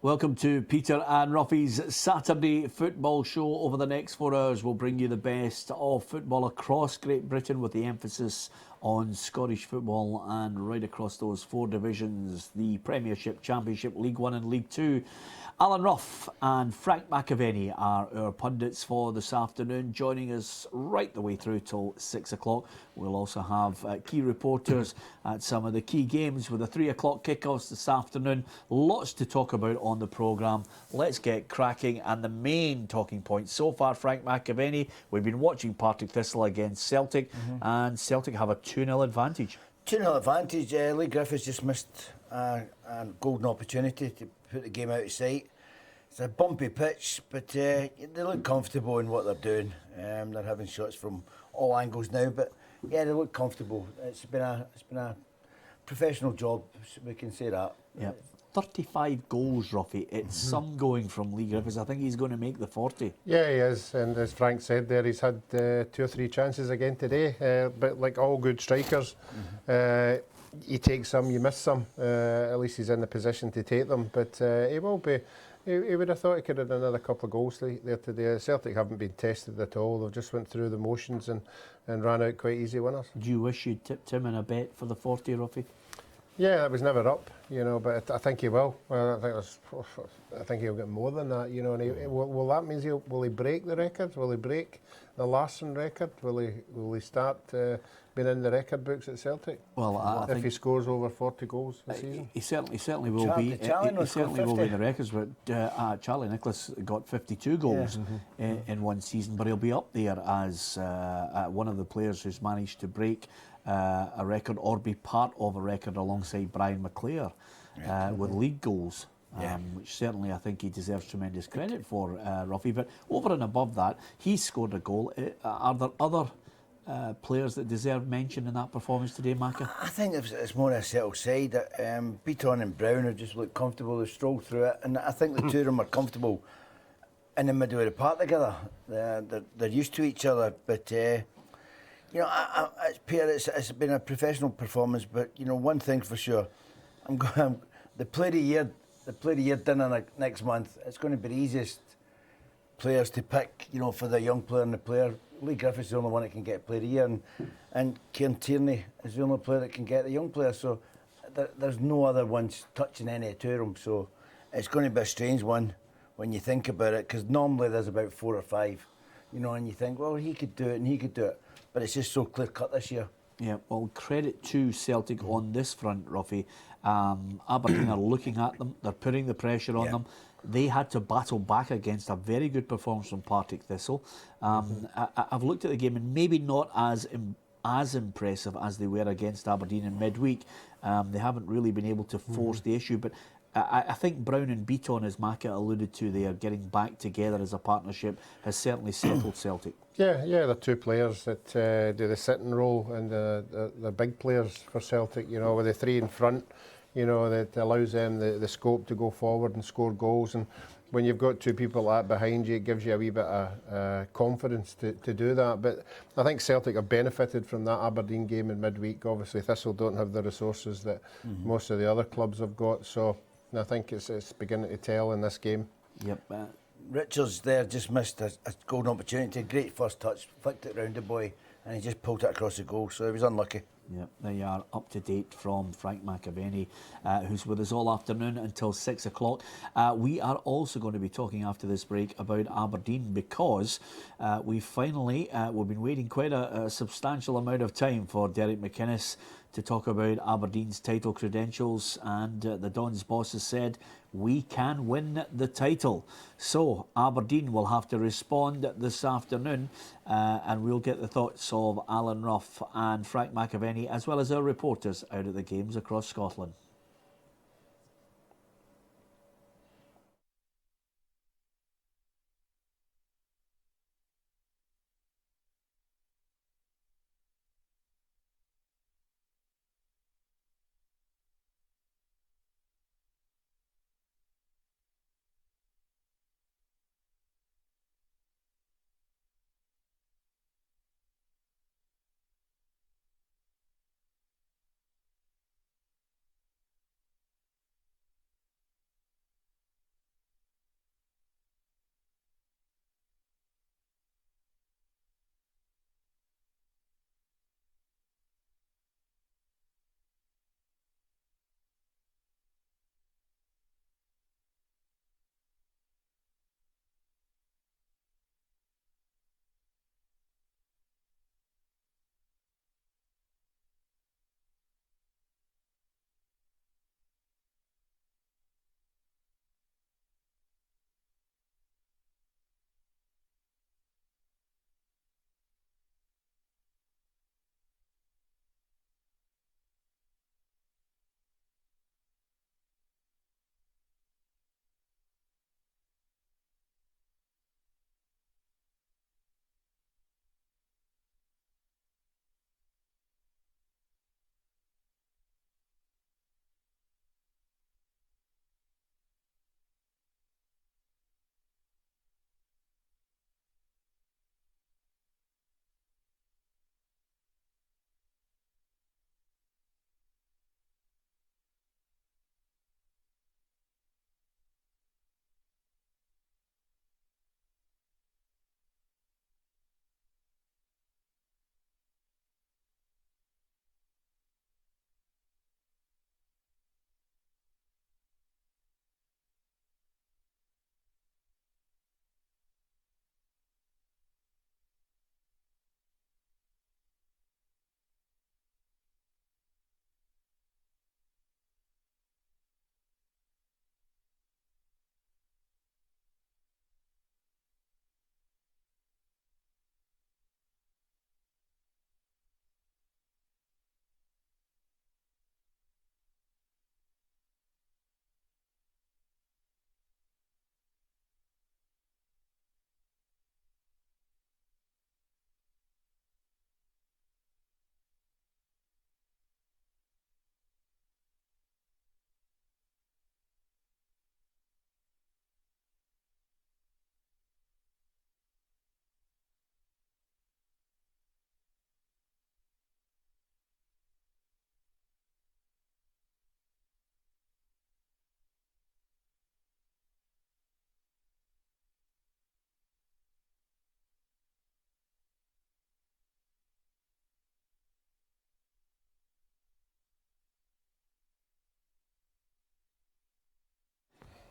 Welcome to Peter and Ruffy's Saturday football show. Over the next 4 hours, we'll bring you the best of football across Great Britain with the emphasis on Scottish football and right across those 4 divisions, the Premiership, Championship, League One and League Two. Alan Ruff and Frank McAvenny are our pundits for this afternoon, joining us right the way through till 6 o'clock. We'll also have key reporters at some of the key games with the 3 o'clock kickoffs this afternoon. Lots to talk about on the programme. Let's get cracking. And the main talking point so far, Frank McAvenny, we've been watching Partick Thistle against Celtic, and Celtic have a 2-0 advantage. 2-0 advantage. Lee Griffiths just missed a golden opportunity to put the game out of sight. It's a bumpy pitch, but they look comfortable in what they're doing. They're having shots from all angles now, but yeah, they look comfortable. It's been a professional job, we can say that. Yeah, 35 goals, Ruffy. It's some going from Lee Griffiths. I think he's going to make the 40. Yeah, he is, and as Frank said there, he's had 2 or 3 chances again today. But like all good strikers, you take some, you miss some. At least he's in the position to take them. But he will be. He would have thought he could have done another couple of goals there today. Celtic haven't been tested at all. They've just went through the motions and ran out quite easy winners. Do you wish you'd tipped him in a bet for the 40, Ruffy? Yeah, it was never up, but I think he will. Well, I think he'll get more than that, And will that mean will he break the record? Will he break the Larsson record? Will he start being in the record books at Celtic? Well, I if think he scores over 40 goals a season, he certainly will be. He certainly will be in the records. But Charlie Nicholas got 52 goals in one season, but he'll be up there as one of the players who's managed to break a record or be part of a record alongside Brian McClare with league goals, which certainly I think he deserves tremendous credit for, Ruffy. But over and above that, he scored a goal. Are there other players that deserve mention in that performance today, Macca? I think it's more a settled side. Beaton and Brown have just looked comfortable. They've strolled through it, and I think the two of them are comfortable in the middle of the park together. They're used to each other, but. It's been a professional performance, but one thing for sure, the player of the year dinner next month. It's going to be the easiest players to pick, for the young player and the player. Lee Griffiths is the only one that can get player of the year, and Kieran Tierney is the only player that can get the young player. So there's no other ones touching any of the two of them. So it's going to be a strange one when you think about it, because normally there's about 4 or 5, and you think, well, he could do it and he could do it. But it's just so clear-cut this year. Yeah, well, credit to Celtic on this front, Ruffy. Aberdeen are looking at them. They're putting the pressure on them. They had to battle back against a very good performance from Partick Thistle. I've looked at the game, and maybe not as impressive as they were against Aberdeen in midweek. They haven't really been able to force the issue, but I think Brown and Beaton, as Macca alluded to there, getting back together as a partnership has certainly settled Celtic. Yeah, they're 2 players that do the sitting role, and they're big players for Celtic, with the 3 in front, that allows them the scope to go forward and score goals. And when you've got 2 people like that behind you, it gives you a wee bit of confidence to do that. But I think Celtic have benefited from that Aberdeen game in midweek. Obviously, Thistle don't have the resources that most of the other clubs have got, so I think it's beginning to tell in this game. Yep. Richards there just missed a golden opportunity. Great first touch, flicked it round the boy, and he just pulled it across the goal, so he was unlucky. Yep, there you are, up to date from Frank McAvenny, who's with us all afternoon until 6 o'clock. We are also going to be talking after this break about Aberdeen, because we've been waiting quite a substantial amount of time for Derek McInnes to talk about Aberdeen's title credentials, and the Dons boss has said we can win the title. So Aberdeen will have to respond this afternoon, and we'll get the thoughts of Alan Ruff and Frank McAvenny, as well as our reporters out at the games across Scotland.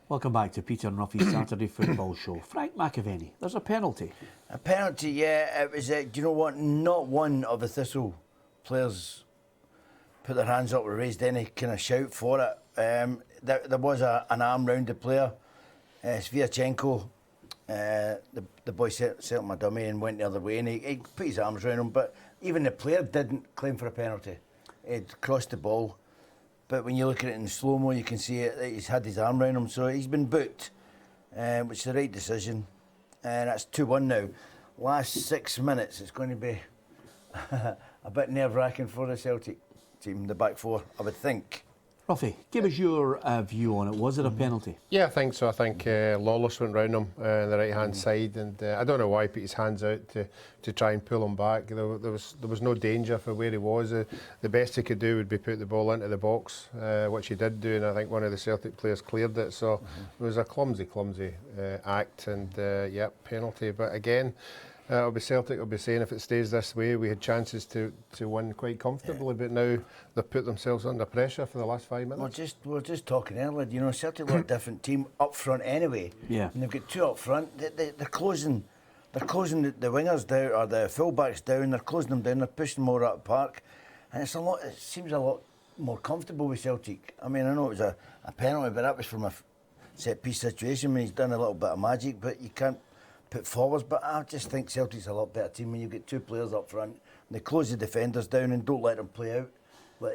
Welcome back to Peter and Ruffy's Saturday Football Show. Frank McAvenny, there's a penalty. A penalty, yeah. It was. Do you know what? Not one of the Thistle players put their hands up or raised any kind of shout for it. There was an arm round the player, Sviachenko. The boy set up my dummy and went the other way, and he put his arms around him. But even the player didn't claim for a penalty. He'd crossed the ball. But when you look at it in slow-mo, you can see it, he's had his arm around him. So he's been booked, which is the right decision. And that's 2-1 now. Last 6 minutes, it's going to be a bit nerve-wracking for the Celtic team, the back four, I would think. Ruffy, give us your view on it. Was it a penalty? Yeah, I think so. I think Lawless went round him on the right-hand side, and I don't know why he put his hands out to try and pull him back. There was no danger for where he was. The best he could do would be put the ball into the box, which he did do, and I think one of the Celtic players cleared it. So it was a clumsy act, and penalty. But again, it'll be Celtic will be saying if it stays this way, we had chances to win quite comfortably, but now they've put themselves under pressure for the last 5 minutes. We were just talking earlier, you know, Celtic were a different team up front anyway. Yeah. And they've got two up front. They're closing the wingers down, or the full-backs down, they're closing them down, they're pushing more up the park. And it seems a lot more comfortable with Celtic. I mean, I know it was a penalty, but that was from a set-piece situation when he's done a little bit of magic, but you can't put forwards. But I just think Celtic's a lot better team when you get two players up front and they close the defenders down and don't let them play out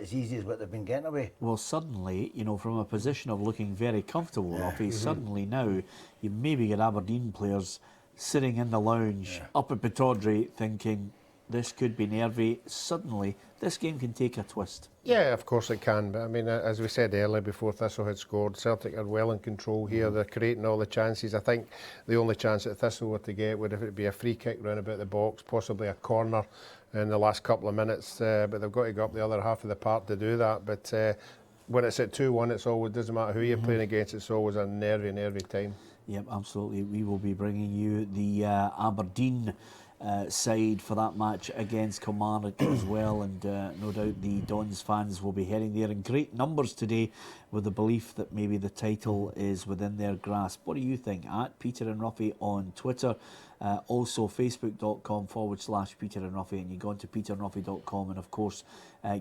as easy as what they've been getting away. Well, suddenly, you know, from a position of looking very comfortable, Ruffy, suddenly now you maybe get Aberdeen players sitting in the lounge up at Pittodrie thinking this could be nervy. Suddenly, this game can take a twist. Yeah, of course it can. But I mean, as we said earlier, before Thistle had scored, Celtic are well in control here. They're creating all the chances. I think the only chance that Thistle were to get would if it be a free kick round about the box, possibly a corner in the last couple of minutes. But they've got to go up the other half of the park to do that. But when it's at 2-1, it's always doesn't matter who you're playing against. It's always a nervy time. Yep, absolutely. We will be bringing you the Aberdeen side for that match against Kilmarnock as well, and no doubt the Dons fans will be heading there in great numbers today with the belief that maybe the title is within their grasp. What do you think? At Peter and Ruffy on Twitter, also facebook.com/Peter and Ruffy, and you go on to peterandruffy.com, and of course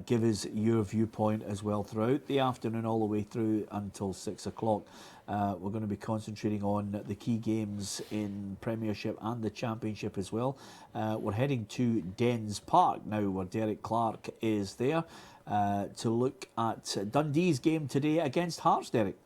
give us your viewpoint as well throughout the afternoon all the way through until 6 o'clock. We're going to be concentrating on the key games in Premiership and the Championship as well. We're heading to Dens Park now, where Derek Clark is there to look at Dundee's game today against Hearts, Derek.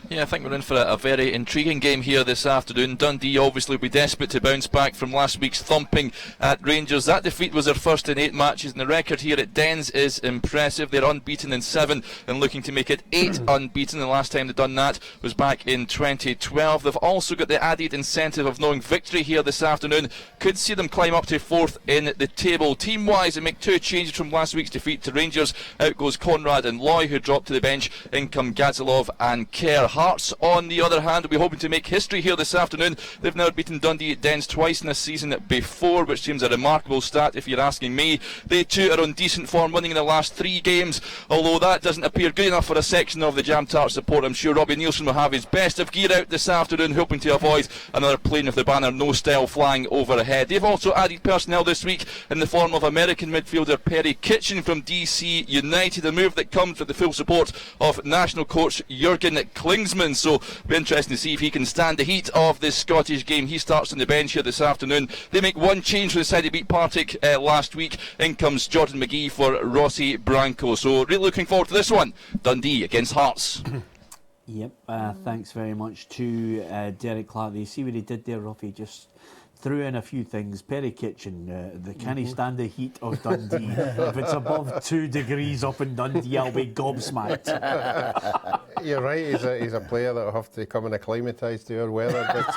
Yeah, I think we're in for a very intriguing game here this afternoon. Dundee obviously will be desperate to bounce back from last week's thumping at Rangers. That defeat was their first in 8 matches, and the record here at Dens is impressive. They're unbeaten in 7 and looking to make it 8 unbeaten. The last time they'd done that was back in 2012. They've also got the added incentive of knowing victory here this afternoon could see them climb up to 4th in the table. Team-wise, they make 2 changes from last week's defeat to Rangers. Out goes Conrad and Loy, who dropped to the bench. In come Gazilov and Kerr. Hearts, on the other hand, will be hoping to make history here this afternoon. They've now beaten Dundee at Dens twice in this season before, which seems a remarkable stat if you're asking me. They too are on decent form, winning in the last 3 games, although that doesn't appear good enough for a section of the Jam Tart support. I'm sure Robbie Nielsen will have his best of gear out this afternoon, hoping to avoid another plane with the banner "No Style" flying overhead. They've also added personnel this week in the form of American midfielder Perry Kitchen from DC United, a move that comes with the full support of national coach Jurgen Klinsmann. So it'll be interesting to see if he can stand the heat of this Scottish game. He starts on the bench here this afternoon. They make 1 change for the side that beat Partick last week. In comes Jordan McGee for Rossi Branco. So really looking forward to this one. Dundee against Hearts. Yep, thanks very much to Derek Clark. You see what he did there, Ruffy? Just threw in a few things. Perry Kitchen, can he stand the heat of Dundee? If it's above 2 degrees up in Dundee, I'll be gobsmacked. You're right. He's a player that will have to come and acclimatise to our weather. But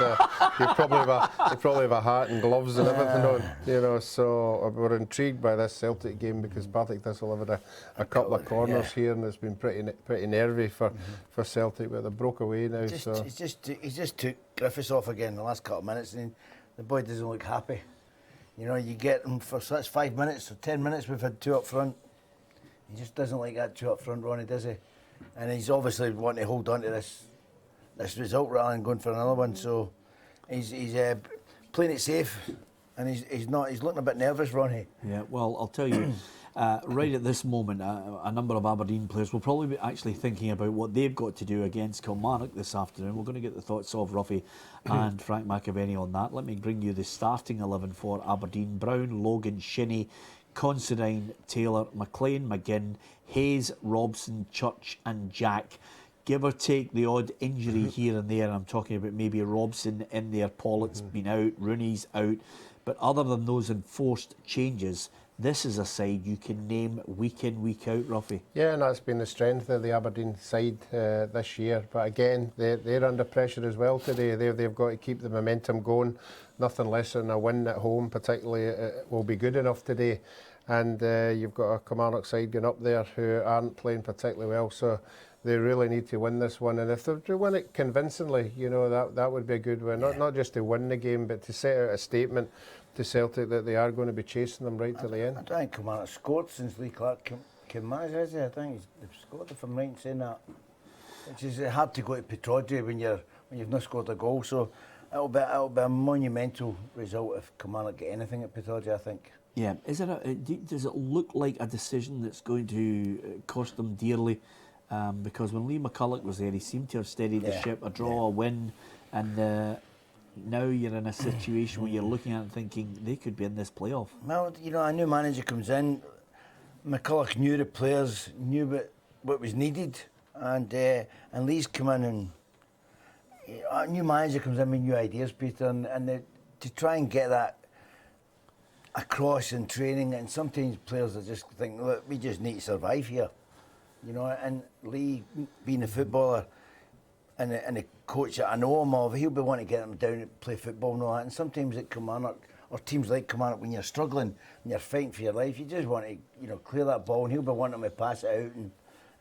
he'll probably have a hat and gloves and everything on. You know, so we're intrigued by this Celtic game because Partick Thistle have had a couple of corners here, and it's been pretty nervy for Celtic, but they broke away now. He's just took Griffiths off again in the last couple of minutes, and the boy doesn't look happy. You know, you get him for that's 5 minutes or 10 minutes. We've had 2 up front. He just doesn't like that 2 up front, Ronnie, does he? And he's obviously wanting to hold on to this this result rather than going for another one. So he's playing it safe, and he's looking a bit nervous, Ronnie. Yeah, well, I'll tell you, right at this moment, a number of Aberdeen players will probably be actually thinking about what they've got to do against Kilmarnock this afternoon. We're going to get the thoughts of Ruffy and Frank McAvenny on that. Let me bring you the starting 11 for Aberdeen. Brown, Logan, Shinnie, Considine, Taylor, McLean, McGinn, Hayes, Robson, Church and Jack. Give or take the odd injury here and there. I'm talking about maybe Robson in there, Pollock's been out, Rooney's out. But other than those enforced changes, this is a side you can name week in, week out, Ruffy. Yeah, and that's been the strength of the Aberdeen side this year. But again, they're under pressure as well today. They've got to keep the momentum going. Nothing less than a win at home, particularly, will be good enough today. And you've got a Kilmarnock side going up there who aren't playing particularly well. So they really need to win this one. And if they win it convincingly, you know, that would be a good win. Not just to win the game, but to set out a statement to Celtic that they are going to be chasing them right to the end. I don't think Kilmarnock scored since Lee Clark came manager, has he? I think they've scored, if I'm right in saying that. Which is hard to go to Pittodrie when you've not scored a goal. So it'll be a monumental result if Kilmarnock get anything at Pittodrie, I think. Yeah, does it look like a decision that's going to cost them dearly? Because when Lee McCulloch was there, he seemed to have steadied the ship, a draw, a win, and now you're in a situation where you're looking at it and thinking they could be in this playoff. Well, you know, a new manager comes in, McCulloch knew the players, knew what was needed, and Lee's come in and a new manager comes in with new ideas, Peter, and to try and get that across in training, and sometimes players are just thinking, look, we just need to survive here. You know, and Lee, being a footballer and a coach that I know him of, he'll be wanting to get them down to play football and all that. And sometimes at Kilmarnock, or teams like Kilmarnock, when you're struggling and you're fighting for your life, you just want to, you know, clear that ball, and he'll be wanting to pass it out. And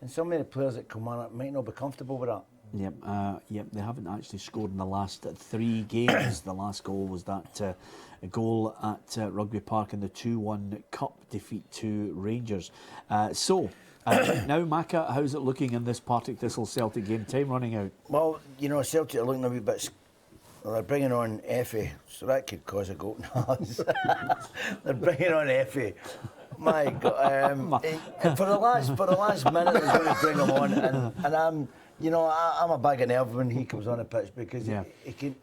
some of the players at Kilmarnock might not be comfortable with that. Yep, they haven't actually scored in the last 3 games. The last goal was that goal at Rugby Park in the 2-1 Cup defeat to Rangers. Now, Macca, how's it looking in this Partick Thistle Celtic game? Time running out. Well, you know, Celtic are looking a wee bit. Well, they're bringing on Effie, so that could cause a goal. No, they're bringing on Effie. My God! For the last minute, they're going to bring him on, and I'm a bag of nerve when he comes on the pitch because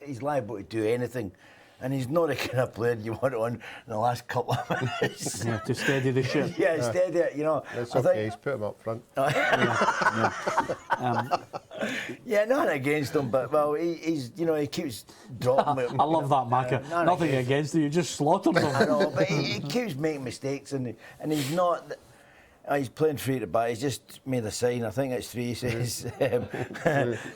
he's liable to do anything. And he's not the kind of player you want on in the last couple of minutes. Yeah, to steady the ship. Steady it, you know. It's okay, he's put him up front. Not against him, but, well, he's, you know, he keeps dropping it. I love that, Macca. Nothing against you, just slaughtered him. I know, but he keeps making mistakes, and he's not... he's playing 3 at the back. He's just made a sign. I think it's 3, he says.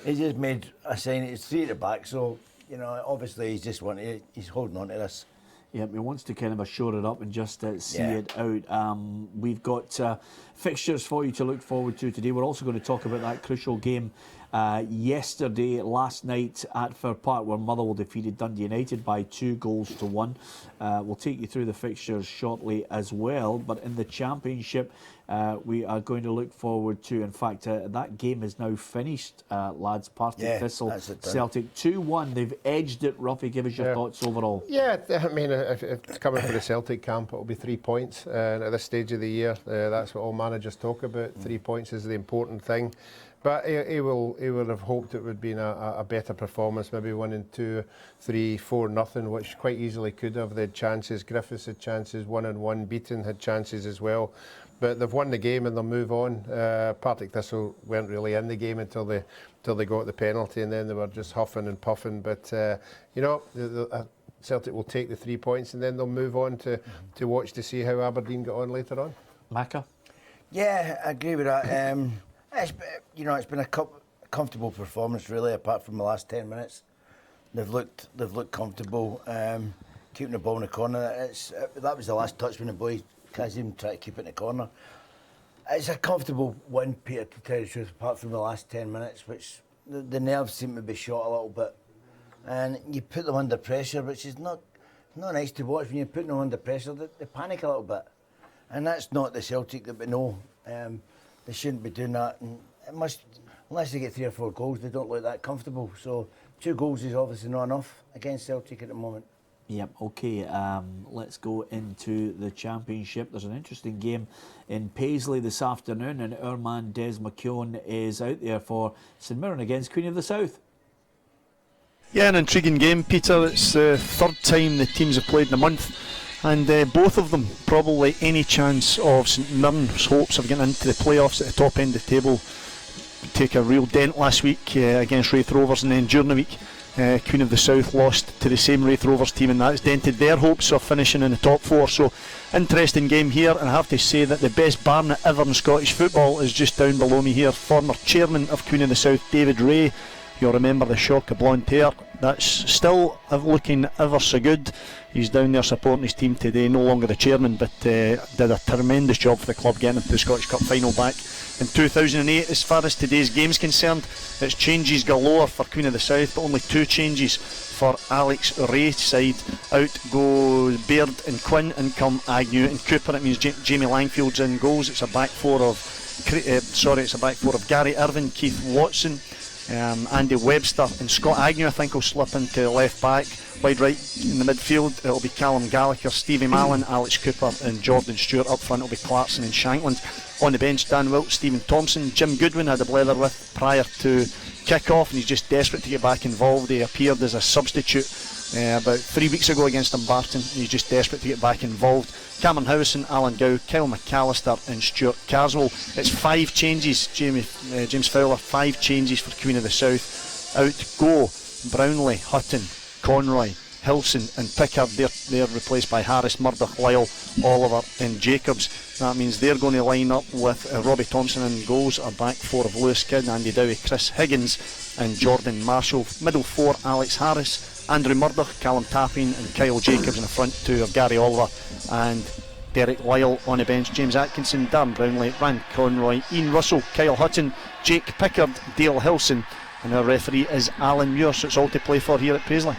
He just made a sign. It's 3 at the back, so... You know, obviously he's holding on to this. Yeah, he wants to kind of shore it up and just see it out. We've got fixtures for you to look forward to today. We're also going to talk about that crucial game last night at Fir Park, where Motherwell defeated Dundee United by 2-1. We'll take you through the fixtures shortly as well. But in the Championship, we are going to look forward to, in fact, that game is now finished, lads. Partick Thistle, Celtic 2-1. They've edged it. Ruffy, give us your thoughts overall. Yeah, I mean, if it's coming for the Celtic camp, it'll be 3 points. At this stage of the year, that's what all managers talk about. 3 points is the important thing. But he would have hoped it would be a better performance, maybe winning 2, 3, 4-0, which quite easily could have. They had chances. Griffiths had chances. 1-1. Beaton had chances as well. But they've won the game and they'll move on. Partick Thistle weren't really in the game until they got the penalty, and then they were just huffing and puffing. But Celtic will take the 3 points, and then they'll move on to watch to see how Aberdeen get on later on. Macca? Yeah, I agree with that. It's been a comfortable performance, really, apart from the last 10 minutes. They've looked comfortable, keeping the ball in the corner. That was the last touch when the boy Kazim tried to keep it in the corner. It's a comfortable win, Peter, to tell you the truth, apart from the last 10 minutes, which the nerves seem to be shot a little bit. And you put them under pressure, which is not nice to watch. When you're putting them under pressure, they panic a little bit. And that's not the Celtic that we know. They shouldn't be doing that. And unless they get 3 or 4 goals, they don't look that comfortable. So 2 goals is obviously not enough against Celtic at the moment. Yep, okay, let's go into the Championship. There's an interesting game in Paisley this afternoon, and our man Des McKeown is out there for St Mirren against Queen of the South. Yeah, an intriguing game, Peter. It's the 3rd time the teams have played in a month, and both of them probably any chance of St Mirren's hopes of getting into the playoffs at the top end of the table take a real dent last week against Wraith Rovers, and then during the week Queen of the South lost to the same Wraith Rovers team, and that's dented their hopes of finishing in the top 4. So interesting game here, and I have to say that the best barnet ever in Scottish football is just down below me here. Former chairman of Queen of the South, David Ray. You'll remember the shock of blonde hair. That's still looking ever so good. He's down there supporting his team today, no longer the chairman, but did a tremendous job for the club getting into the Scottish Cup final back in 2008. As far as today's game's concerned, it's changes galore for Queen of the South, but only 2 changes for Alex Ray's side. Out go Baird and Quinn, and come Agnew and Cooper. It means Jamie Langfield's in goals. It's a back four of Gary Irvin, Keith Watson, Andy Webster, and Scott Agnew I think will slip into left back. Wide right in the midfield it'll be Callum Gallagher, Stevie Mallon, Alex Cooper and Jordan Stewart. Up front it'll be Clarkson and Shankland. On the bench, Dan Wilt, Stephen Thompson. Jim Goodwin had a blether with prior to kick-off, and he's just desperate to get back involved. He appeared as a substitute about 3 weeks ago against Dumbarton, and he's just desperate to get back involved. Cameron Howison, Alan Gow, Kyle McAllister and Stuart Carswell. It's 5 changes, James Fowler, 5 changes for Queen of the South. Out go Brownlee, Hutton, Conroy, Hilson and Pickard. They're replaced by Harris, Murdoch, Lyle, Oliver and Jacobs. That means they're going to line up with Robbie Thompson in goals, a back 4 of Lewis Kidd, Andy Dowie, Chris Higgins and Jordan Marshall. Middle 4, Alex Harris, Andrew Murdoch, Callum Tapping and Kyle Jacobs. In the front 2 of Gary Oliver and Derek Lyle. On the bench, James Atkinson, Darren Brownlee, Rand Conroy, Ian Russell, Kyle Hutton, Jake Pickard, Dale Hilson, and our referee is Alan Muir. So it's all to play for here at Paisley.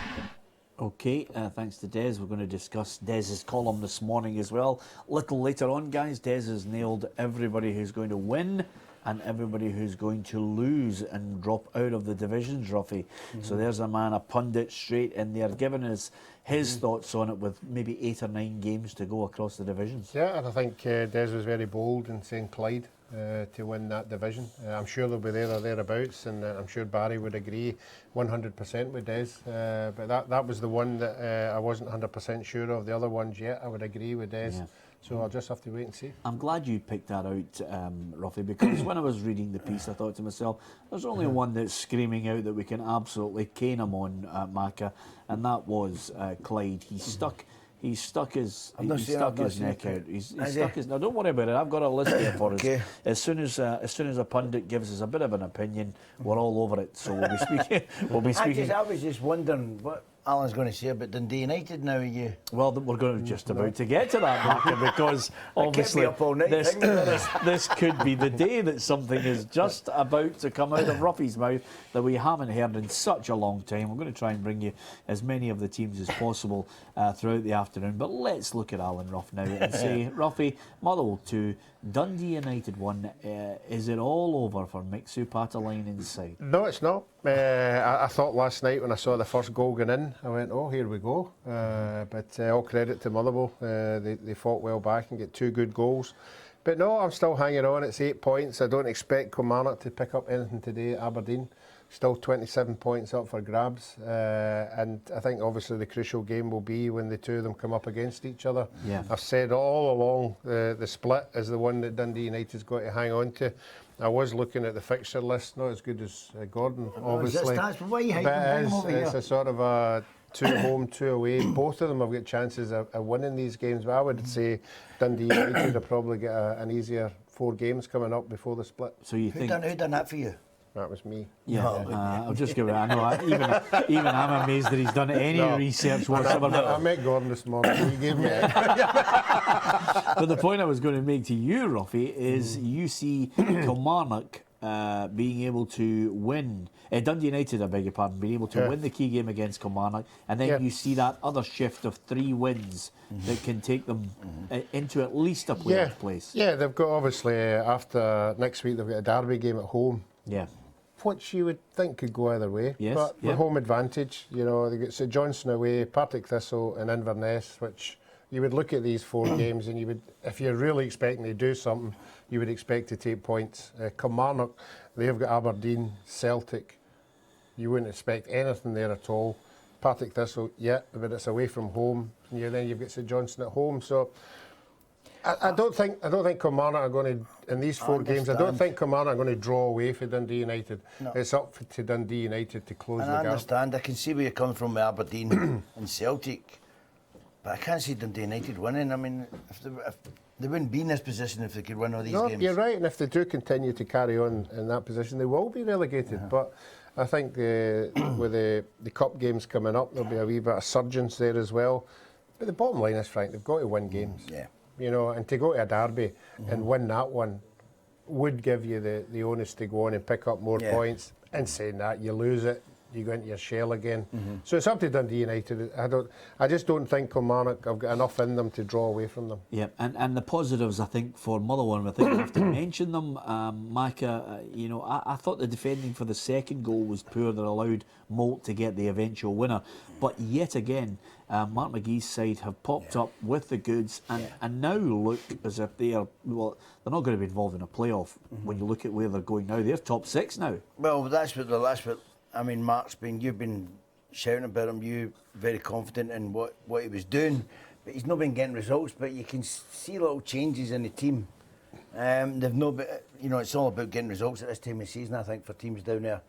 Okay, thanks to Des. We're going to discuss Des's column this morning as well. Little later on, guys, Des has nailed everybody who's going to win and everybody who's going to lose and drop out of the divisions, Ruffy. So there's a man, a pundit straight in there, giving us his thoughts on it with maybe 8 or 9 games to go across the divisions. Yeah, and I think Des was very bold in saying Clyde to win that division. I'm sure they'll be there or thereabouts, and I'm sure Barry would agree 100% with Des. But that was the one that I wasn't 100% sure of. The other ones, yeah, I would agree with Des. Yeah. So I'll just have to wait and see. I'm glad you picked that out, Ruffy, because when I was reading the piece, I thought to myself, there's only one that's screaming out that we can absolutely cane him on, Macca, and that was Clyde. He stuck his neck out. He's stuck his. Now don't worry about it. I've got a list here for us. As soon as a pundit gives us a bit of an opinion, we're all over it. So we'll be speaking. I was just wondering what Alan's going to say about Dundee United now. Well, we're going to just about to get to that, Mark, because obviously this could be the day that something is just about to come out of Ruffy's mouth that we haven't heard in such a long time. We're going to try and bring you as many of the teams as possible throughout the afternoon. But let's look at Alan Ruff now and say, Ruffy, Motherwell 2, Dundee United 1. Is it all over for Mixu Patalainen's side? No, it's not. I thought last night when I saw the first goal going in, I went, oh, here we go. But all credit to Motherwell. They fought well back and get 2 good goals. But no, I'm still hanging on. It's 8 points. I don't expect Kilmarnock to pick up anything today at Aberdeen. Still 27 points up for grabs. And I think obviously the crucial game will be when the 2 of them come up against each other. Yeah. I've said all along the split is the one that Dundee United's got to hang on to. I was looking at the fixture list, not as good as Gordon, obviously. It's a sort of a 2 home, 2 away. Both of them have got chances of winning these games, but I would say Dundee United will probably get an easier 4 games coming up before the split. So you think who done that for you? That was me. Yeah, I'll just give it. I know. Even I'm amazed that he's done any research whatsoever. I met Gordon this morning. He gave me it. But the point I was going to make to you, Ruffy, is you see Kilmarnock being able to win. Dundee United, I beg your pardon, being able to win the key game against Kilmarnock, and then you see that other shift of 3 wins that can take them into at least a playoff place. Yeah, they've got obviously after next week they've got a derby game at home. Yeah. which you would think could go either way. Yes, But yep. the home advantage, you know, they get St Johnstone away, Partick Thistle and Inverness, which you would look at these 4 games and you would, if you're really expecting to do something, you would expect to take points. Kilmarnock, they've got Aberdeen, Celtic. You wouldn't expect anything there at all. Partick Thistle, yeah, but it's away from home. Then you've got St Johnstone at home. So I don't think Kilmarnock are going to, in these 4 games, I don't think Kilmarnock are going to draw away for Dundee United. No. It's up to Dundee United to close the gap. I understand. I can see where you're coming from with Aberdeen and Celtic, but I can't see Dundee United winning. I mean, if they wouldn't be in this position if they could win all these games. You're right, and if they do continue to carry on in that position, they will be relegated. But I think with the cup games coming up, there'll be a wee bit of surgence there as well. But the bottom line is, Frank, they've got to win games. Yeah. You know, and to go to a derby and win that one would give you the onus to go on and pick up more points. And saying that, you lose it, you go into your shell again. So it's up to Dundee United. I just don't think Kilmarnock have got enough in them to draw away from them. Yeah, and the positives, I think, for Motherwell, I think we have to mention them. Micah, you know, I thought the defending for the second goal was poor that allowed Moult to get the eventual winner. But yet again, Mark McGee's side have popped up with the goods and now look as if they're not going to be involved in a playoff when you look at where they're going now. They're top 6 now. Well, that's what I mean, you've been shouting about him, you very confident in what he was doing, but he's not been getting results, but you can see little changes in the team. They've not been, you know, it's all about getting results at this time of the season, I think, for teams down there.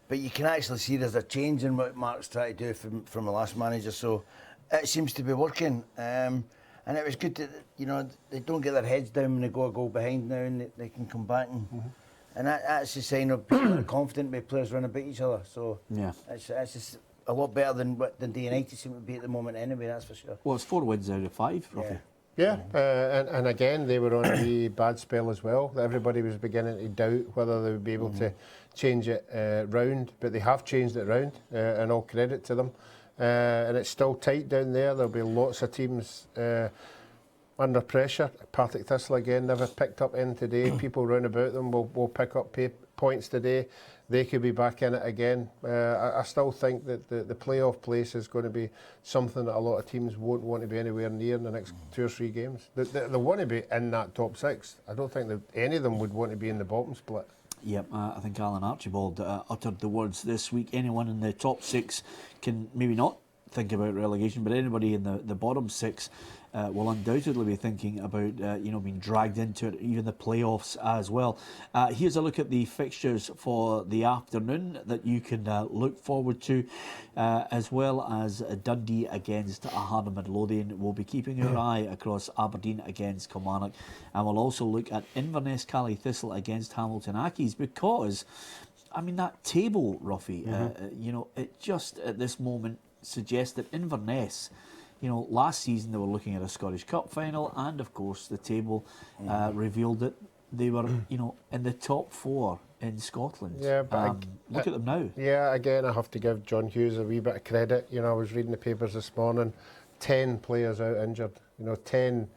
But you can actually see there's a change in what Mark's trying to do from the last manager, so it seems to be working. And it was good that, you know, they don't get their heads down when they go a goal behind now and they can come back and that's a sign of people that are confident with players running about each other. So it's just a lot better than what Dundee United seem to be at the moment anyway, that's for sure. Well, it's 4 wins out of 5, Ruffy. Yeah, and again, they were on a wee bad spell as well. Everybody was beginning to doubt whether they would be able to change it round, but they have changed it round, and all credit to them. And it's still tight down there. There'll be lots of teams under pressure. Partick Thistle again never picked up in today. People round about them will pick up points today. They could be back in it again. I still think that the playoff place is going to be something that a lot of teams won't want to be anywhere near in the next 2 or 3 games. They want to be in that top 6. I don't think that any of them would want to be in the bottom split. Yep, I think Alan Archibald uttered the words this week. Anyone in the top 6 can maybe not think about relegation, but anybody in the bottom 6 will undoubtedly be thinking about being dragged into it, even the playoffs as well. Here's a look at the fixtures for the afternoon that you can look forward to, as well as Dundee against Harder Midlothian. We'll be keeping our eye across Aberdeen against Kilmarnock, and we'll also look at Inverness Cally Thistle against Hamilton Accies, because I mean that table, Ruffy, it just at this moment suggests that Inverness, last season they were looking at a Scottish Cup final, and of course the table revealed that they were, in the top 4 in Scotland. Yeah, but look at them now. Yeah, again, I have to give John Hughes a wee bit of credit. I was reading the papers this morning, 10 players out injured. 10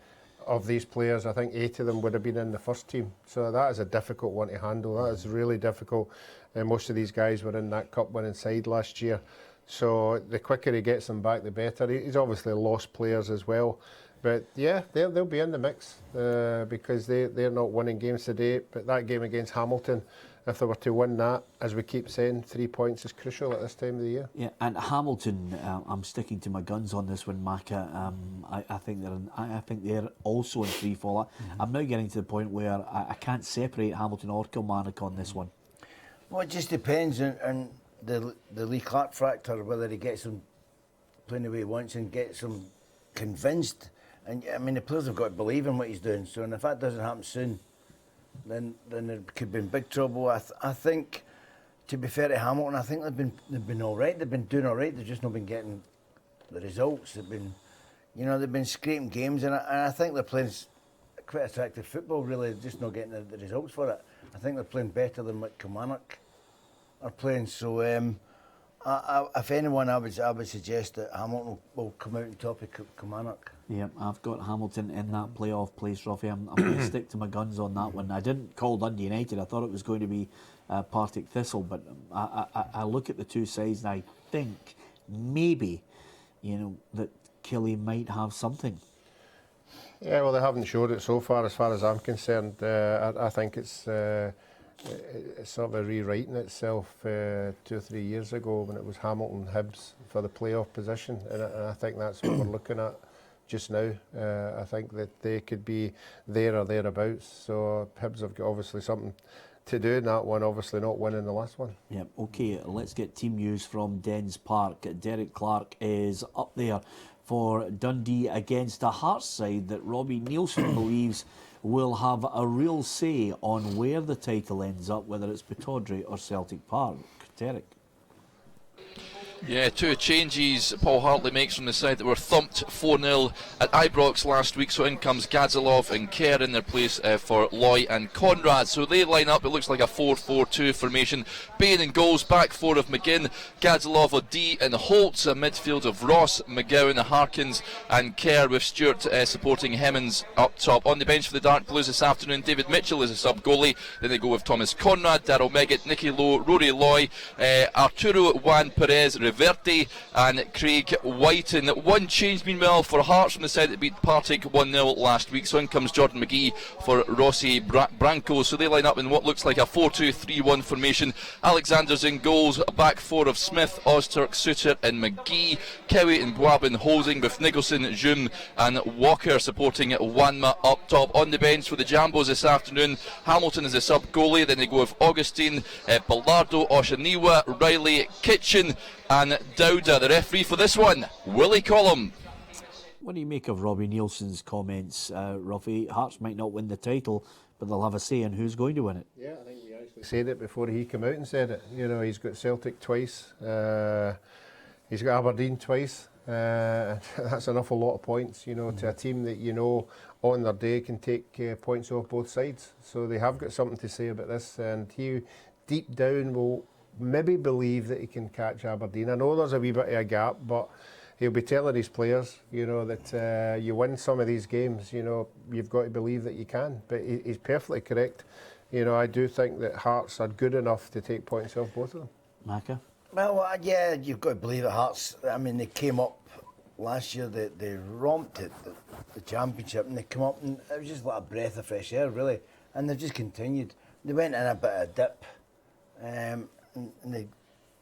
of these players, I think 8 of them would have been in the first team. So that is a difficult one to handle. That is really difficult. And most of these guys were in that cup-winning side last year. So the quicker he gets them back, the better. He's obviously lost players as well. But yeah, they'll be in the mix because they're not winning games today. But that game against Hamilton, if they were to win that, as we keep saying, 3 points is crucial at this time of the year. Yeah, and Hamilton, I'm sticking to my guns on this one, Maka. I think they're also in free fall. I'm now getting to the point where I can't separate Hamilton or Kilmarnock on this one. Well, it just depends on the Lee Clark factor, whether he gets them playing the way he wants and gets them convinced. And I mean, the players have got to believe in what he's doing. So, and if that doesn't happen soon, then there could be in big trouble. I think, to be fair to Hamilton, I think they've been all right. They've been doing all right. They've just not been getting the results. They've been scraping games, and I think they're playing quite attractive football. Really, just not getting the results for it. I think they're playing better than what Kilmarnock are playing. So If anyone, I would suggest that Hamilton will come out on top of Kilmarnock. Yeah, I've got Hamilton in that playoff place, Ruffy. I'm going to stick to my guns on that one. I didn't call Dundee United. I thought it was going to be Partick Thistle, but I look at the two sides and I think maybe, that Killie might have something. Yeah, well, they haven't showed it so far as I'm concerned. I think it's sort of rewriting itself 2 or 3 years ago when it was Hamilton Hibs for the playoff position, and I think that's what we're looking at just now. I think that they could be there or thereabouts, so Hibs have got obviously something to do in that one, obviously not winning the last one. Yeah, okay, let's get team news from Dens Park. Derek Clark is up there for Dundee against a Hearts side that Robbie Neilson believes will have a real say on where the title ends up, whether it's Pittodrie or Celtic Park. Derek. Yeah, 2 changes Paul Hartley makes from the side that were thumped 4-0 at Ibrox last week. So in comes Gadzalov and Kerr in their place for Loy and Conrad. So they line up, it looks like a 4-4-2 formation. Bain in goals, back 4 of McGinn, Gadzalov, O'Dea and Holtz, a midfield of Ross, McGowan, Harkins and Kerr, with Stewart supporting Hemmings up top. On the bench for the Dark Blues this afternoon, David Mitchell is a sub-goalie. Then they go with Thomas Conrad, Darryl Meggett, Nicky Lowe, Rory Loy, Arturo Juan Perez, Reverte and Craig Whiten. One change meanwhile for Hearts from the side that beat Partick 1-0 last week. So in comes Jordan McGee for Rossi Branco. So they line up in what looks like a 4-2-3-1 formation. Alexander's in goals, back 4 of Smith, Ozturk, Suter and McGee. Cowie and Guabin holding, with Nicholson, June and Walker supporting Wanma up top. On the bench for the Jambos this afternoon, Hamilton is a sub goalie. Then they go with Augustine, Ballardo, Oshaniwa, Riley, Kitchen and Dowda. The referee for this one, Willie Collum. What do you make of Robbie Nielsen's comments, Ruffy? Hearts might not win the title, but they'll have a say in who's going to win it. Yeah, I think we actually said it before he came out and said it. He's got Celtic twice, he's got Aberdeen twice. That's an awful lot of points, to a team that on their day can take points off both sides. So they have got something to say about this, and he deep down will maybe believe that he can catch Aberdeen. I know there's a wee bit of a gap, but he'll be telling his players, that you win some of these games, you've got to believe that you can. But he's perfectly correct. I do think that Hearts are good enough to take points off both of them. Maka? Well, yeah, you've got to believe it. Hearts, I mean, they came up last year, they romped it, the championship, and they come up, and it was just like a breath of fresh air, really. And they've just continued. They went in a bit of a dip, and they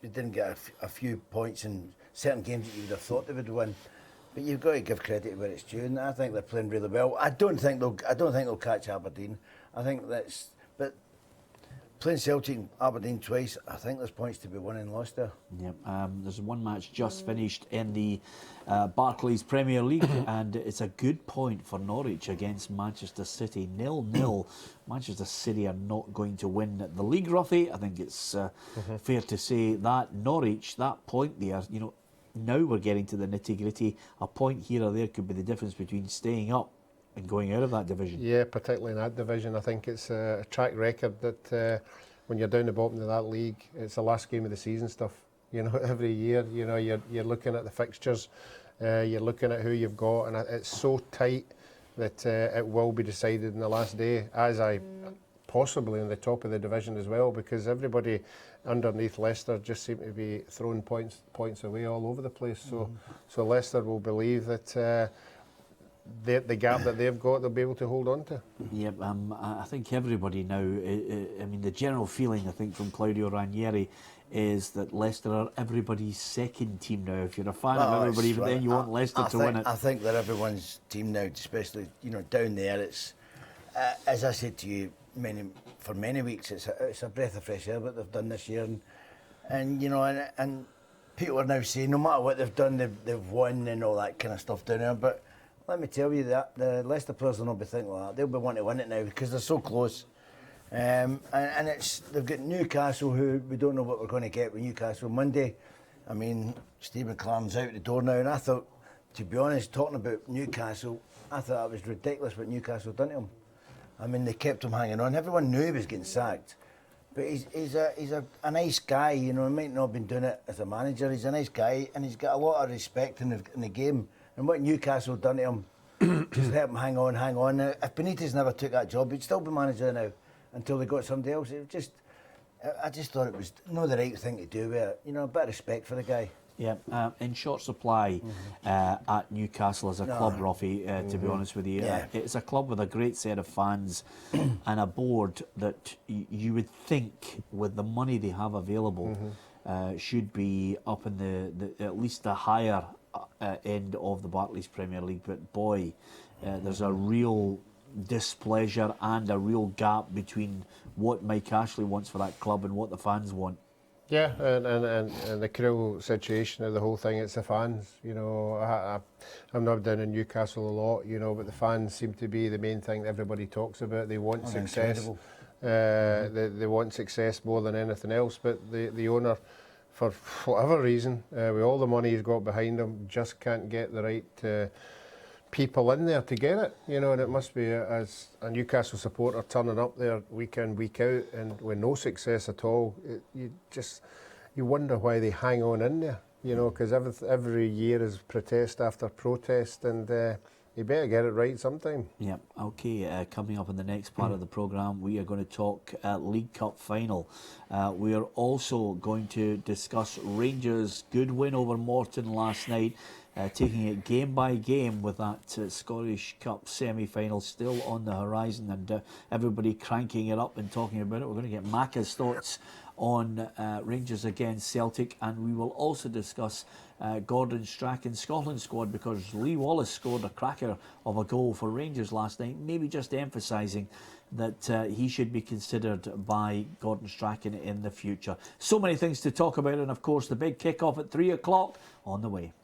didn't get a few points in certain games that you would have thought they would win. But you've got to give credit where it's due, and I think they're playing really well. I don't think they'll catch Aberdeen. I think but playing Celtic and Aberdeen twice, I think there's points to be won and lost there. Yep. There's one match just finished in the Barclays Premier League, and it's a good point for Norwich against Manchester City. 0-0. Manchester City are not going to win the league, Ruffy. I think it's fair to say that Norwich, that point there, now we're getting to the nitty-gritty. A point here or there could be the difference between staying up and going out of that division. Yeah, particularly in that division. I think it's a track record that when you're down the bottom of that league, it's the last game of the season stuff. Every year, you're looking at the fixtures, you're looking at who you've got, and it's so tight that it will be decided in the last day, as I possibly in the top of the division as well, because everybody underneath Leicester just seem to be throwing points away all over the place. So Leicester will believe that the gap that they've got, they'll be able to hold on to. Yep, I think everybody now, I mean, the general feeling, I think, from Claudio Ranieri is that Leicester are everybody's second team now. If you're a fan of everybody, but then you want Leicester to win it. I think they're everyone's team now, especially, down there. It's, as I said to you for many weeks, it's a breath of fresh air what they've done this year. And people are now saying, no matter what they've done, they've won and all that kind of stuff down there. But let me tell you that the Leicester players will not be thinking like that. They'll be wanting to win it now because they're so close. And they've got Newcastle, who we don't know what we're going to get with Newcastle Monday. I mean, Stephen Clarn's out the door now, and I thought, to be honest, talking about Newcastle, I thought it was ridiculous what Newcastle done to him. I mean, they kept him hanging on. Everyone knew he was getting sacked, But he's a nice guy, you know. He might not have been doing it as a manager. He's a nice guy, and he's got a lot of respect in the game. And what Newcastle done to him, just let him hang on. Now, if Benitez never took that job, he'd still be manager now until they got somebody else. I just thought it was not the right thing to do with it. You know, a bit of respect for the guy. Yeah, in short supply at Newcastle as a club, Ruffy, to be honest with you. Yeah. It's a club with a great set of fans and a board that you would think, with the money they have available, should be up in the at least the higher end of the Barclays Premier League. But boy, there's a real displeasure and a real gap between what Mike Ashley wants for that club and what the fans want. Yeah, and the cruel situation of the whole thing, it's the fans. You know, I'm not down in Newcastle a lot, you know, but the fans seem to be the main thing that everybody talks about. They want success. They want success more than anything else, but the owner, for whatever reason, with all the money he's got behind him, just can't get the right people in there to get it, you know. And it must be, as a Newcastle supporter, turning up there week in, week out, and with no success at all. You wonder why they hang on in there, you know, because every year is protest after protest, and you better get it right sometime. Yeah, okay. Coming up in the next part of the programme, we are going to talk League Cup final. We are also going to discuss Rangers' good win over Morton last night, taking it game by game with that Scottish Cup semi-final still on the horizon, and everybody cranking it up and talking about it. We're going to get Macca's thoughts on Rangers against Celtic, and we will also discuss Gordon Strachan's Scotland squad, because Lee Wallace scored a cracker of a goal for Rangers last night, maybe just emphasising that he should be considered by Gordon Strachan in the future. So many things to talk about, and of course the big kick-off at 3 o'clock on the way.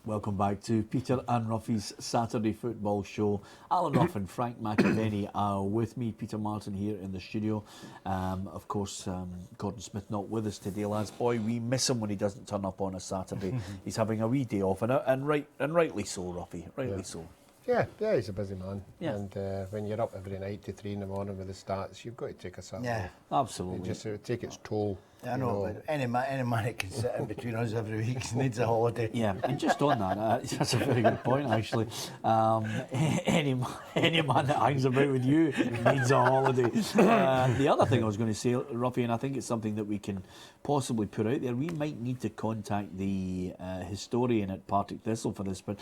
Welcome back to Peter and Ruffy's Saturday Football Show. Alan Ruff and Frank McAvenny are with me. Peter Martin here in the studio. Of course, Gordon Smith not with us today, lads. Boy, we miss him when he doesn't turn up on a Saturday. He's having a wee day off, and rightly so, Ruffy. Rightly so. Yeah, he's a busy man. Yeah. And when you're up every night to 3 in the morning with the stats, you've got to take a Saturday. Yeah, absolutely. It would take its toll. I know, but any man that can sit in between us every week needs a holiday. Yeah, and just on that, that's a very good point, actually. Any man that hangs about with you needs a holiday. The other thing I was going to say, Ruffy, and I think it's something that we can possibly put out there, we might need to contact the historian at Partick Thistle for this, but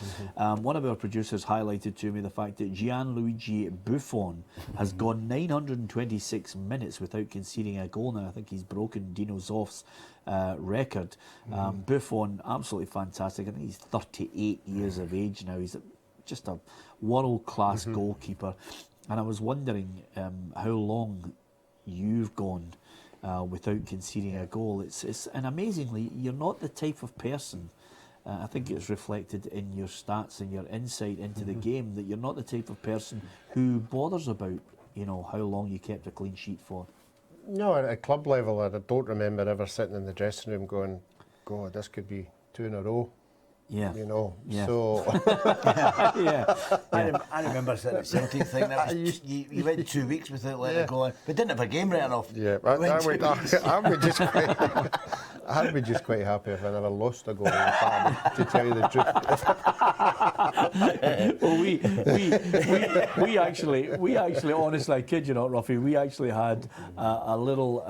one of our producers highlighted to me the fact that Gianluigi Buffon has gone 926 minutes without conceding a goal now. I think he's broken Dino Zoff's record. Buffon, absolutely fantastic. I think he's 38 years of age now. He's just a world-class goalkeeper. And I was wondering how long you've gone without conceding a goal. And amazingly, you're not the type of person, I think it's reflected in your stats and your insight into the game, that you're not the type of person who bothers about, how long you kept a clean sheet for. No, at a club level, I don't remember ever sitting in the dressing room going, God, this could be 2 in a row. Yeah. Yeah. So... I remember sitting at Celtic thinking that was, you went 2 weeks without letting it go on. We didn't have a game written off. Yeah, I'd be just quite happy if I never lost a goal, to tell you the truth. Well, we actually, honestly, I kid you not, Ruffy, we actually had a little,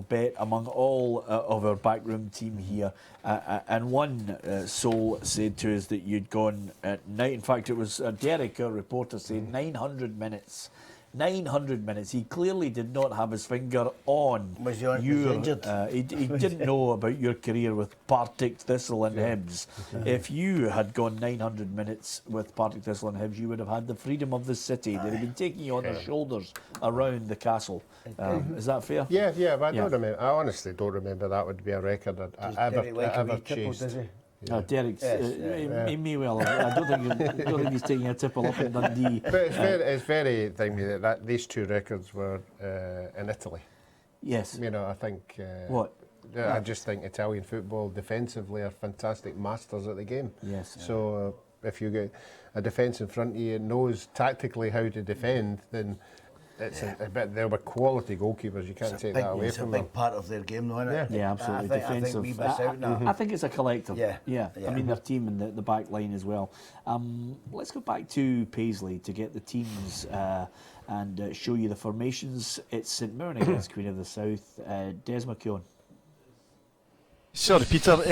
bet among all of our backroom team here, and one soul said to us that you'd gone at night. In fact, it was Derek, our reporter, saying 900 minutes. 900 minutes. He clearly did not have his finger on Was you injured? He didn't know about your career with Partick Thistle and Hibs. If you had gone 900 minutes with Partick Thistle and Hibs, you would have had the freedom of the city. They'd have been taking you on their shoulders around the castle. Is that fair? Yeah, but I don't remember. I honestly don't remember that would be a record that I ever chased. Does he? Yeah. Derek's, he may well. I don't think he's taking a tipple up in Dundee. But it's very thingy that these 2 records were in Italy. Yes. I think. What? I just think Italian football defensively are fantastic masters at the game. Yes. So if you get a defence in front of you that knows tactically how to defend, then it's they're quality goalkeepers. You can't take that away from them. It's a big part of their game, though, isn't it? Yeah, absolutely. I think we miss out now. I think it's a collective. Yeah. I mean, their team and the back line as well. Let's go back to Paisley to get the teams and show you the formations. It's St Mirren against Queen of the South. Des McKeown. Sorry, Peter.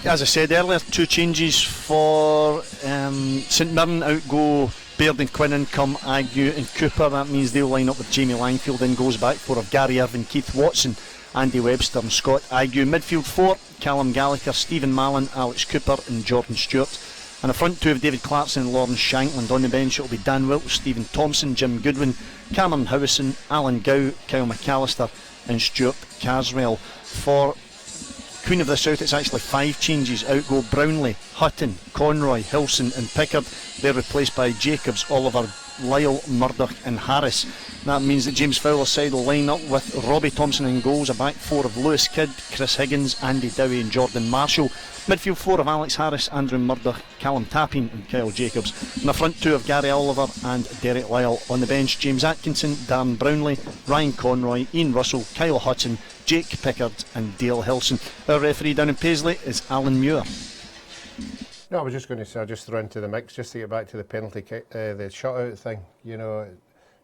As I said earlier, 2 changes for St Mirren. Out go Baird and Quinnan, come Agnew and Cooper. That means they'll line up with Jamie Langfield. In goes back 4 of Gary Irvine, Keith Watson, Andy Webster and Scott Agnew. Midfield 4, Callum Gallagher, Stephen Mallon, Alex Cooper and Jordan Stewart. And a front 2 of David Clarkson and Lawrence Shankland. On the bench it'll be Dan Wilkes, Stephen Thompson, Jim Goodwin, Cameron Howison, Alan Gow, Kyle McAllister and Stuart Caswell. For Queen of the South, it's actually 5 changes. Out go Brownlee, Hutton, Conroy, Hilson and Pickard. They're replaced by Jacobs, Oliver, Lyle, Murdoch and Harris. That means that James Fowler's side will line up with Robbie Thompson in goals, a back 4 of Lewis Kidd, Chris Higgins, Andy Dowie and Jordan Marshall. Midfield 4 of Alex Harris, Andrew Murdoch, Callum Tapping and Kyle Jacobs. And the front 2 of Gary Oliver and Derek Lyle. On the bench, James Atkinson, Darren Brownlee, Ryan Conroy, Ian Russell, Kyle Hudson, Jake Pickard and Dale Hilson. Our referee down in Paisley is Alan Muir. No, I was just going to say, I'll just throw into the mix, just to get back to the penalty kick, the shutout thing.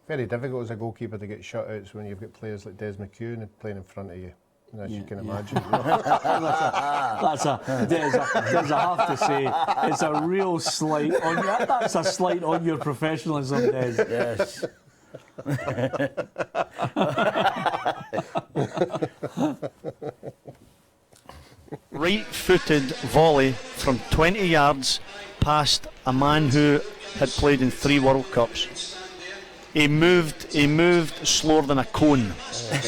Very difficult as a goalkeeper to get shutouts when you've got players like Des McKeown playing in front of you, as you can imagine. Des, I have to say, it's a real slight on you. That's a slight on your professionalism, Des. Yes. Right-footed volley from 20 yards past a man who had played in 3 World Cups. He moved slower than a cone.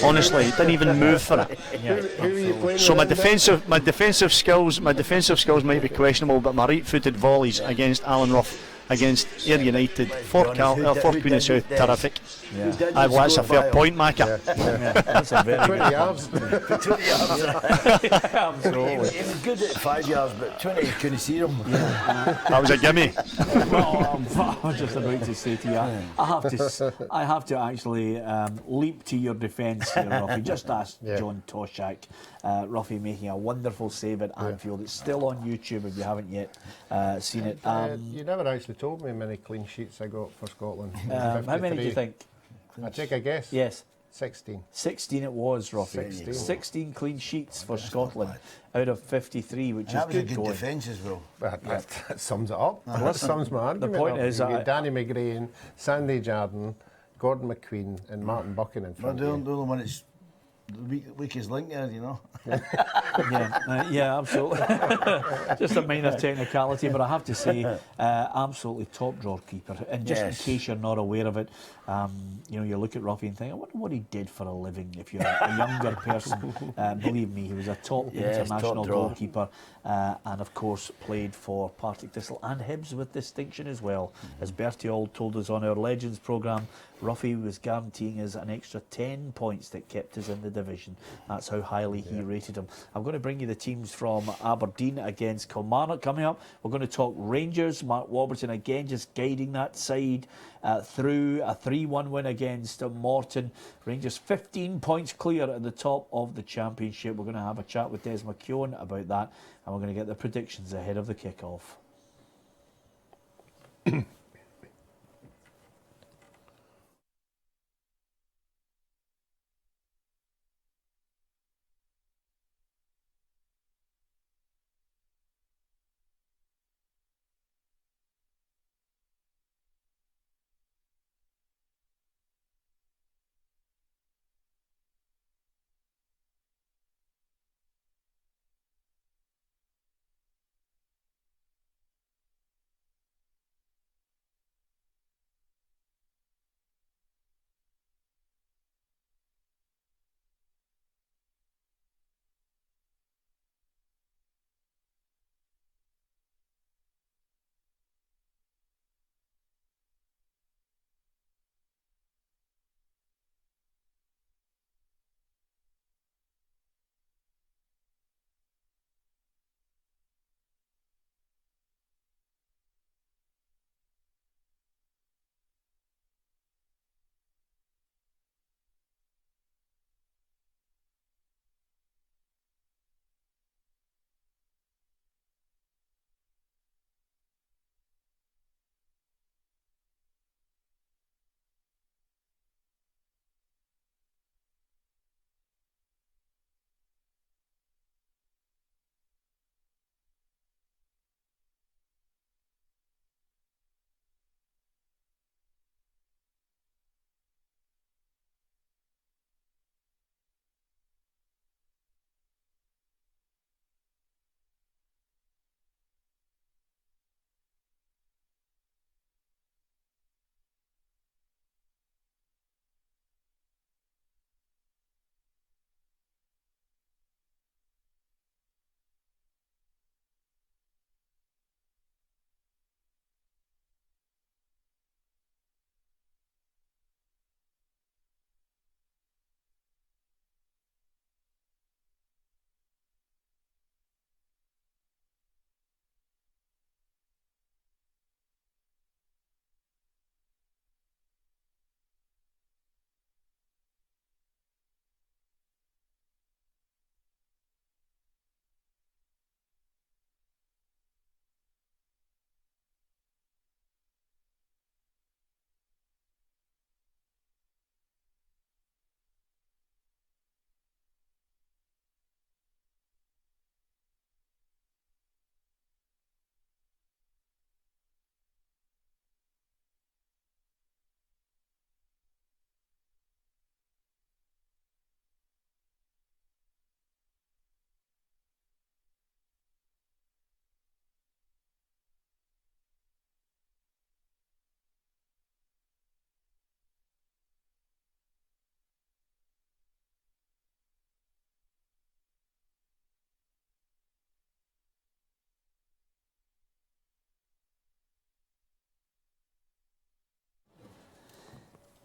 Honestly, he didn't even move for it. Who were you playing So with my defensive skills might be questionable, but my right-footed volleys against Alan Rough, against Ayr United, Fort Queen and South, terrific. Yeah. Well, that's a fair point, Macca. That's a very 20 good yards? 20 yards. Absolutely. He was good at 5 yards, but 20 you couldn't see him. That was a gimme. I was just about to say to you, I have to actually leap to your defence here, Ruffy. Just ask John Toshak. Ruffy making a wonderful save at Anfield. It's still on YouTube if you haven't yet seen it. You never actually told me how many clean sheets I got for Scotland. How many do you think? I take a guess. Yes. 16. 16 it was, Ruffy. 16 clean sheets for Scotland out of 53, which That is was a good good going. defence as well. That sums it up. That sums my argument. The point up. is You that get Danny McGrain, Sandy Jardine, Gordon McQueen and Martin Buchan in Well, front the of only you. one that's the weakest link there, you know. Yeah, absolutely. Just a minor technicality, but I have to say, absolutely top drawer keeper. And just in case you're not aware of it, you know, you look at Ruffy and think, I wonder what he did for a living. If you're a younger person, believe me, he was a top international top drawer. goalkeeper, and of course played for Partick Thistle and Hibs with distinction as well. As Bertie Auld told us on our Legends programme, Ruffy was guaranteeing us an extra 10 points that kept us in the division. That's how highly he rated him. I'm going to bring you the teams from Aberdeen against Kilmarnock coming up. We're going to talk Rangers. Mark Warburton again just guiding that side through a 3-1 win against Morton. Rangers 15 points clear at the top of the championship. We're going to have a chat with Des McKeown about that, and we're going to get the predictions ahead of the kick-off.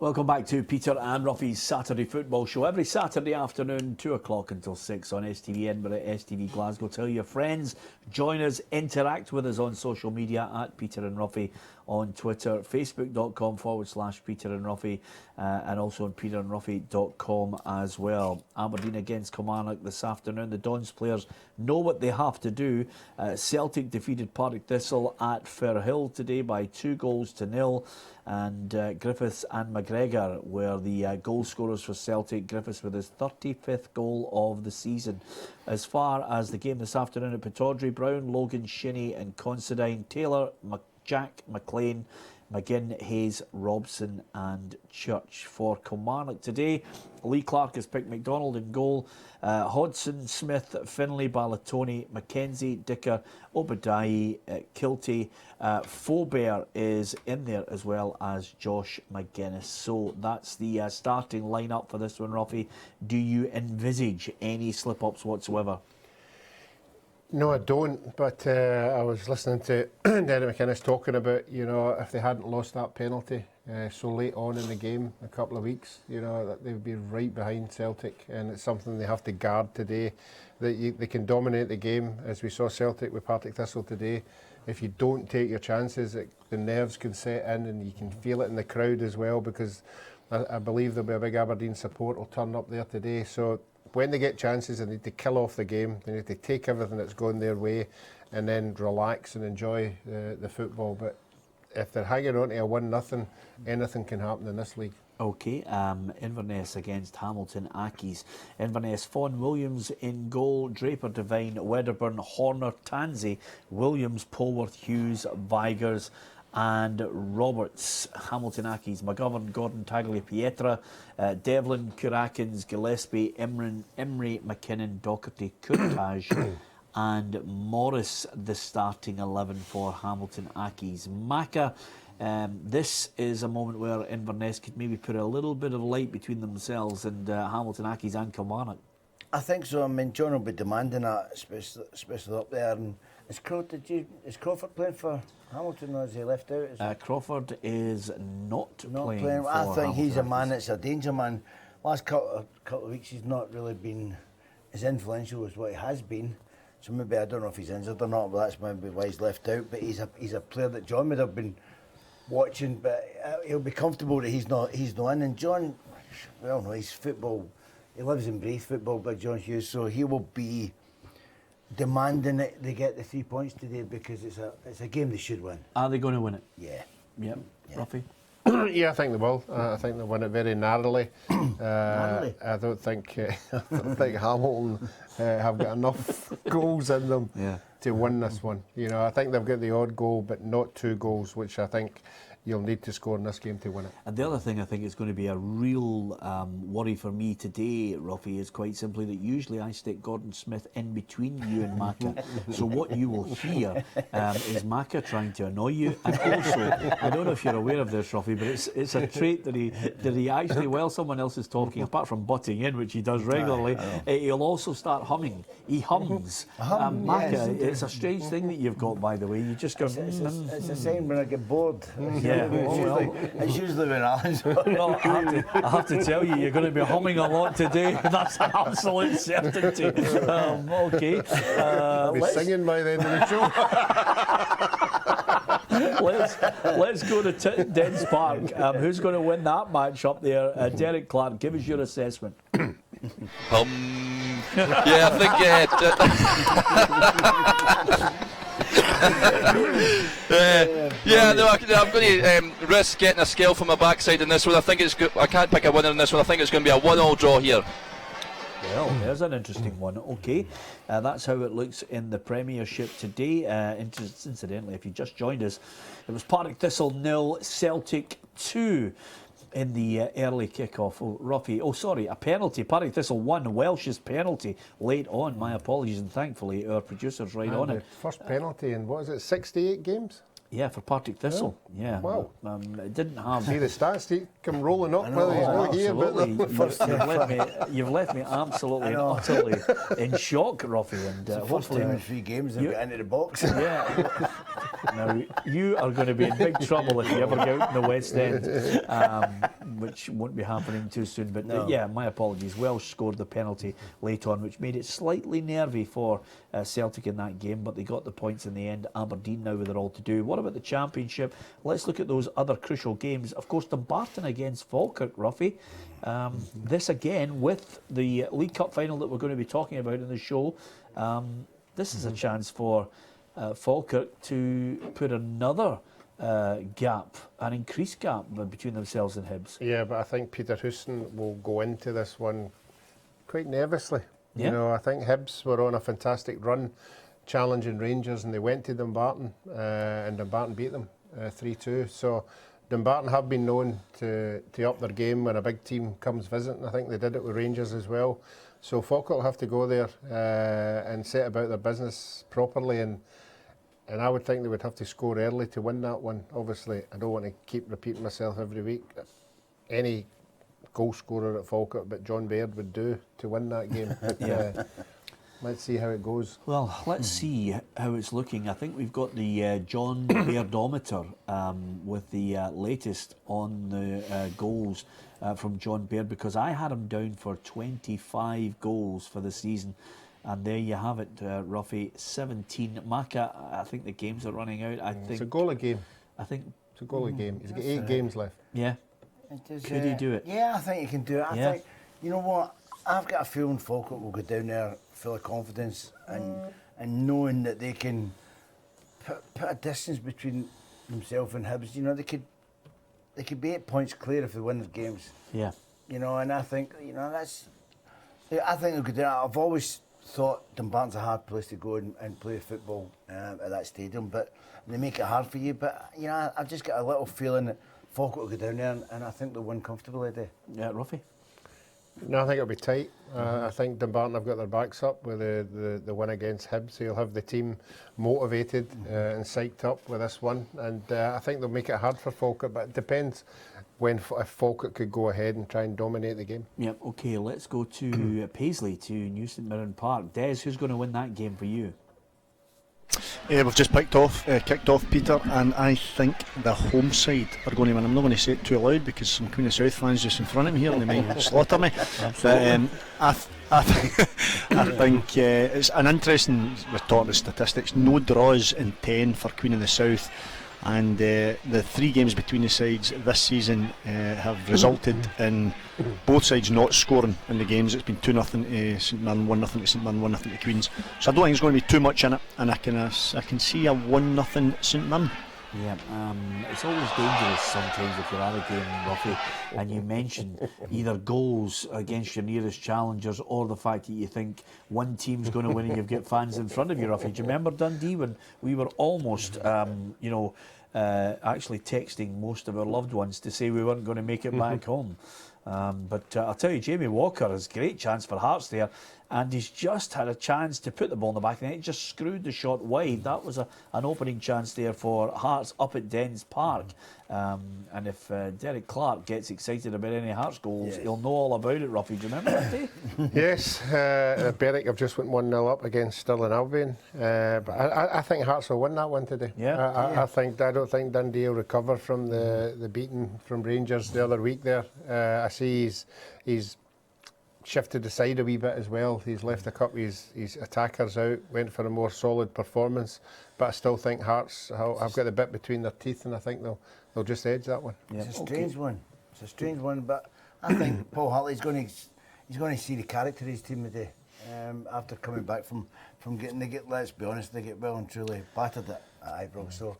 Welcome back to Peter and Ruffy's Saturday Football Show. Every Saturday afternoon, 2 o'clock until 6 on STV Edinburgh, STV Glasgow. Tell your friends, join us, interact with us on social media at Peter and Ruffy on Twitter, facebook.com/Peter and Ruffy, and also on peterandruffy.com as well. Aberdeen against Kilmarnock this afternoon. The Dons players know what they have to do. Celtic defeated Partick Thistle at Firhill today by 2-0, and Griffiths and McGregor were the goal scorers for Celtic. Griffiths with his 35th goal of the season. As far as the game this afternoon at Pittodrie, Brown, Logan, Shinnie and Considine, Taylor, Jack, McLean, McGinn, Hayes, Robson and Church. For Kilmarnock today, Lee Clark has picked McDonald in goal, Hodson, Smith, Finlay, Balatoni, McKenzie, Dicker, Obadiah, Kilty, Faubert is in there as well as Josh McGuinness. So that's the starting lineup for this one, Ruffy. Do you envisage any slip-ups whatsoever? No, I don't, but I was listening to Derek McInnes talking about, if they hadn't lost that penalty so late on in the game, a couple of weeks, that they would be right behind Celtic, and it's something they have to guard today, that they can dominate the game, as we saw Celtic with Partick Thistle today. If you don't take your chances, the nerves can set in, and you can feel it in the crowd as well, because I believe there'll be a big Aberdeen support will turn up there today. So when they get chances, they need to kill off the game. They need to take everything that's going their way and then relax and enjoy the football. But if they're hanging on to a 1-0, anything can happen in this league. Okay, Inverness against Hamilton Accies. Inverness, Fawn Williams in goal, Draper, Devine, Wedderburn, Horner, Tansey, Williams, Polworth, Hughes, Vigers and Roberts. Hamilton Accies, McGovern, Gordon, Tagliapietra, Devlin, Kurakins, Gillespie, Emery, McKinnon, Docherty, Courtage and Morris, the starting 11 for Hamilton Accies. Macca, this is a moment where Inverness could maybe put a little bit of light between themselves and Hamilton Accies and Kilmarnock. I think so. I mean, John will be demanding that, especially up there. And is Crawford playing for Hamilton, or is he left out? Crawford is not playing for I think Hamilton he's a Accies. man that's a danger man. Last couple of weeks, he's not really been as influential as what he has been. So maybe, I don't know if he's injured or not, but that's maybe why he's left out. But he's a player that John would have been watching, but he'll be comfortable that he's not in. And John, well, no, he's football. He lives and breathes football, Big John Hughes. So he will be demanding that they get the 3 points today, because it's a game they should win. Are they going to win it? Yeah. Yep. Yeah. Ruffy? Yeah, I think they will. I think they'll win it very narrowly. Narrowly? I don't think Hamilton have got enough goals in them to win this one. I think they've got the odd goal, but not 2 goals, which I think you'll need to score in this game to win it. And the other thing I think is going to be a real worry for me today, Ruffy, is quite simply that usually I stick Gordon Smith in between you and Macca. So what you will hear is Macca trying to annoy you. And also, I don't know if you're aware of this, Ruffy, but it's a trait that he actually, while someone else is talking, apart from butting in, which he does regularly, he'll also start humming. He hums. Macca, yes, it's a strange thing that you've got, by the way. You just go... It's the same when I get bored. Yeah, It's usually when Alan's well, I have to tell you, you're going to be humming a lot today. That's an absolute certainty. Okay. I'll be singing by the end of the show. Let's go to Dens Park. Who's going to win that match up there? Derek Clark, give us your assessment. Yeah, I think... I'm going to risk getting a scale from my backside in this one. I think it's good. I can't pick a winner in this one. I think it's going to be a 1-1 draw here. Well, there's an interesting one. Okay, that's how it looks in the Premiership today. Incidentally, if you just joined us, it was Partick Thistle 0, Celtic 2. In the early kick-off. A penalty. Partick Thistle 1, Welsh's penalty late on. My apologies, and thankfully our producer's right on it. First penalty in, 68 games? Yeah, for Partick Thistle. Yeah. Wow. It didn't have... See the stats come rolling up, whether he's not here. But you've left me absolutely and utterly in shock, Ruffy. And hopefully in 3 games they'll get into the box. Yeah. Now, you are going to be in big trouble if you ever get out in the West End, which won't be happening too soon. But No. yeah, my apologies. Welsh scored the penalty late on, which made it slightly nervy for Celtic in that game, but they got the points in the end. Aberdeen now with it all to do. What about the Championship? Let's look at those other crucial games. Of course, Dumbarton against Falkirk, Ruffy. This again with the League Cup final that we're going to be talking about in the show. This is a chance for Falkirk to put another gap, an increased gap between themselves and Hibs. Yeah, but I think Peter Houston will go into this one quite nervously. Yeah. You know, I think Hibs were on a fantastic run, challenging Rangers, and they went to Dumbarton, and Dumbarton beat them 3-2. So Dumbarton have been known to up their game when a big team comes visiting. I think they did it with Rangers as well. So Falkirk will have to go there and set about their business properly, and I would think they would have to score early to win that one. Obviously, I don't want to keep repeating myself every week. Any goal scorer at Falkirk but John Baird would do to win that game. Yeah. Let's see how it goes. Well, let's see how it's looking. I think we've got the John Bairdometer with the latest on the goals from John Baird, because I had him down for 25 goals for the season. And there you have it, Ruffy, 17. Maka, I think the games are running out. I think It's a goal a game. I think It's a goal a game. He's got 8 games left. yeah. Could he do it? Yeah, I think he can do it. I think, you know what, I've got a feeling Falkirk will go down there full of confidence and knowing that they can put a distance between themselves and Hibs. You know, they could be 8 points clear if they win their games. Yeah. You know, and I think, you know, I think they'll go down. I've always thought Dumbarton's a hard place to go and play football at that stadium, but they make it hard for you. But, you know, I've just got a little feeling that Falkirk will go down there and I think they'll win comfortably today. Yeah, Ruffy. No, I think it'll be tight. I think Dumbarton have got their backs up with the win against Hibs. So you'll have the team motivated and psyched up with this one. And I think they'll make it hard for Falkirk, but it depends if Falkirk could go ahead and try and dominate the game. Yep, okay, let's go to Paisley, to New St Mirren Park. Des, who's going to win that game for you? We've just kicked off, Peter, and I think the home side are going to win. I'm not going to say it too loud because some Queen of South fans just in front of me here and they might slaughter me. But I think it's an interesting, we're talking about statistics, no draws in 10 for Queen of the South. And the 3 games between the sides this season have resulted in both sides not scoring in the games. It's been 2-0 to St Mirren, 1-0 to St Mirren, 1-0 to Queens. So I don't think there's going to be too much in it, and I can see a 1-0 St Mirren. Yeah, it's always dangerous sometimes if you're at a game, Ruffy, and you mention either goals against your nearest challengers or the fact that you think one team's going to win and you've got fans in front of you, Ruffy. Do you remember Dundee when we were almost, actually texting most of our loved ones to say we weren't going to make it back home? But I'll tell you, Jamie Walker has a great chance for Hearts there, and he's just had a chance to put the ball in the back of the net. He just screwed the shot wide. That was an opening chance there for Hearts up at Dens Park. And if Derek Clark gets excited about any Hearts goals, he'll know all about it, Ruffy. Do you remember that day? Yes, Berwick have just went 1-0 up against Stirling Albion. But I think Hearts will win that one today. Yeah. I don't think Dundee will recover from the beating from Rangers the other week there. I see he's shifted the side a wee bit as well. He's left a couple of his attackers out, went for a more solid performance. But I still think Hearts have got the bit between their teeth, and I think they'll just edge that one. Yeah. It's a strange one. It's a strange one, but I think Paul Hartley's going to see the character of his team today. After coming back from let's be honest, they get well and truly battered at Ibrox. So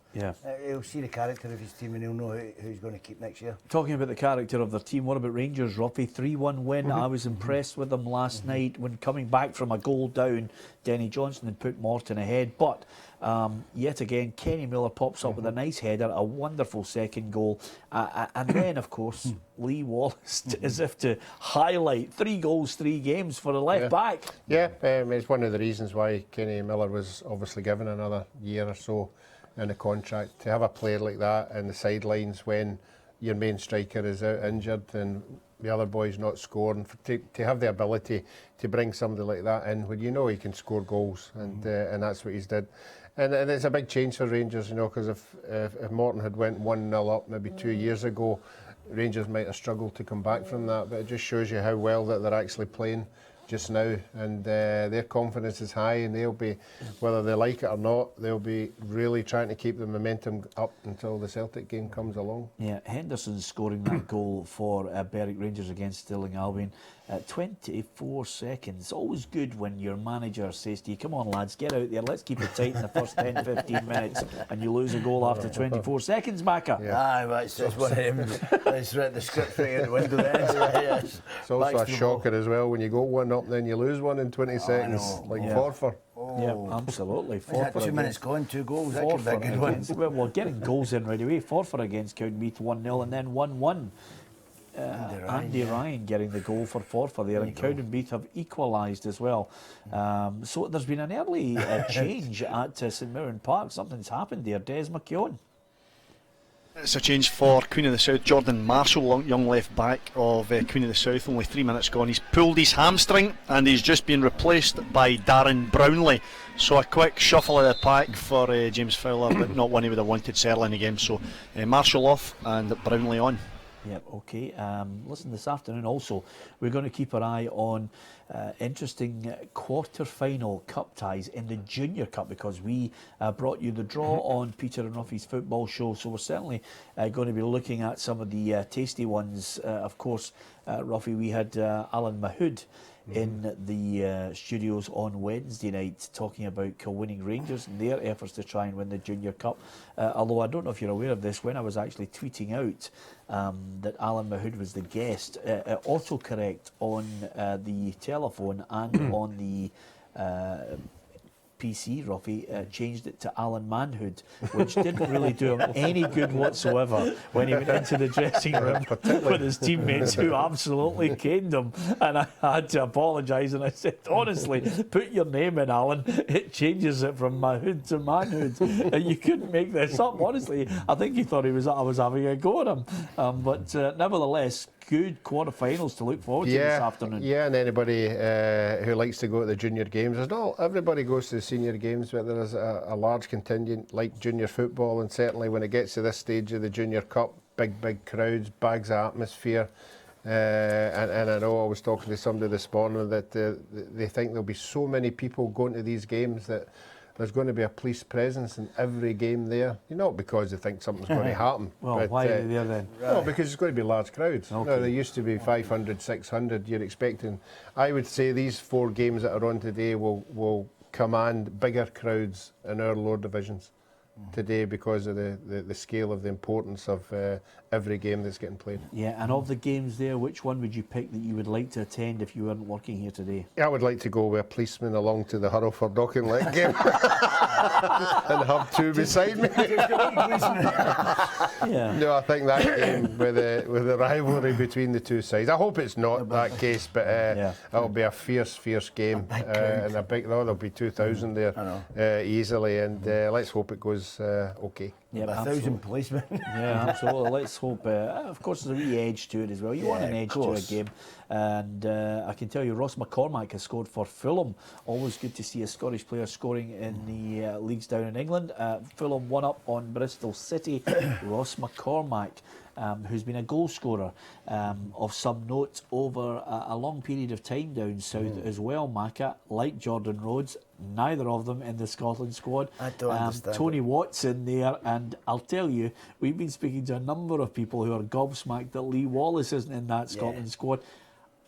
he'll see the character of his team and he'll know who he's going to keep next year. Talking about the character of their team, what about Rangers, Ruffy? 3-1 win. I was impressed with them last night when coming back from a goal down. Denny Johnson had put Morton ahead, but yet again Kenny Miller pops up with a nice header, a wonderful second goal, and then of course Lee Wallace, as if to highlight 3 goals, 3 games for the left back. Yeah, it's one of the reasons why Kenny Miller was obviously given another year or so in the contract. To have a player like that in the sidelines when your main striker is out injured and the other boy's not scoring, to have the ability to bring somebody like that in when you know he can score goals, and that's what he's did. And it's a big change for Rangers, you know, because if Morton had went 1-0 up maybe 2 years ago, Rangers might have struggled to come back from that. But it just shows you how well that they're actually playing just now, and their confidence is high, and they'll be, whether they like it or not, they'll be really trying to keep the momentum up until the Celtic game comes along. Yeah, Henderson's scoring that goal for Berwick Rangers against Stirling Albion. 24 seconds. Always good when your manager says to you, come on lads, get out there, let's keep it tight in the first 10-15 minutes, and you lose a goal after 24 seconds, Macca. Yeah. Aye, well, it's one of them. It's read the script right out the window then. It's also a shocker as well when you go 1-up and then you lose one in 20 seconds, like Forfar. Yeah, absolutely. Forfar 2 minutes gone, 2 goals. That could be a Forfar good one. against, well, getting goals in right away. Forfar against Cowdenbeath 1-0 and then 1-1. Andy Ryan getting the goal for Forfar there, and Cowdenbeath have equalised as well. So there's been an early change at St Mirren Park. Something's happened there. Des McKeown. It's a change for Queen of the South. Jordan Marshall, young left back of Queen of the South, only 3 minutes gone. He's pulled his hamstring and he's just been replaced by Darren Brownlee. So a quick shuffle of the pack for James Fowler, but not one he would have wanted certainly in the game. So Marshall off and Brownlee on. Yep, okay. Listen, this afternoon also, we're going to keep our eye on interesting quarter-final cup ties in the Junior Cup, because we brought you the draw on Peter and Ruffy's football show. So we're certainly going to be looking at some of the tasty ones. Of course, Ruffy, we had Alan Mahood in the studios on Wednesday night talking about Kilwinning Rangers and their efforts to try and win the Junior Cup. Although I don't know if you're aware of this, when I was actually tweeting out that Alan Mahood was the guest, autocorrect on the telephone and on the PC, Ruffy, changed it to Alan Manhood, which didn't really do him any good whatsoever when he went into the dressing room with his teammates who absolutely caned him. And I had to apologise, and I said, honestly, put your name in, Alan. It changes it from Mahood to Manhood. And you couldn't make this up. Honestly, I think he thought I was having a go at him. But nevertheless, good quarter-finals to look forward to this afternoon. Yeah, and anybody who likes to go to the junior games, there's not everybody goes to the senior games, but there's a large contingent like junior football, and certainly when it gets to this stage of the Junior Cup, big crowds, bags of atmosphere. And I know I was talking to somebody this morning that they think there'll be so many people going to these games that there's going to be a police presence in every game there. Not because they think something's going to happen. Well, but, why are they there then? No, because it's going to be large crowds. Okay. No, there used to be 500, 600. You're expecting. I would say these 4 games that are on today will command bigger crowds in our lower divisions today because of the scale of the importance of every game that's getting played. Yeah, and of the games there, which one would you pick that you would like to attend if you weren't working here today? I would like to go with a policeman along to the Hurlford Auchinleck game and have 2 beside me. Yeah. No, I think that game with the rivalry between the 2 sides. I hope it's not that case, but it'll be a fierce game, and a big. There'll be 2,000 there easily, and let's hope it goes okay. Yeah, 1,000 policemen. Yeah, absolutely. Let's hope. Of course, there's a wee edge to it as well. You want an edge to a game. And I can tell you, Ross McCormack has scored for Fulham. Always good to see a Scottish player scoring in the leagues down in England. Fulham 1-up on Bristol City. Ross McCormack, who's been a goal scorer of some note over a long period of time down south as well, Macca, like Jordan Rhodes. Neither of them in the Scotland squad. I don't understand Tony it. Watt's in there, and I'll tell you, we've been speaking to a number of people who are gobsmacked that Lee Wallace isn't in that Scotland squad.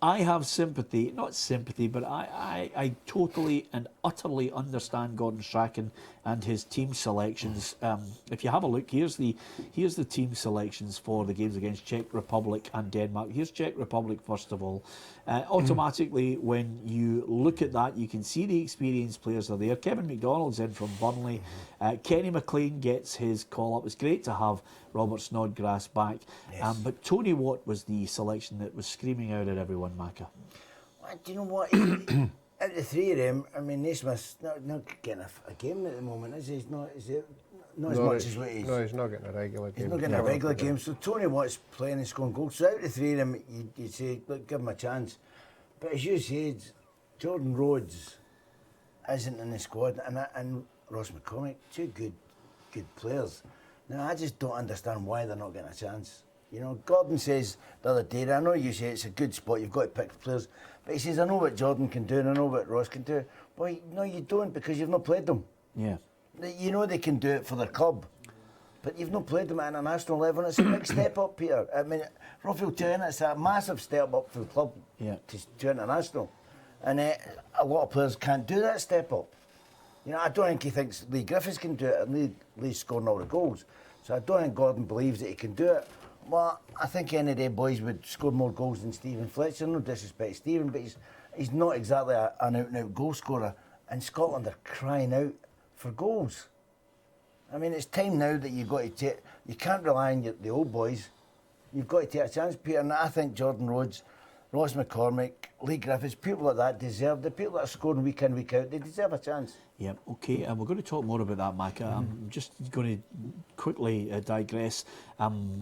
I have sympathy, not sympathy, but I totally and utterly understand Gordon Strachan and his team selections. If you have a look, here's the team selections for the games against Czech Republic and Denmark. Here's Czech Republic first of all. Automatically, when you look at that, you can see the experienced players are there. Kevin McDonald's in from Burnley. Kenny McLean gets his call up. It's great to have Robert Snodgrass back. Yes. But Tony Watt was the selection that was screaming out at everyone, Macca. Well, do you know what? Out of the 3 of them, I mean, Naismith's not getting a game at the moment, is he? Is it not as much as what he's... No, he's not getting a regular game. He's not getting a regular game. So Tony Watt's playing and scoring goals. So out of the 3 of them, you'd say, look, give him a chance. But as you said, Jordan Rhodes isn't in the squad, and Ross McCormick, two good players. Now, I just don't understand why they're not getting a chance. You know, Gordon says the other day, I know you say it's a good spot, you've got to pick players, but he says, I know what Jordan can do and I know what Ross can do. Well, no, you don't, because you've not played them. Yeah. You know they can do it for their club, but you've not played them at international level, and it's a big step up, Peter. I mean, Rafael Tejana, it's a massive step up for the club to international. And a lot of players can't do that step up. You know, I don't think he thinks Lee Griffiths can do it, and Lee's scoring all the goals. So I don't think Gordon believes that he can do it. Well, I think any day boys would score more goals than Stephen Fletcher. No disrespect to Stephen, but he's not exactly an out-and-out goal scorer. And Scotland are crying out for goals. I mean, it's time now that you've got to take... You can't rely on the old boys. You've got to take a chance, Peter. And I think Jordan Rhodes, Ross McCormick, Lee Griffiths, people like that deserve... The people that are scoring week in, week out, they deserve a chance. Yeah, OK. We're going to talk more about that, Micah. I'm just going to quickly digress.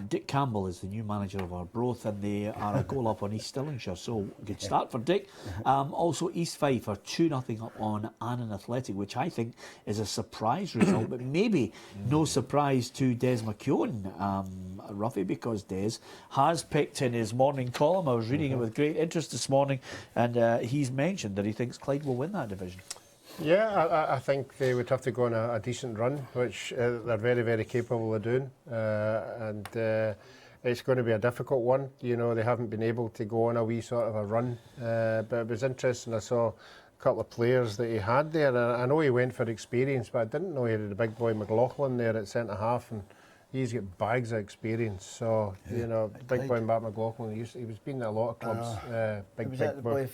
Dick Campbell is the new manager of Arbroath, and they are a goal up on East Stirlingshire, so good start for Dick. Also, East Fife are 2-0 up on Annan Athletic, which I think is a surprise result, but maybe no surprise to Des McKeown, Ruffy, because Des has picked in his morning column. I was reading it with great interest this morning, and he's mentioned that he thinks Clyde will win that division. Yeah, I think they would have to go on a decent run, which they're very, very capable of doing. And it's going to be a difficult one. You know, they haven't been able to go on a wee sort of a run. But it was interesting. I saw a couple of players that he had there. I know he went for experience, but I didn't know he had the big boy McLaughlin there at centre-half. And he's got bags of experience. So, you know, big boy Matt McLaughlin, he was been at a lot of clubs. Big boy.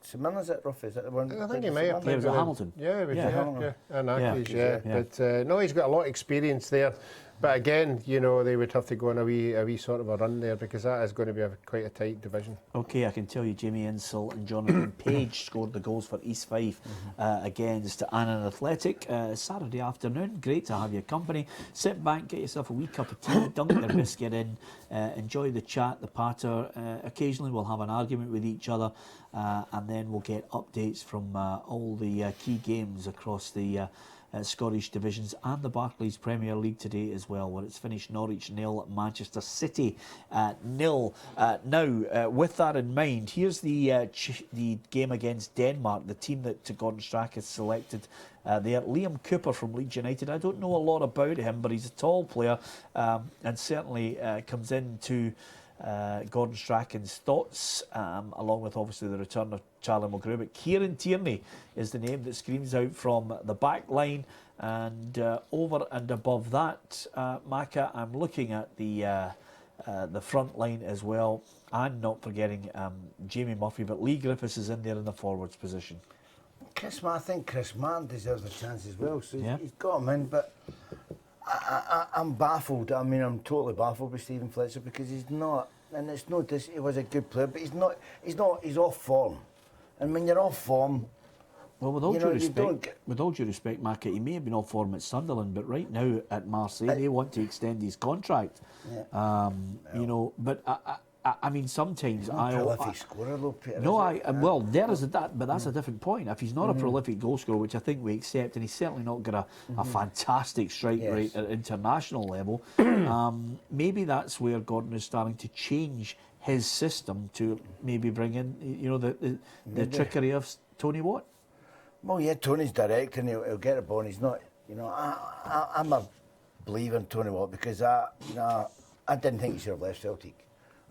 St Mirren's at Rough, is that the one? I think he may have played with Hamilton. Yeah, he was and Ackley's, yeah. But no, he's got a lot of experience there. But again, you know, they would have to go on a wee sort of a run there, because that is going to be quite a tight division. OK, I can tell you Jamie Insel and Jonathan Page scored the goals for East Fife against Annan Athletic Saturday afternoon. Great to have your company. Sit back, get yourself a wee cup of tea, dunk your biscuit in, enjoy the chat, the patter. Occasionally we'll have an argument with each other, and then we'll get updates from all the key games across the Scottish divisions and the Barclays Premier League today as well, where it's finished Norwich 0, Manchester City 0. Now, with that in mind, here's the game against Denmark, the team that Gordon Strachan has selected there. Liam Cooper from Leeds United. I don't know a lot about him, but he's a tall player and certainly comes into Gordon Strachan's thoughts, along with obviously the return of Charlie Mulgrew. But Kieran Tierney is the name that screams out from the back line, and over and above that, Maka, I'm looking at the front line as well, and not forgetting Jamie Murphy, but Lee Griffiths is in there in the forwards position. I think Chris Martin deserves a chance as well, so yeah. he's got him in, but I'm baffled. I mean, I'm totally baffled with Stephen Fletcher, because he's not, and it's not this. He was a good player, but he's off form. And when you're off form, well, with all due respect, Maka, he may have been off form at Sunderland, but right now at Marseille, they want to extend his contract. Yeah. You know, but I mean, sometimes prolific scorer, though, Peter. Well, there is that, but that's a different point. If he's not a prolific goal scorer, which I think we accept, and he's certainly not got a fantastic strike rate at international level, maybe that's where Gordon is starting to change his system to maybe bring in, you know, the trickery of Tony Watt. Well, yeah, Tony's direct and he'll get the ball. And he's not, you know, I'm a believer in Tony Watt, because I didn't think he should have left Celtic.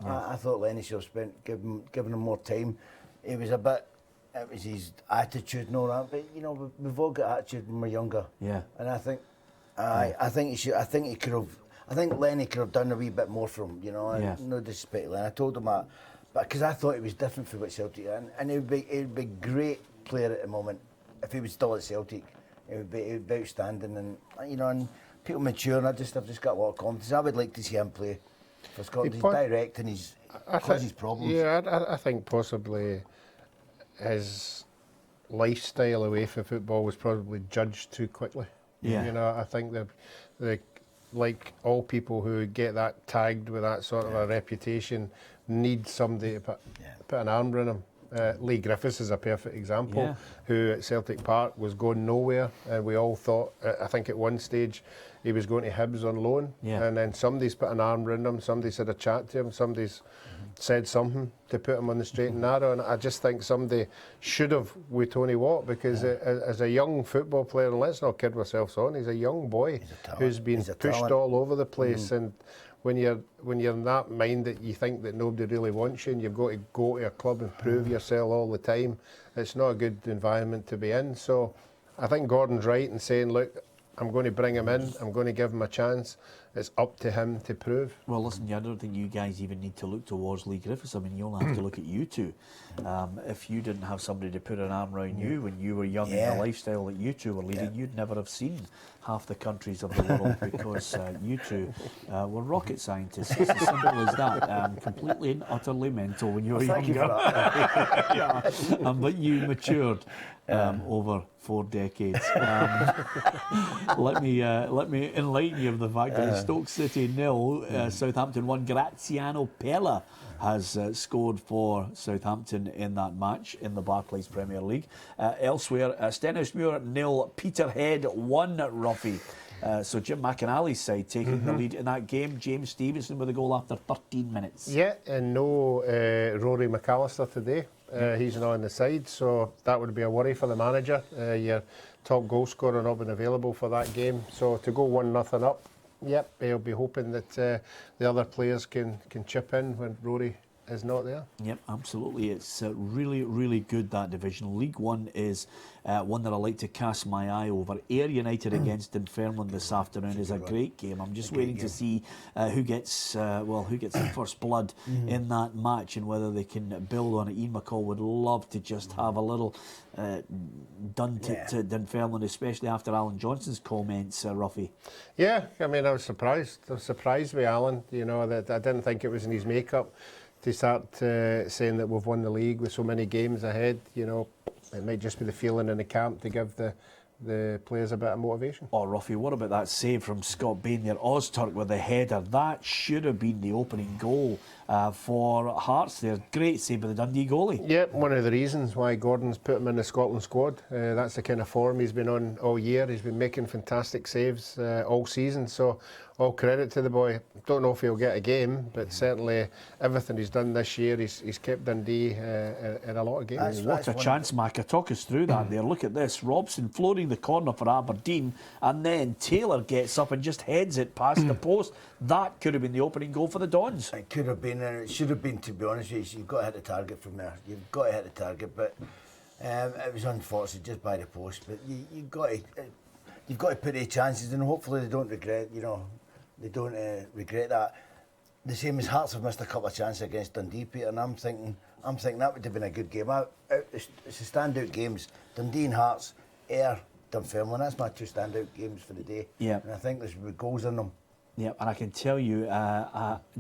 I thought Lenny should have given him more time. It was his attitude and all that. But you know, we've all got attitude when we're younger. Yeah. And I think, I think he could have. I think Lenny could have done a wee bit more for him. You know, no disrespect to Lenny. I told him that, but because I thought it was different for what Celtic, and it would be a great player at the moment if he was still at Celtic. It would be outstanding, and you know, and people mature. And I've just got a lot of confidence. I would like to see him play for Scotland. He's direct and he's causes problems. Yeah, I think possibly his lifestyle away from football was probably judged too quickly. Yeah. You know, I think they like all people who get that tagged with that sort of a reputation, need somebody to put an arm around him. Lee Griffiths is a perfect example, Yeah. who at Celtic Park was going nowhere, and we all thought, I think at one stage, he was going to Hibs on loan, Yeah. and then somebody's put an arm around him, somebody's had a chat to him, somebody's said something to put him on the straight and narrow, and I just think somebody should have with Tony Watt, because as a young football player, and let's not kid ourselves on, he's a young boy who's been He's a pushed talent. all over the place, and when you're in that mind that you think that nobody really wants you and you've got to go to a club and prove yourself all the time, it's not a good environment to be in. So I think Gordon's right in saying, look, I'm going to bring him in, I'm going to give him a chance. It's up to him to prove. Well, listen, I don't think you guys even need to look towards Lee Griffiths. I mean, you only have to look at you two. If you didn't have somebody to put an arm around you when you were young in the lifestyle that you two were leading, you'd never have seen half the countries of the world, because you two were rocket scientists. It's as simple as that. Completely and utterly mental when you were Thank you for younger. that. Yeah. But you matured over 4 decades. Let me enlighten you of the fact that Stoke City 0, Southampton 1. Graziano Pella has scored for Southampton in that match in the Barclays Premier League. Elsewhere, Stenhousemuir 0, Peterhead 1, Ruffy. So Jim McInally's side taking the lead in that game. James Stevenson with a goal after 13 minutes. Yeah, and no Rory McAllister today. He's not on the side, so that would be a worry for the manager. Your top goal scorer not been available for that game. So to go 1-0 up, yep, he'll be hoping that the other players can chip in when Rory is not there. Yep, absolutely. It's really, really good, that division. League One is one that I like to cast my eye over. Ayr United against Dunfermline this afternoon is a great game. I'm just waiting to see who gets the first blood in that match, and whether they can build on it. Ian McCall would love to just have a little done to Dunfermline, especially after Alan Johnson's comments, Ruffy. Yeah, I mean, I was surprised. I was surprised with Alan, you know, that I didn't think it was in his makeup to start saying that we've won the league with so many games ahead. You know, it might just be the feeling in the camp to give the players a bit of motivation. Oh, Ruffy, what about that save from Scott Bain there? Ozturk with the header. That should have been the opening goal for Hearts there. Great save by the Dundee goalie. Yep, one of the reasons why Gordon's put him in the Scotland squad. That's the kind of form he's been on all year. He's been making fantastic saves all season, so all credit to the boy. Don't know if he'll get a game, but certainly everything he's done this year, he's kept Dundee in a lot of games. What a chance, Macca. Talk us through that there. Look at this. Robson floating the corner for Aberdeen, and then Taylor gets up and just heads it past the post. That could have been the opening goal for the Dons. It could have been, and it should have been, to be honest with you. You've got to hit the target from there. You've got to hit the target, but it was unfortunate just by the post. But you've got to put the chances, and hopefully they don't regret. You know, they don't regret that. The same as Hearts have missed a couple of chances against Dundee, Peter, and I'm thinking that would have been a good game. It's the standout games: Dundee and Hearts, Ayr, Dunfermline. That's my two standout games for the day. Yeah. And I think there's goals in them. Yeah, and I can tell you,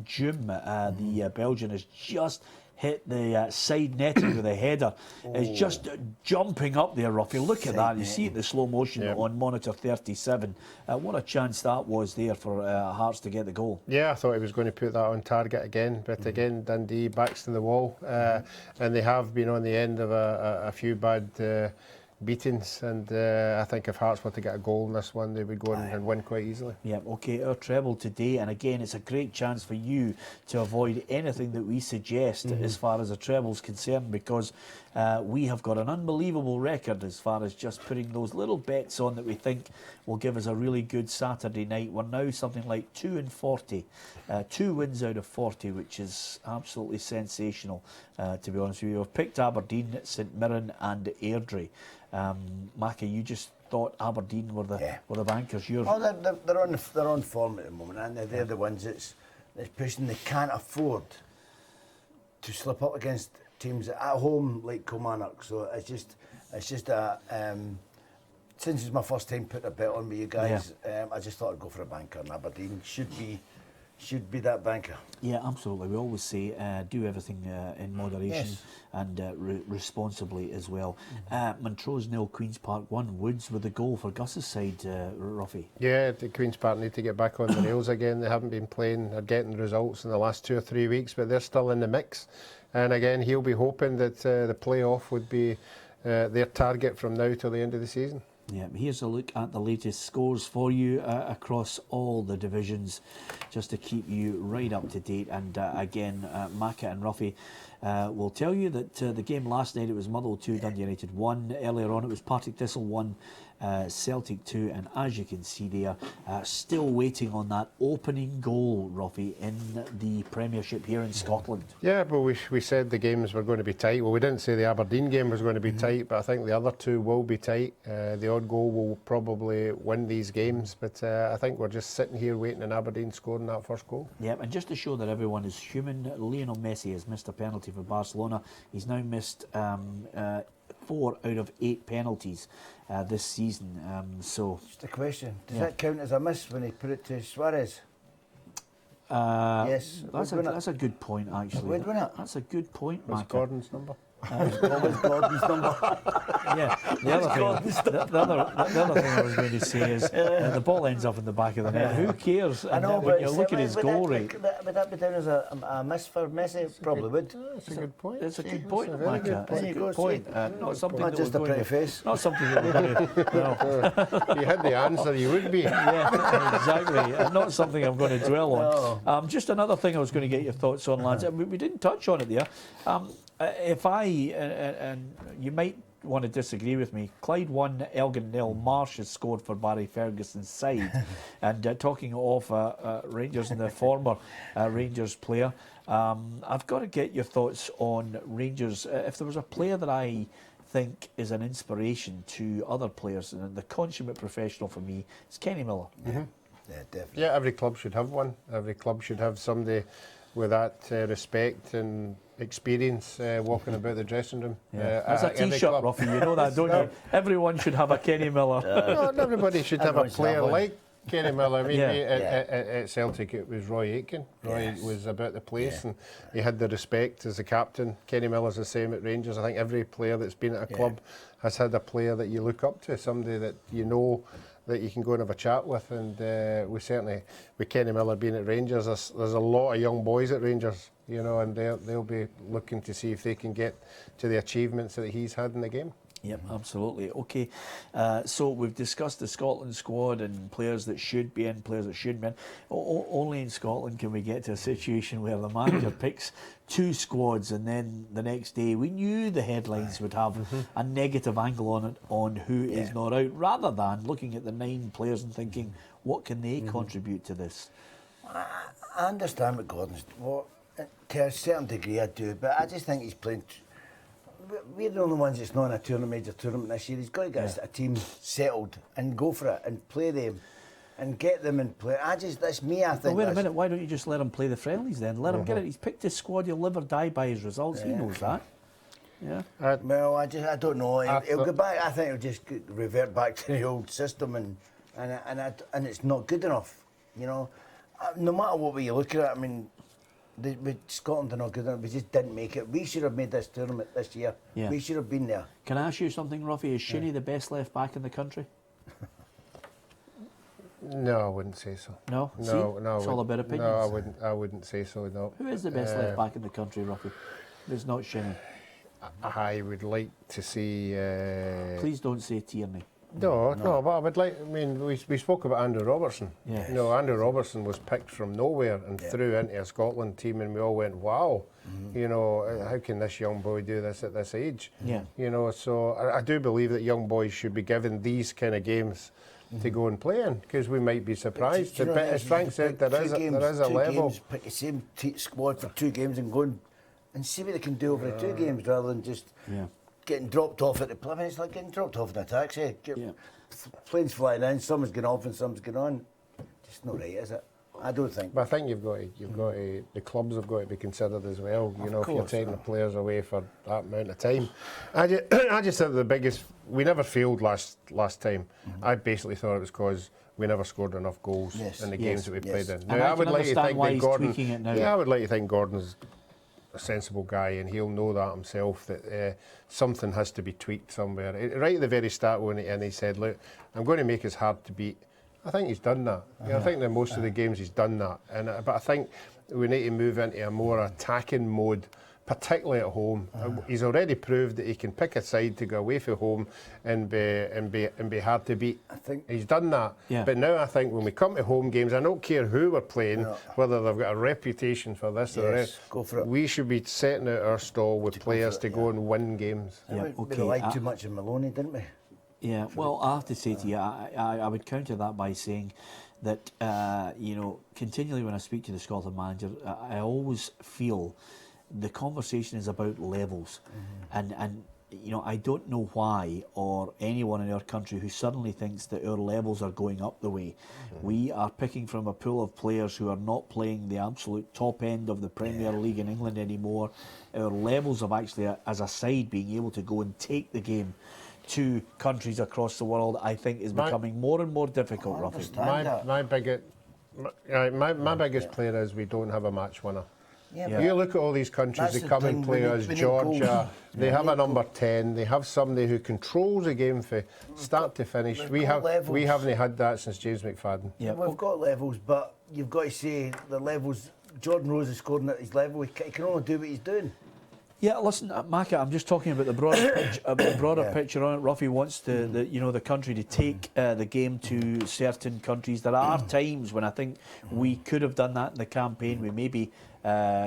Jim, the Belgian, has just hit the side netting with a header. It's just jumping up there, Ruffy. Look at that. You see it in the slow motion on monitor 37. What a chance that was there for Hearts to get the goal. Yeah, I thought he was going to put that on target again, but again, Dundee backs to the wall, and they have been on the end of a few bad beatings, and I think if Hearts were to get a goal in this one, they would go and win quite easily. Yeah, okay, our treble today, and again, it's a great chance for you to avoid anything that we suggest as far as a treble's concerned, because we have got an unbelievable record as far as just putting those little bets on that we think will give us a really good Saturday night. We're now something like 2-40, 2 wins out of 40, which is absolutely sensational, to be honest with you. We've picked Aberdeen, St Mirren and Airdrie. Macca, you just thought Aberdeen were the bankers. Oh, they're on form at the moment, and they're the ones that's pushing. They can't afford to slip up against teams at home like Kilmarnock. So it's just a. Since it's my first time putting a bet on with you guys, I just thought I'd go for a banker, and Aberdeen should be should be that banker. Yeah, absolutely. We always say do everything in moderation Yes. and responsibly as well. Montrose 0, Queen's Park 1. Woods with the goal for Gus's side, Ruffy. Yeah, the Queen's Park need to get back on the rails again. They haven't been playing or getting results in the last 2 or 3 weeks, but they're still in the mix. And again, he'll be hoping that the play-off would be their target from now till the end of the season. Yeah, here's a look at the latest scores for you across all the divisions, just to keep you right up to date. And again, Macca and Ruffy will tell you that the game last night, it was Motherwell 2, Dundee United 1. Earlier on, it was Partick Thistle 1, Celtic 2. And as you can see there, still waiting on that opening goal, Ruffy, in the Premiership here in Scotland. Yeah, but we said the games were going to be tight. Well, we didn't say the Aberdeen game was going to be tight, but I think the other two will be tight. The odd goal will probably win these games, but I think we're just sitting here waiting on Aberdeen scoring that first goal. Yep, and just to show that everyone is human, Lionel Messi has missed a penalty for Barcelona. He's now missed 4 out of 8 penalties this season. So, Just a question. Does that count as a miss when he put it to Suarez? Yes. that's a good point, actually. Would win it? That's a good point, What's Macca. Gordon's number? What was Gordon's number? Yeah, the other thing I was going to say is the ball ends up in the back of the net. Who cares? I know, And but when you look at his goal rate, would that be down as a miss for Messi? Probably would. That's a good point. it's a good That's point, a very Macca. good It's a point. There good you point. go. Not something Not that just we're a going pretty to, face. not something that we're going to. No. If you had the answer, you would be. Yeah, exactly. Not something I'm going to dwell on. No. Just another thing I was going to get your thoughts on, lads. We didn't touch on it there. If and you might want to disagree with me, Clyde 1, Elgin 0, Marsh has scored for Barry Ferguson's side. And talking of Rangers and the former Rangers player, I've got to get your thoughts on Rangers. If there was a player that I think is an inspiration to other players, and the consummate professional for me, it's Kenny Miller. Yeah, definitely. Yeah, every club should have one. Every club should have somebody with that respect and experience walking about the dressing room. That's a at every T-shirt, club. Ruffy, you know that, don't you? Everyone should have a Kenny Miller. No, not everybody should have a Everyone should player have one. like Kenny Miller. I mean, Yeah. at Celtic it was Roy Aitken. Roy Yes. was about the place, Yeah. and he had the respect as a captain. Kenny Miller's the same at Rangers. I think every player that's been at a club has had a player that you look up to, somebody that you know that you can go and have a chat with. And we certainly, with Kenny Miller being at Rangers, there's a lot of young boys at Rangers, you know, and they'll be looking to see if they can get to the achievements that he's had in the game. Yep, absolutely. Okay, so we've discussed the Scotland squad and players that should be in, players that shouldn't be in. Only in Scotland can we get to a situation where the manager picks 2 squads and then the next day we knew the headlines would have a negative angle on it, on who is not out, rather than looking at the 9 players and thinking, what can they contribute to this? I understand what Gordon's. Well, to a certain degree, I do, but I just think he's playing. We're the only ones that's not in a major tournament this year. He's got to get a team settled and go for it and play them and get them and play. That's me, I think. Well, wait a minute, why don't you just let him play the friendlies then? Let him get it. He's picked his squad, he'll live or die by his results. He knows that. Yeah. Well, I don't know. He'll go back. I think he'll just revert back to the old system, and it's not good enough. You know, no matter what way you look at it. I mean, with Scotland are not good enough. We just didn't make it. We should have made this tournament this year. Yeah. We should have been there. Can I ask you something, Ruffy? Is Shinnie the best left back in the country? No, I wouldn't say so. No? No, See? no. It's all about opinions. No, I wouldn't say so. No. Who is the best left back in the country, Ruffy? It's not Shinnie. I would like to see. Please don't say Tierney. No, but I would like. I mean, we spoke about Andrew Robertson. Yes. You know, Andrew Robertson was picked from nowhere and threw into a Scotland team, and we all went, "Wow!" You know, how can this young boy do this at this age? Yeah. You know, so I do believe that young boys should be given these kind of games to go and play in, because we might be surprised. Do you know, But as Frank said, there is a level. Games, pick the same squad for 2 games and go and see what they can do over the 2 games rather than just getting dropped off at the. I mean, it's like getting dropped off in a taxi. Planes flying in, someone's going off and someone's going on. Just not right, is it? I don't think. But I think the clubs have got to be considered as well. You know, if you're taking the players away for that amount of time, I just think the biggest. We never failed last time. I basically thought it was because we never scored enough goals in the games that we played in. Now, I would like to think that Gordon. Yeah, I would like to think Gordon's a sensible guy, and he'll know that himself, that something has to be tweaked somewhere. Right at the very start when he said, look, I'm going to make us hard to beat. I think he's done that. I think that most of the games he's done that. But I think we need to move into a more attacking mode, particularly at home. He's already proved that he can pick a side to go away from home and be hard to beat. I think he's done that. Yeah. But now I think when we come to home games, I don't care who we're playing, whether they've got a reputation for this or that. Go for it. We should be setting out our stall with players to go and win games. We relied too much on Maloney, didn't we? Yeah, well, I have to say to you, I would counter that by saying that, continually when I speak to the Scotland manager, I always feel the conversation is about levels. And I don't know why, or anyone in our country who suddenly thinks that our levels are going up the way. We are picking from a pool of players who are not playing the absolute top end of the Premier League in England anymore. Our levels of actually, as a side, being able to go and take the game to countries across the world, I think is becoming more and more difficult, Ruffy. My biggest player is we don't have a match winner. Yeah. You look at all these countries that come and play us, Georgia, they have a number 10, they have somebody who controls the game from start to finish. We haven't had that since James McFadden. Yeah, we've got levels, but you've got to say the levels. Jordan Rose is scoring at his level. He can only do what he's doing. Yeah, listen, Maka, I'm just talking about the broader picture on it. Ruffy wants the country to take the game to certain countries. There are times when I think we could have done that in the campaign. We maybe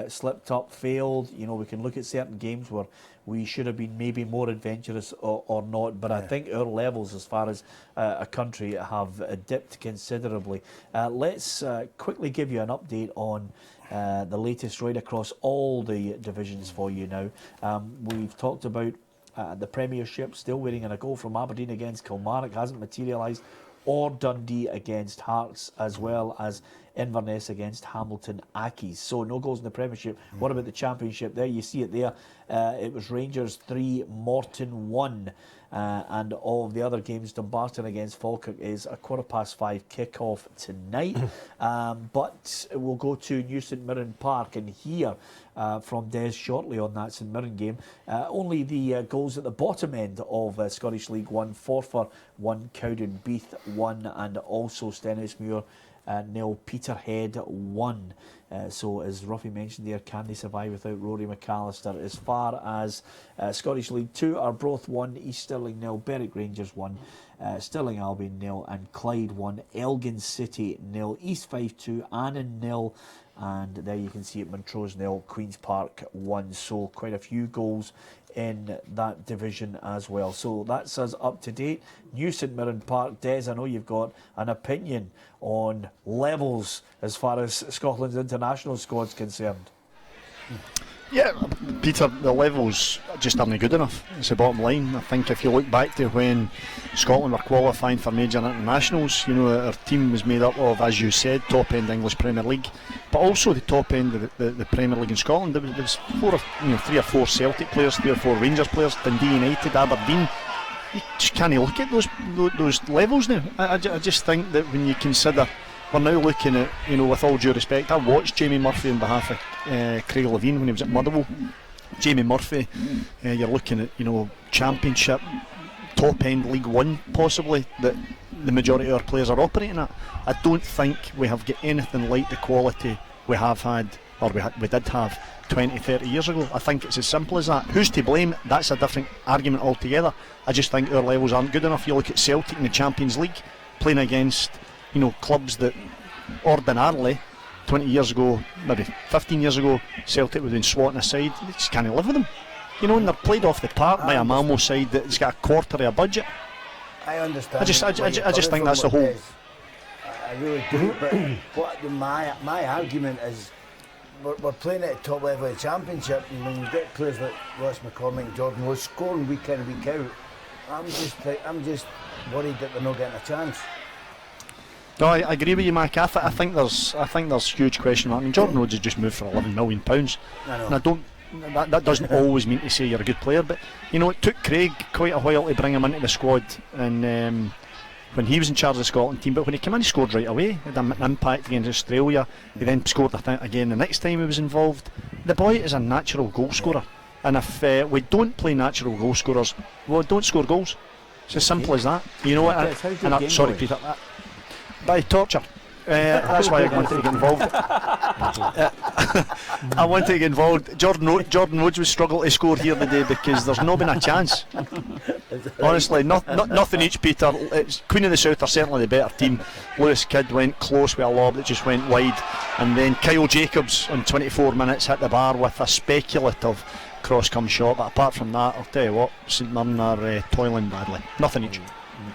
slipped up, failed. We can look at certain games where we should have been maybe more adventurous or not. But I think our levels as far as a country have dipped considerably. Let's quickly give you an update on the latest right across all the divisions for you now. We've talked about the Premiership, still waiting on a goal from Aberdeen against Kilmarnock, hasn't materialised, or Dundee against Hearts, as well as Inverness against Hamilton Accies. So no goals in the Premiership. What about the Championship? There you see it there. It was Rangers 3, Morton 1. And all of the other games, Dumbarton against Falkirk is a 5:15 kick-off tonight. But we'll go to New St Mirren Park and hear from Des shortly on that St Mirren game. Only the goals at the bottom end of Scottish League 1, Forfar 1, Cowdenbeath 1, and also Stenhousemuir 0, Peterhead 1. So as Ruffy mentioned there, can they survive without Rory McAllister? As far as Scottish League 2, Arbroath 1, East Stirling 0, Berwick Rangers 1, Stirling Albion 0, and Clyde 1, Elgin City 0, East Fife 2, Annan 0, and there you can see it, Montrose 0, Queen's Park 1. So quite a few goals in that division as well. So that's us up to date. New St Mirren Park. Des, I know you've got an opinion on levels as far as Scotland's international squad's concerned. Yeah, Peter, the levels just aren't good enough. It's the bottom line. I think if you look back to when Scotland were qualifying for major internationals, our team was made up of, as you said, top end English Premier League, but also the top end of the Premier League in Scotland. There was 3 or 4 Celtic players, 3 or 4 Rangers players, Dundee United, Aberdeen. You just can't look at those levels now. I just think that when you consider, we're now looking at, with all due respect, I watched Jamie Murphy on behalf of Craig Levine when he was at Motherwell. Jamie Murphy, you're looking at, Championship, top end League 1 possibly, that the majority of our players are operating at. I don't think we have got anything like the quality we have had, or we did have 20, 30 years ago. I think it's as simple as that. Who's to blame? That's a different argument altogether. I just think our levels aren't good enough. You look at Celtic in the Champions League, playing against clubs that ordinarily 20 years ago, maybe 15 years ago, Celtic would have been swatting aside. They just can't live with them. And they're played off the park by a Malmo side that's got a quarter of a budget. I understand. I just think that's the whole. I really do. But my argument is we're playing at the top level of the Championship, and when you get players like Ross McCormick, Jordan Rose scoring week in, week out, I'm just worried that they're not getting a chance. No, I agree with you, Mike. I think there's huge question mark. I mean, Jordan Rhodes has just moved for £11 million. And I don't. That doesn't always mean to say you're a good player, but you know, it took Craig quite a while to bring him into the squad, and when he was in charge of the Scotland team. But when he came in, he scored right away. He had an impact against Australia. He then scored again the next time he was involved. The boy is a natural goal scorer, and if we don't play natural goal scorers, well, don't score goals. It's as simple as that. You know what? Sorry, Peter. By torture. That's why I wanted to get involved. I wanted to get involved. Jordan Rhodes was struggling to score here today because there's not been a chance. Honestly, nothing each, Peter. Queen of the South are certainly the better team. Lewis Kidd went close with a lob that just went wide, and then Kyle Jacobs in 24 minutes hit the bar with a speculative cross-come shot. But apart from that, I'll tell you what, St Mirren are toiling badly. Nothing each.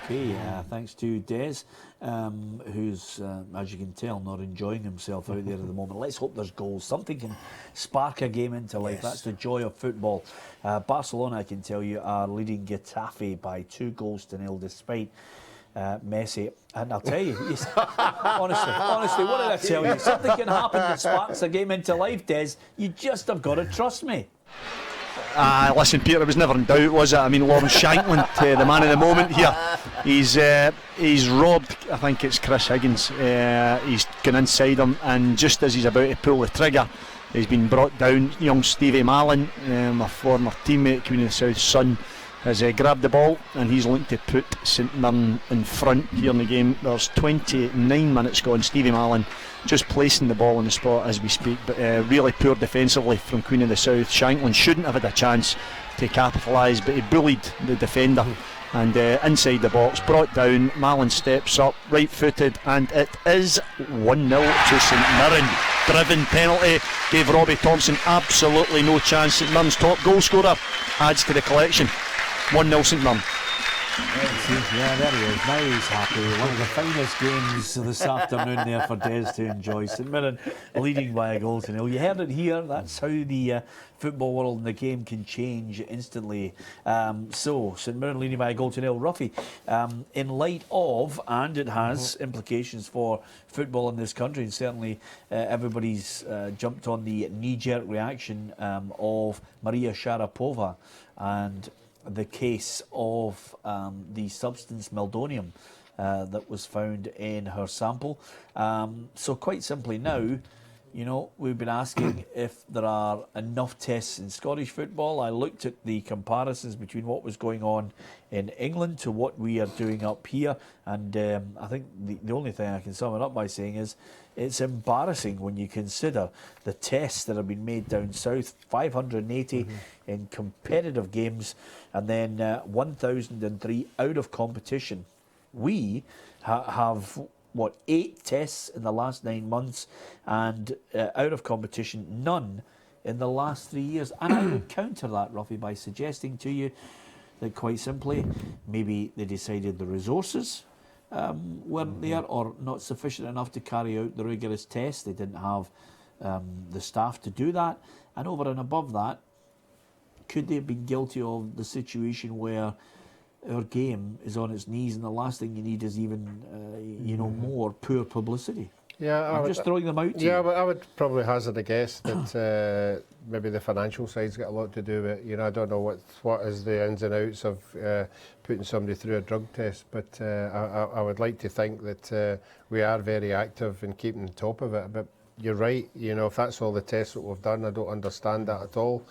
Okay, thanks to Des, who's, as you can tell, not enjoying himself out there at the moment. Let's hope there's goals. Something can spark a game into life. Yes. That's the joy of football. Barcelona, I can tell you, are leading Getafe by 2-0 despite Messi. And I'll tell you, honestly, what did I tell you? Something can happen that sparks a game into life, Des. You just have got to trust me. Listen, Peter, it was never in doubt, was it? I mean, Lawrence Shankland, the man of the moment here, he's robbed, I think it's Chris Higgins. He's gone inside him, and just as he's about to pull the trigger, he's been brought down. Young Stevie Mallon, my former teammate, Queen of the South's son, has grabbed the ball, and he's looking to put St Mirren in front here in the game. There's 29 minutes gone. Stevie Mallon just placing the ball on the spot as we speak, but really poor defensively from Queen of the South. Shankland shouldn't have had a chance to capitalise, but he bullied the defender, and inside the box, brought down. Mallon steps up, right footed, and it is 1-0 to St Mirren. Driven penalty gave Robbie Thompson absolutely no chance. St Mirren's top goal scorer adds to the collection. 1-0 St Mirren. Yeah, there he is. Now he's happy. One of the finest games this afternoon there for Des to enjoy. St Mirren leading by 1-0. You heard it here. That's how the football world and the game can change instantly. So, St Mirren leading by 1-0. Ruffy, in light of, and it has implications for football in this country, and certainly everybody's jumped on the knee-jerk reaction of Maria Sharapova and the case of the substance meldonium that was found in her sample. So quite simply now, you know, we've been asking if there are enough tests in Scottish football. I looked at the comparisons between what was going on in England to what we are doing up here, and I think the only thing I can sum it up by saying is it's embarrassing when you consider the tests that have been made down south, 580 in competitive games, and then 1,003 out of competition. We have, 8 tests in the last 9 months, and out of competition, none in the last 3 years. And I would counter that, Ruffy, by suggesting to you that quite simply, maybe they decided the resources weren't there or not sufficient enough to carry out the rigorous tests. They didn't have the staff to do that. And over and above that, could they have been guilty of the situation where our game is on its knees and the last thing you need is even, more poor publicity? Yeah, I'm just throwing them out to you. Yeah, but I would probably hazard a guess that maybe the financial side's got a lot to do with it. You know, I don't know what is the ins and outs of putting somebody through a drug test, but I would like to think that we are very active in keeping on top of it. But you're right, you know, if that's all the tests that we've done, I don't understand that at all.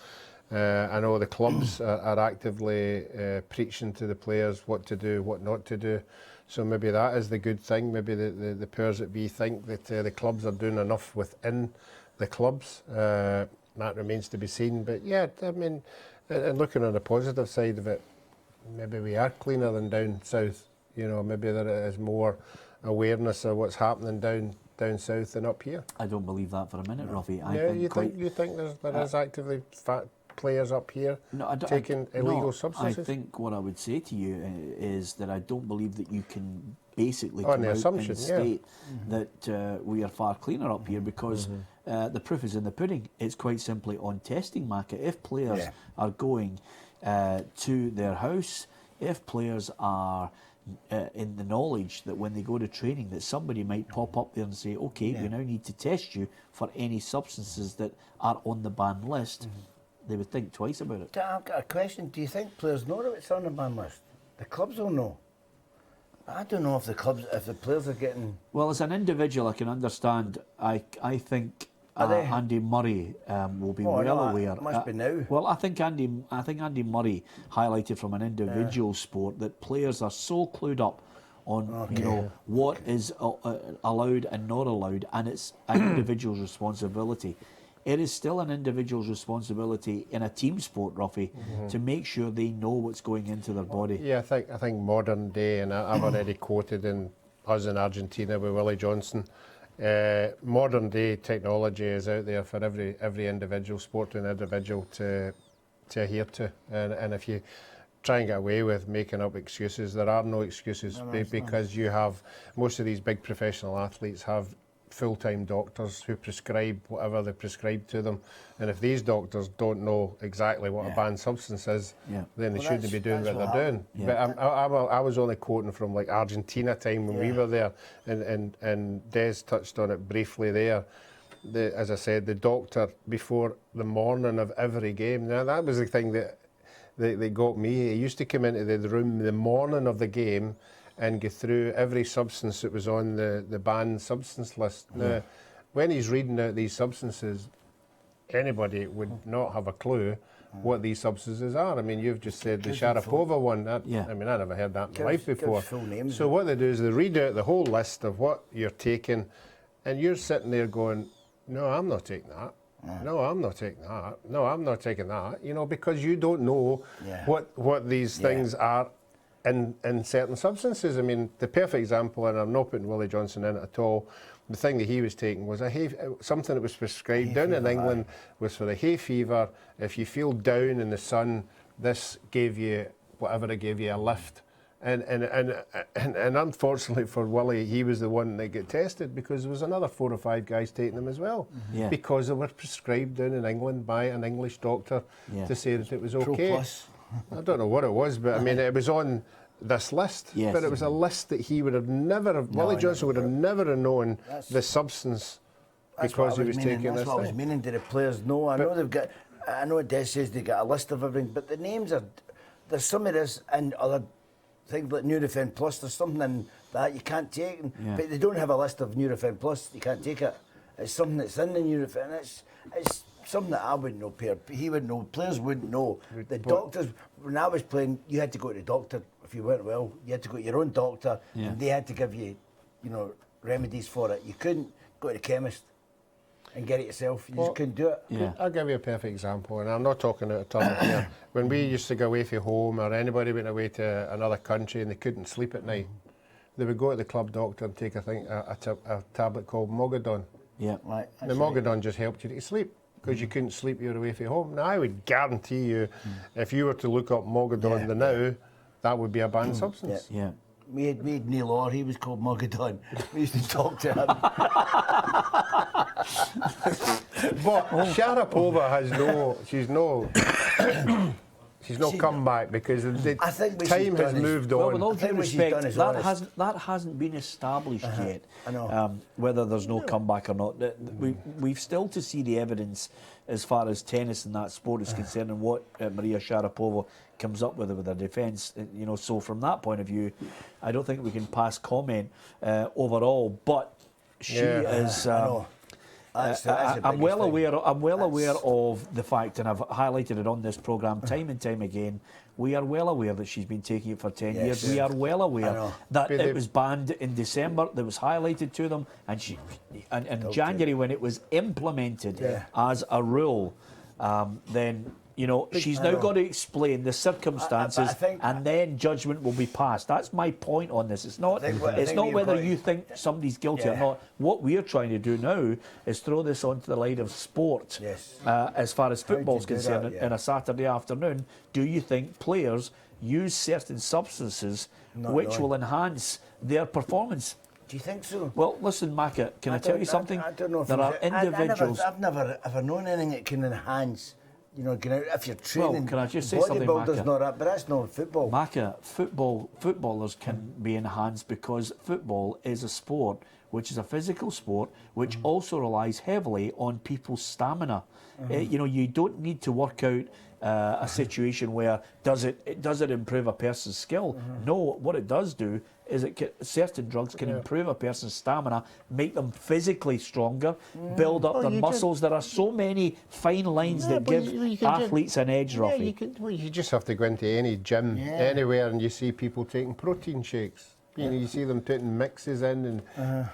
I know the clubs are actively preaching to the players what to do, what not to do. So maybe that is the good thing. Maybe the powers that be think that the clubs are doing enough within the clubs. That remains to be seen. But yeah, I mean, and looking on the positive side of it, maybe we are cleaner than down south. You know, maybe there is more awareness of what's happening down south than up here. I don't believe that for a minute, Ruffy. You think there is actively players up here taking illegal substances? I think what I would say to you is that I don't believe that you can basically come out and state that we are far cleaner up here, because the proof is in the pudding. It's quite simply on testing, Macca. If players are going to their house, if players are in the knowledge that when they go to training, that somebody might pop up there and say, okay, we now need to test you for any substances that are on the ban list. They would think twice about it. I've got a question. Do you think players know that it's on the ban list? The clubs will know. I don't know if the players are getting... Well, as an individual, I can understand. I think Andy Murray will be aware. It must be now. Well, I think Andy Murray highlighted from an individual sport that players are so clued up on what is allowed and not allowed, and it's an individual's responsibility. It is still an individual's responsibility in a team sport, Ruffy, to make sure they know what's going into their body. Yeah, I think modern day, and I've already quoted in us in Argentina with Willie Johnson. Modern day technology is out there for every individual, sporting individual to adhere to, and if you try and get away with making up excuses, there are no excuses, because you have most of these big professional athletes have full-time doctors who prescribe whatever they prescribe to them, and if these doctors don't know exactly what a banned substance is, then they shouldn't be doing what they're doing. But I was only quoting from like Argentina time when we were there, and Des touched on it briefly there. As I said, the doctor before the morning of every game. Now that was the thing that they got me. He used to come into the room the morning of the game and go through every substance that was on the banned substance list. Now, when he's reading out these substances, anybody would not have a clue what these substances are. I mean, you've just said the Sharapova one. I mean, I never heard that in my life before. So what they do is they read out the whole list of what you're taking, and you're sitting there going, no, I'm not taking that. No, I'm not taking that. No, I'm not taking that. You know, because you don't know what these things are in certain substances. I mean, the perfect example, and I'm not putting Willie Johnson in it at all, the thing that he was taking was something that was prescribed down in England was for the hay fever. If you feel down in the sun, this gave you, whatever it gave you, a lift. And unfortunately for Willie, he was the one that got tested, because there was another 4 or 5 guys taking them as well, because they were prescribed down in England by an English doctor to say that it was okay. I don't know what it was, but I mean, it was on this list. But it was a list that he would have never, Willie Johnson would have never known the substance because he was taking this thing. That's what I was meaning. Do the players know? I know they've got. I know Des says they got a list of everything, but the names are. There's some of this and other things like Nurofen Plus. There's something in that you can't take, but they don't have a list of Nurofen Plus. You can't take it. It's something that's in the Nurofen. It's something that I wouldn't know, Pierre. He wouldn't know. Players wouldn't know. The doctors, when I was playing, you had to go to the doctor if you weren't well. You had to go to your own doctor, and they had to give you, remedies for it. You couldn't go to the chemist and get it yourself. You just couldn't do it. I'll give you a perfect example, and I'm not talking out of turn here. When we used to go away from home, or anybody went away to another country and they couldn't sleep at night, they would go to the club doctor and take a tablet called Mogadon. Yeah, right. The Mogadon just helped you to sleep, because you couldn't sleep, you were away from home. Now, I would guarantee you, if you were to look up Mogadon now, that would be a banned substance. Yeah. We had Neil Orr, he was called Mogadon. We used to talk to him. But Sharapova she's no comeback, because the time has moved on. Well, with all due respect, that hasn't been established yet. I know. Whether there's no comeback or not, we've still to see the evidence as far as tennis and that sport is concerned, and what Maria Sharapova comes up with her defence. So from that point of view, I don't think we can pass comment overall. But she is. I'm well aware of the fact, and I've highlighted it on this programme time and time again. We are well aware that she's been taking it for 10 years. We are well aware that it was banned in December. That was highlighted to them, and in January, when it was implemented as a rule, then. She's now got to explain the circumstances, and then judgment will be passed. That's my point on this. It's not whether you think somebody's guilty or not. What we're trying to do now is throw this onto the line of sport. As far as football's concerned, in a Saturday afternoon, do you think players use certain substances which will enhance their performance? Do you think so? Well, listen, Macca, can I tell you something? I don't know. There are individuals. I've never ever known anything that can enhance you know, going out, if you're training, can I just say something, bodybuilders Macca? not that, but that's not football. Macca, footballers can be enhanced because football is a sport which is a physical sport which also relies heavily on people's stamina. You know, you don't need to work out a situation where does it improve a person's skill? No, what it does do is certain drugs can improve a person's stamina, make them physically stronger, build up their muscles. There are so many fine lines that give athletes an edge, Ruffy. You just have to go into any gym anywhere and you see people taking protein shakes. You know, you see them putting mixes in and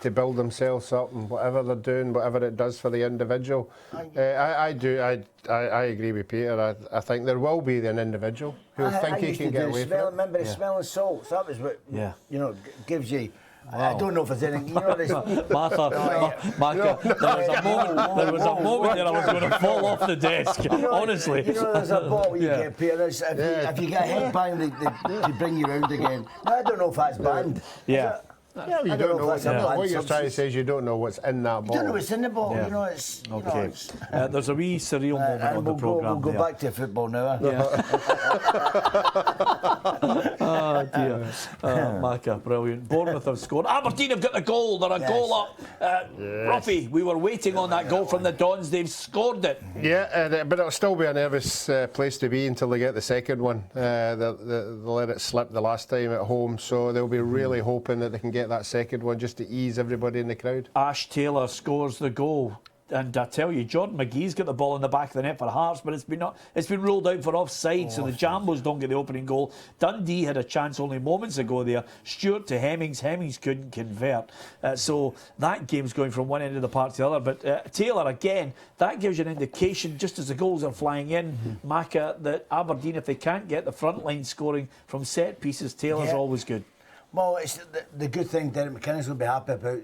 to build themselves up and whatever they're doing, whatever it does for the individual. I agree with Peter. I think there will be an individual who'll think he can get away from it. Remember the smelling salts? That was what you know gives you. Wow. I don't know if there's anything. You know, this, Martha, there was a moment there I was going to fall off the desk. Honestly, you know, there's a bottle you get, Peter. If you get a head bang, they bring you round again. I don't know if that's banned. Yeah. Yeah, you don't know what you're trying to say is you don't know what's in that bottle. You don't know what's in the bottle. Yeah. You know, it's okay. There's a wee surreal moment on the programme. We'll go back to football now. Oh dear. Macca, brilliant. Bournemouth have scored. Aberdeen have got the goal. They're a goal up. Ruffy, we were waiting on that goal from the Dons. They've scored it. Yeah, but it'll still be a nervous place to be until they get the second one. They let it slip the last time at home, so they'll be really hoping that they can get that second one just to ease everybody in the crowd. Ash Taylor scores the goal. And I tell you, Jordan McGee's got the ball in the back of the net for Hearts, but it's been ruled out for offside, so the Jambos don't get the opening goal. Dundee had a chance only moments ago there. Stewart to Hemmings. Hemmings couldn't convert. So that game's going from one end of the park to the other. But Taylor, again, that gives you an indication, just as the goals are flying in, Macca, that Aberdeen, if they can't get the front line scoring from set pieces, Taylor's always good. Well, it's the good thing Derek McInnes will be happy about.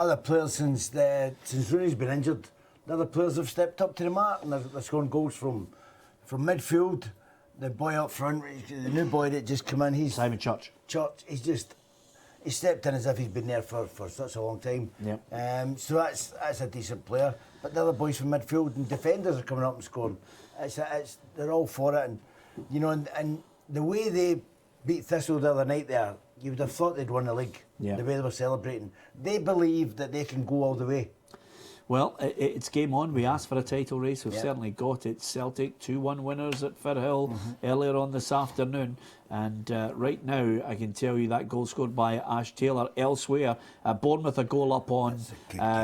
Other players since Rooney's been injured, the other players have stepped up to the mark and they're scoring goals from midfield. The boy up front, the new boy that just come in, he's Simon Church. He stepped in as if he's been there for such a long time. Yep. So that's a decent player. But the other boys from midfield and defenders are coming up and scoring. They're all for it, and you know, and the way they beat Thistle the other night there, you would have thought they'd won the league. Yeah. The way they were celebrating, they believe that they can go all the way. Well, it's game on. We asked for a title race. We've certainly got it. Celtic 2-1 winners at Firhill earlier on this afternoon. And right now, I can tell you that goal scored by Ash Taylor. Elsewhere, Bournemouth a goal up on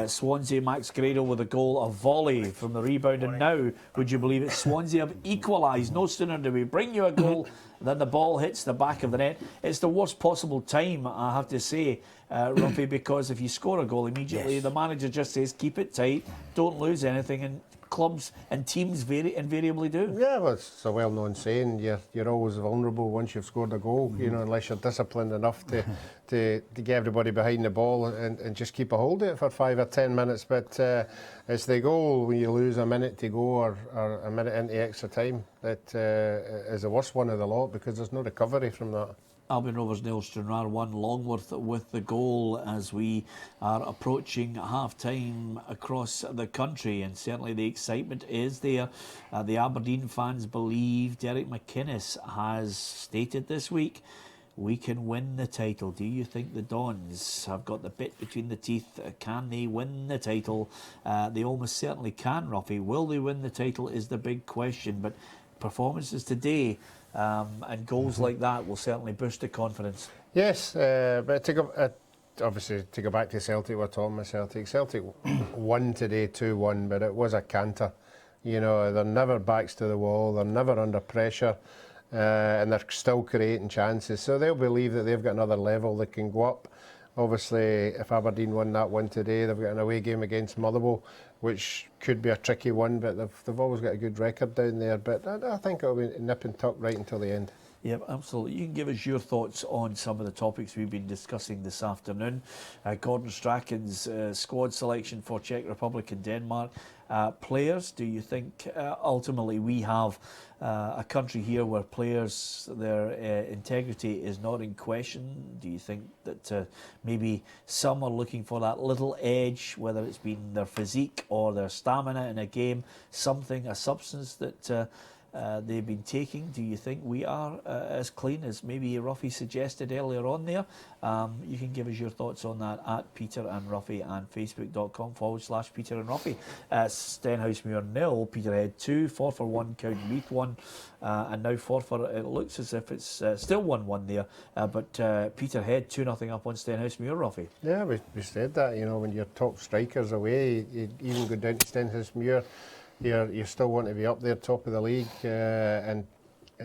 Swansea. Max Grado with a goal, a volley from the rebound. And now, would you believe it, Swansea have equalised. No sooner do we bring you a goal than the ball hits the back of the net. It's the worst possible time, I have to say, Ruffy, because if you score a goal immediately, the manager just says, keep it tight, don't lose anything, and clubs and teams invariably do. Yeah, well, it's a well-known saying. You're always vulnerable once you've scored a goal. You know, unless you're disciplined enough to get everybody behind the ball and just keep a hold of it for 5 or 10 minutes. But it's the goal when you lose a minute to go or a minute into extra time that is the worst one of the lot, because there's no recovery from that. Albion Rovers nil, Stranraer 1, Longworth with the goal as we are approaching half-time across the country, and certainly the excitement is there. The Aberdeen fans believe Derek McInnes has stated this week, we can win the title. Do you think the Dons have got the bit between the teeth? Can they win the title? They almost certainly can, Ruffy. Will they win the title is the big question, but performances today and goals like that will certainly boost the confidence. Yes, but obviously to go back to Celtic, we're talking about Celtic. Celtic won today 2-1, but it was a canter. You know, they're never backs to the wall, they're never under pressure, and they're still creating chances. So they'll believe that they've got another level that can go up. Obviously, if Aberdeen won that one today, they've got an away game against Motherwell, which could be a tricky one, but they've always got a good record down there. But I think it'll be nip and tuck right until the end. Yep, absolutely. You can give us your thoughts on some of the topics we've been discussing this afternoon. Gordon Strachan's squad selection for Czech Republic and Denmark. Players, do you think ultimately we have a country here where players, their integrity is not in question? Do you think that maybe some are looking for that little edge, whether it's been their physique or their stamina in a game, something, a substance that they've been taking? Do you think we are as clean as maybe Ruffy suggested earlier on there? You can give us your thoughts on that at Peter and Ruffy and facebook.com/Peter and Ruffy. Stenhousemuir 0, Peterhead 2, Forfar 1, Cowdenbeath 1, and now Forfar, it looks as if it's still 1-1 there, but Peterhead 2-0 up on Stenhousemuir, Ruffy. Yeah, we said that, you know, when your top strikers away, you even go down to Stenhousemuir, you still want to be up there, top of the league, and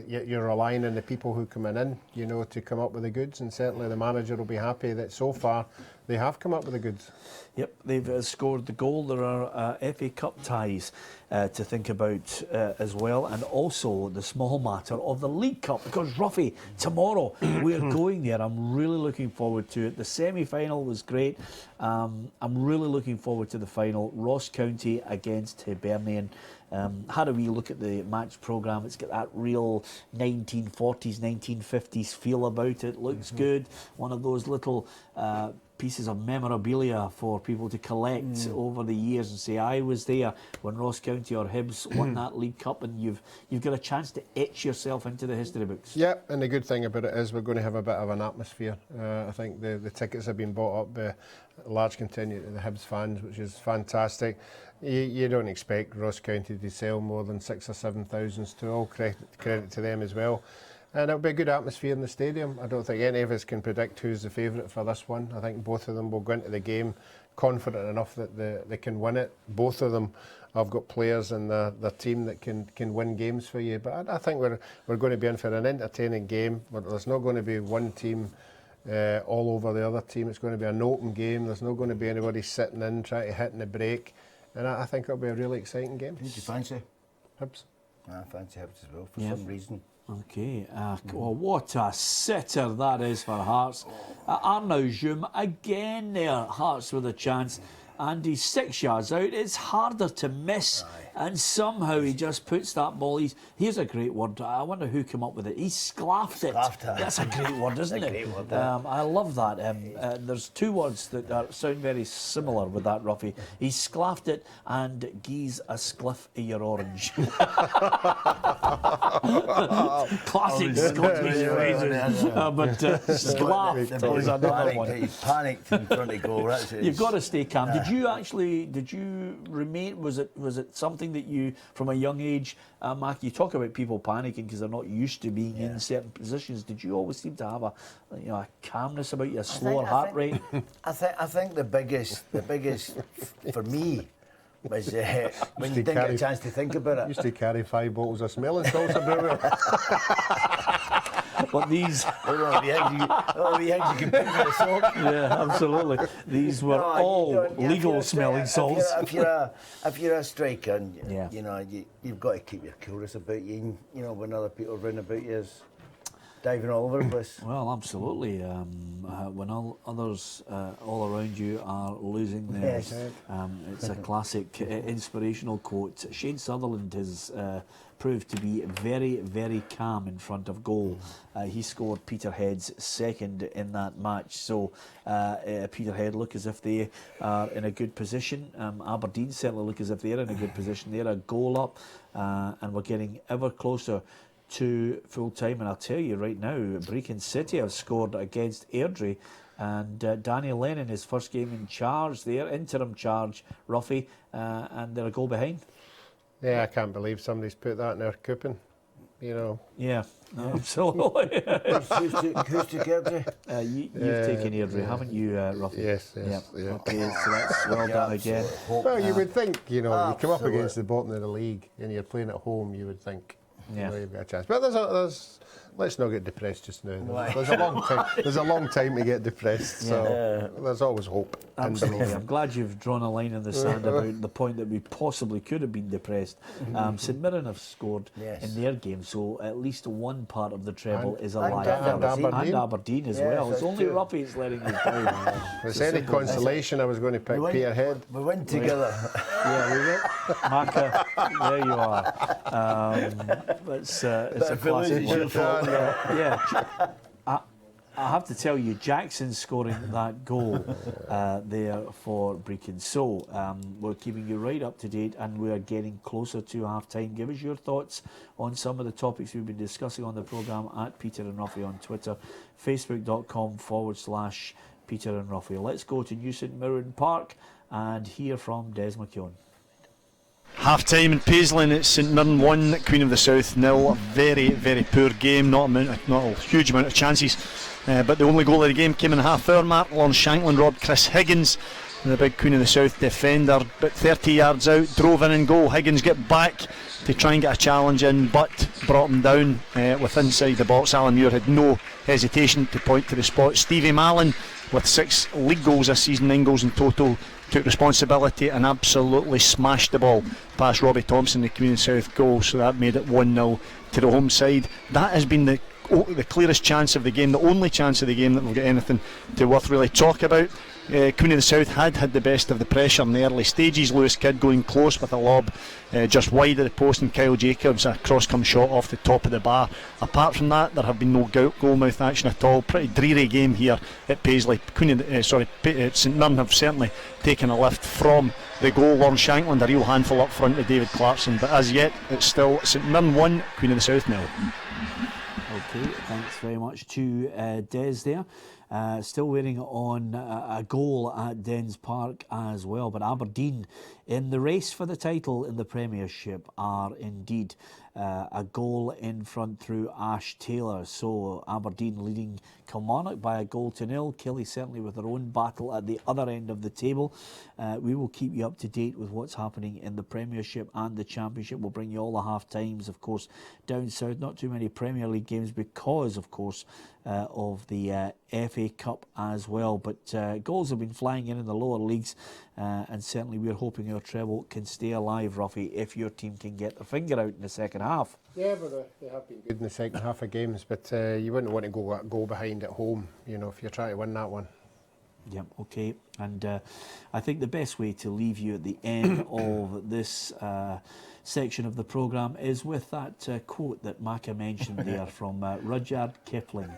you're relying on the people who come in, you know, to come up with the goods, and certainly the manager will be happy that so far they have come up with the goods. Yep, they've scored the goal. There are FA Cup ties to think about as well, and also the small matter of the League Cup, because Ruffy, tomorrow we're going there. I'm really looking forward to it. The semi-final was great. I'm really looking forward to the final. Ross County against Hibernian. Had a wee look at the match programme. It's got that real 1940s, 1950s feel about it. Looks good. One of those little pieces of memorabilia for people to collect over the years and say, I was there when Ross County or Hibs won that League Cup, and you've got a chance to etch yourself into the history books. Yeah, and the good thing about it is we're going to have a bit of an atmosphere. I think the tickets have been bought up by a large contingent of the Hibs fans, which is fantastic. You don't expect Ross County to sell more than 6,000 or 7,000, to all credit to them as well. And it'll be a good atmosphere in the stadium. I don't think any of us can predict who's the favourite for this one. I think both of them will go into the game confident enough that they can win it. Both of them have got players in their team that can win games for you. But I think we're going to be in for an entertaining game. There's not going to be one team all over the other team. It's going to be an open game. There's not going to be anybody sitting in trying to hit in the break. And I think it'll be a really exciting game. Who do you fancy? Hibs. I fancy Hibs as well, for some reason. Okay, well, what a sitter that is for Hearts. Arnaud Djoum again there, Hearts with a chance, and he's 6 yards out. It's harder to miss, and somehow he just puts that ball. Here's a great word. I wonder who came up with it. He sclaffed it. That's a great word, isn't it? Great word, I love that. There's two words that sound very similar with that, Ruffy. He sclaffed it and gees a spliff of your orange. Classic Scottish phrases. But sclaffed is another one. He panicked in front of goal. You've got to stay calm. Did you remain? Was it something that you, from a young age, Mark? You talk about people panicking because they're not used to being in certain positions. Did you always seem to have a calmness about you, a slower heart rate? I think the biggest for me was when you didn't get a chance to think about it. Used to carry 5 bottles of smelling salts everywhere. But these... the eggs you can put in a sock. Yeah, absolutely. These were all legal smelling salts. If you're a striker, and you've got to keep your coolness about you. And, you know, when other people run about you, is diving all over the place. Well, absolutely. When others all around you are losing theirs, it's a classic inspirational quote. Shane Sutherland has proved to be very, very calm in front of goal. He scored Peterhead's second in that match. So Peterhead look as if they are in a good position. Aberdeen certainly look as if they're in a good position. They're a goal up, and we're getting ever closer to full time. And I'll tell you right now, Brecon City have scored against Airdrie, and Daniel Lennon, his first game in charge, their interim charge, Ruffy, and they're a goal behind. Yeah, I can't believe somebody's put that in our coupon, you know. Yeah, absolutely. Who's took Airdrie? You've taken Airdrie, haven't you, Ruffy? Yes. Yeah. Okay, so that's well done again. Well, you would think, you know, you come up against the bottom of the league and you're playing at home, you would think, you know, you've got a chance. But let's not get depressed just now. Why? There's a long time. There's a long time to get depressed. So there's always hope. Absolutely. I'm glad you've drawn a line in the sand about the point that we possibly could have been depressed. St Mirren have scored in their game, so at least one part of the treble is alive. And Aberdeen as well. It's only Ruffy that's letting us down. If there's any consolation, I was going to pick Peterhead. We went together. Yeah, we went. Maka, there you are. It's a classic one. Yeah. I have to tell you, Jackson scoring that goal there for Brecon. So we're keeping you right up to date, and we are getting closer to half time. Give us your thoughts on some of the topics we've been discussing on the programme at Peter and Ruffy on Twitter, facebook.com/Peter and Ruffy. Let's go to New St Mirren Park and hear from Des McKeown. Half time in Paisley, and it's St Mirren 1, Queen of the South 0. A very, very poor game, not a huge amount of chances, but the only goal of the game came in the half-hour mark. Lon Shanklin robbed Chris Higgins, the big Queen of the South defender, but 30 yards out, drove in and goal. Higgins get back to try and get a challenge in, but brought him down with inside the box. Alan Muir had no hesitation to point to the spot. Stevie Mallon, with 6 league goals this season, 9 goals in total, took responsibility and absolutely smashed the ball past Robbie Thompson, the Queen of the South goal, so that made it 1-0 to the home side. That has been the clearest chance of the game, the only chance of the game that we'll get anything to worth really talk about. Queen of the South had the best of the pressure in the early stages. Lewis Kidd going close with a lob just wide of the post, and Kyle Jacobs a cross-come shot off the top of the bar. Apart from that, there have been no goal-mouth action at all. Pretty dreary game here at Paisley. St Mirren have certainly taken a lift from the goal. Lorne Shanklin, a real handful up front with David Clarkson, but as yet it's still St Mirren 1, Queen of the South 0. Okay, thanks very much to Des there. Still waiting on a goal at Dens Park as well, but Aberdeen in the race for the title in the Premiership are indeed a goal in front through Ash Taylor. So Aberdeen leading Kilmarnock by a 1-0. Killie certainly with their own battle at the other end of the table. We will keep you up to date with what's happening in the Premiership and the Championship. We'll bring you all the half times, of course, down south. Not too many Premier League games because, of course, of the FA Cup as well. But goals have been flying in the lower leagues, and certainly we're hoping our treble can stay alive, Ruffy, if your team can get their finger out in the second half. Yeah, but they have been good in the second half of games, but you wouldn't want to go behind at home, if you're trying to win that one. Yep, okay. And I think the best way to leave you at the end of this section of the programme is with that quote that Maka mentioned there from Rudyard Kipling.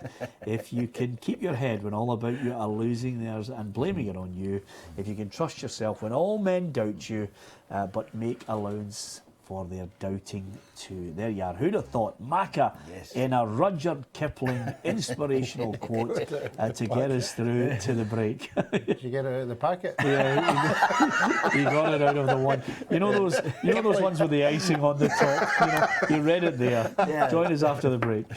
If you can keep your head when all about you are losing theirs and blaming it on you, if you can trust yourself when all men doubt you, but make allowance for their doubting too. There you are. Who'd have thought Maka in a Rudyard Kipling inspirational quote to get us through to the break. Did you get it out of the packet? Yeah, he got it out of the one. You know those ones with the icing on the top. You read it there. Yeah. Join us after the break.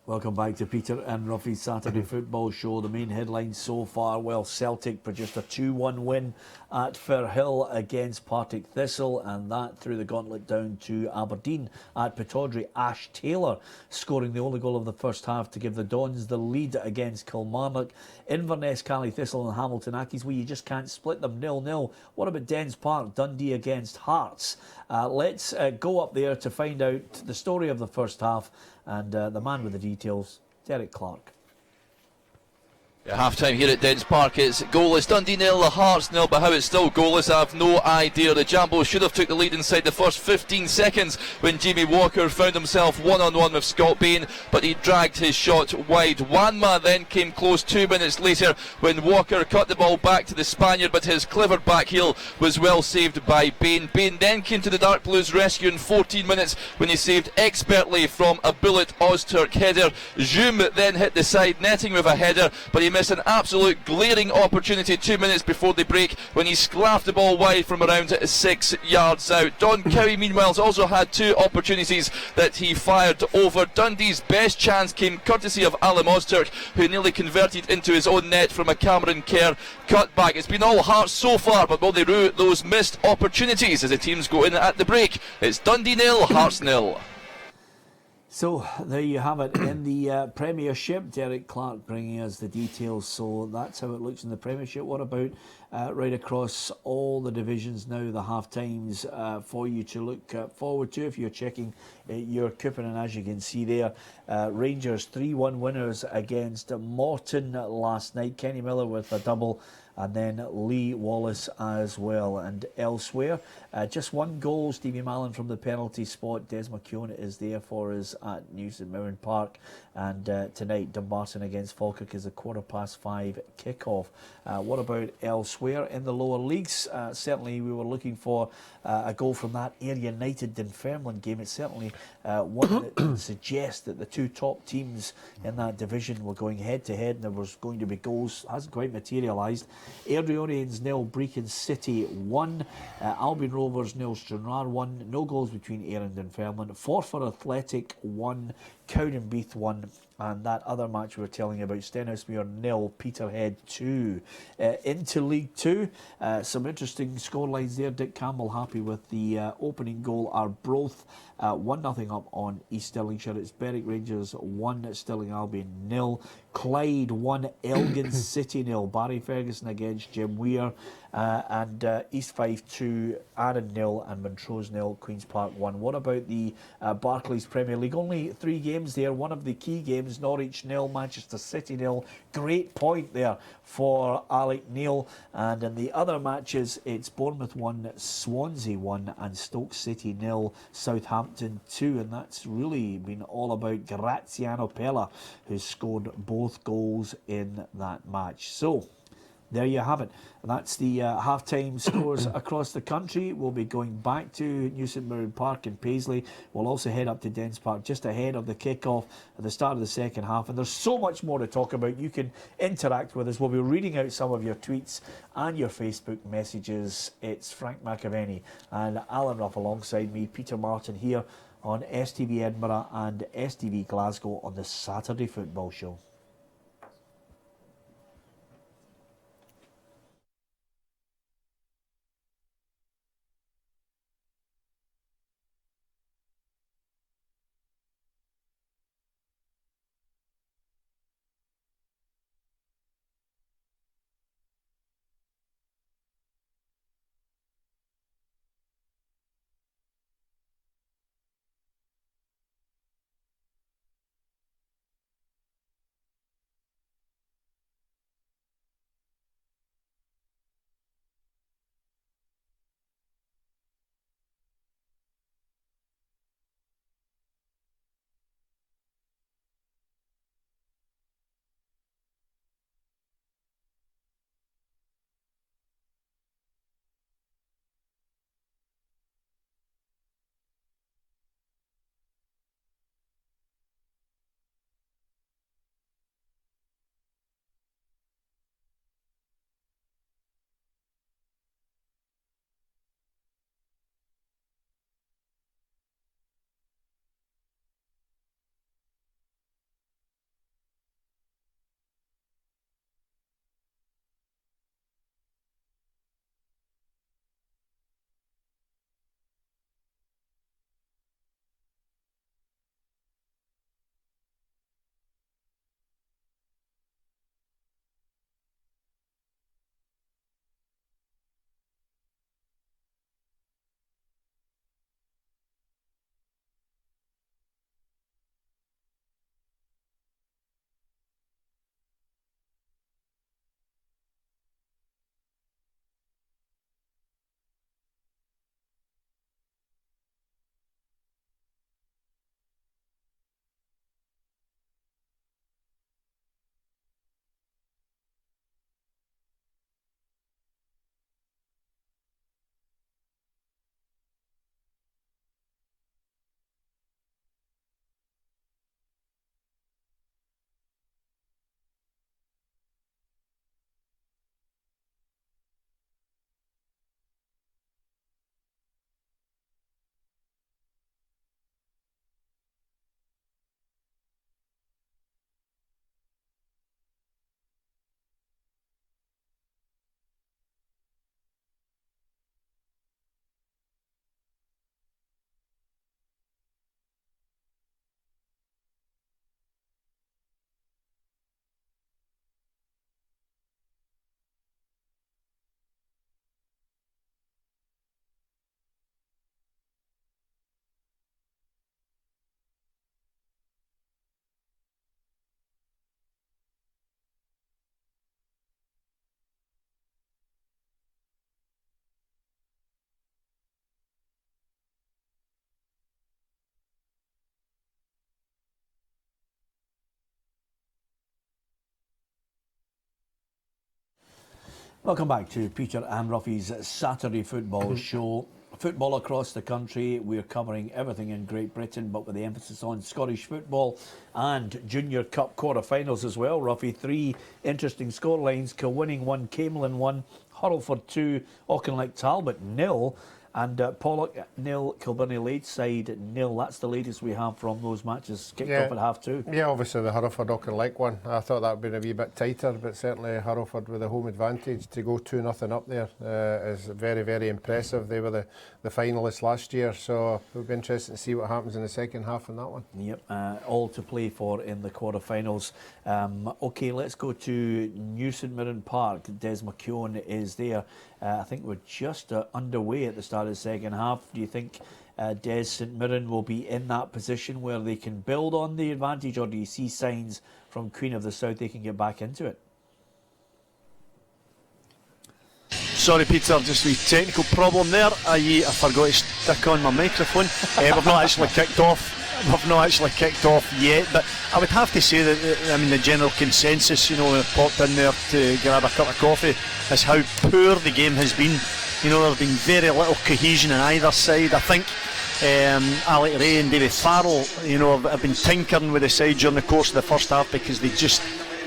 Welcome back to Peter and Ruffy's Saturday Football Show. The main headlines so far, well, Celtic produced a 2-1 win at Firhill against Partick Thistle, and that threw the gauntlet down to Aberdeen at Pittodrie. Ash Taylor scoring the only goal of the first half to give the Dons the lead against Kilmarnock. Inverness, Cally Thistle and Hamilton Accies, well, you just can't split them 0-0. What about Dens Park, Dundee against Hearts? Let's go up there to find out the story of the first half. And the man with the details, Derek Clark. Half time here at Dens Park, it's goalless. Dundee nil, the Hearts nil, but how it's still goalless I have no idea. The Jambos should have took the lead inside the first 15 seconds when Jamie Walker found himself one-on-one with Scott Bain, but he dragged his shot wide. Wanma then came close 2 minutes later when Walker cut the ball back to the Spaniard, but his clever back heel was well saved by Bain. Bain then came to the Dark Blues rescue in 14 minutes when he saved expertly from a bullet Ozturk header. Zoom then hit the side netting with a header, but he missed an absolute glaring opportunity 2 minutes before the break when he sclaffed the ball wide from around 6 yards out. Don Cowie meanwhile also had 2 opportunities that he fired over. Dundee's best chance came courtesy of Alan Ozturk, who nearly converted into his own net from a Cameron Kerr cutback. It's been all Hearts so far, but will they rue those missed opportunities as the teams go in at the break? It's Dundee nil, Hearts nil. So there you have it in the Premiership. Derek Clark bringing us the details. So that's how it looks in the Premiership. What about right across all the divisions now, the half times for you to look forward to if you're checking your coupon? And as you can see there, Rangers 3-1 winners against Morton last night. Kenny Miller with a double, and then Lee Wallace as well. And elsewhere, just 1 goal, Stevie Mallon from the penalty spot. Des McKeown is there for us at New St Mirren Park. And tonight, Dumbarton against Falkirk is a 5:15 kickoff. What about elsewhere in the lower leagues? Certainly we were looking for a goal from that Ayr United Dunfermline game. It's certainly one that suggests that the 2 top teams in that division were going head to head and there was going to be goals. Hasn't quite materialised. Airdrieonians 0, Brecon City 1, Albion Rovers 0, Stranraer 1. No goals between Ayr and Dunfermline. Forfar Athletic 1, Cowdenbeath 1, and that other match we were telling you about, Stenhousemuir 0, Peterhead 2. Into League 2, some interesting scorelines there. Dick Campbell happy with the opening goal. Arbroath 1-0 up on East Stirlingshire. It's Berwick Rangers 1, Stirling Albion 0. Clyde 1, Elgin City 0. Barry Ferguson against Jim Weir. And East Fife 2, Arran 0, and Montrose 0, Queen's Park 1. What about the Barclays Premier League? Only 3 games there. One of the key games, Norwich 0, Manchester City 0. Great point there for Alec Neil. And in the other matches, it's Bournemouth 1, Swansea 1, and Stoke City 0, Southampton 2. And that's really been all about Graziano Pella, who scored both goals in that match. So there you have it. And that's the half-time scores across the country. We'll be going back to New St Mirren Park in Paisley. We'll also head up to Dens Park just ahead of the kick-off at the start of the second half. And there's so much more to talk about. You can interact with us. We'll be reading out some of your tweets and your Facebook messages. It's Frank McAvenny and Alan Ruff alongside me, Peter Martin, here on STV Edinburgh and STV Glasgow on the Saturday Football Show. Welcome back to Peter and Ruffy's Saturday Football Show. Football across the country. We're covering everything in Great Britain, but with the emphasis on Scottish football and Junior Cup quarter-finals as well. Ruffy, 3 interesting scorelines. Kilwinning 1, Camelin 1, Hurlford 2, Auchinleck Talbot 0. And Pollock 0, Kilbirnie Ladeside 0. That's the latest we have from those matches kicked off at half-2. Yeah, obviously the Hurlford Auchinleck one. I thought that would be a wee bit tighter, but certainly Hurlford with a home advantage to go 2-0 up there is very, very impressive. They were the finalists last year, so it'll be interesting to see what happens in the second half in that one. Yep, all to play for in the quarter-finals. OK, let's go to New St Mirren Park. Des McKeown is there. I think we're just underway at the start of the second half. Do you think Des St Mirren will be in that position where they can build on the advantage, or do you see signs from Queen of the South they can get back into it? Sorry, Peter, just a wee technical problem there. I forgot to stick on my microphone. We've not actually kicked off. We've not actually kicked off yet, but I would have to say that the general consensus, when I popped in there to grab a cup of coffee, is how poor the game has been. There's been very little cohesion on either side. I think Alec Ray and David Farrell, have been tinkering with the side during the course of the first half because they just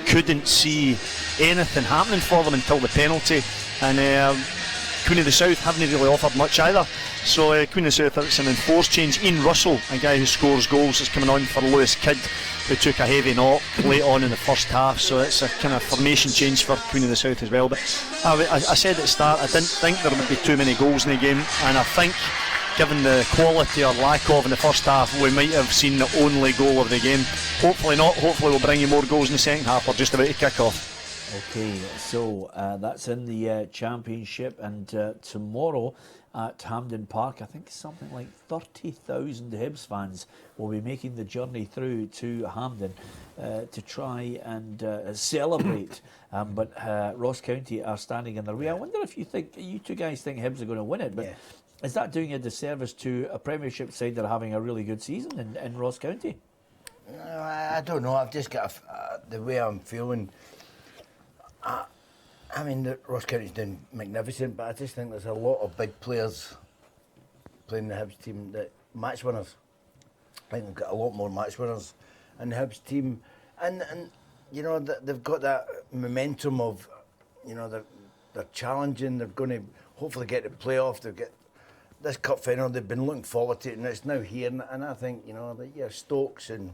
couldn't see anything happening for them until the penalty. And Queen of the South haven't really offered much either. So Queen of the South, it's an enforced change. Ian Russell, a guy who scores goals, is coming on for Lewis Kidd, who took a heavy knock late on in the first half. So it's a kind of formation change for Queen of the South as well. But I said at the start, I didn't think there would be too many goals in the game, and I think given the quality or lack of in the first half, we might have seen the only goal of the game. Hopefully not. Hopefully we'll bring you more goals in the second half. We're just about to kick off. OK, so that's in the Championship, and tomorrow at Hampden Park, I think something like 30,000 Hibs fans will be making the journey through to Hampden to try and celebrate. But Ross County are standing in their way. I wonder if you two guys think Hibs are going to win it, but is that doing a disservice to a Premiership side that are having a really good season in Ross County? I don't know. I've just got the way I'm feeling. I mean, the Ross County's doing magnificent, but I just think there's a lot of big players playing the Hibs team, that match winners. I think they've got a lot more match winners in the Hibs team, and they've got that momentum of, they're challenging. They're going to hopefully get the playoff. They'll get this cup final. They've been looking forward to it, and it's now here. And I think Stokes and.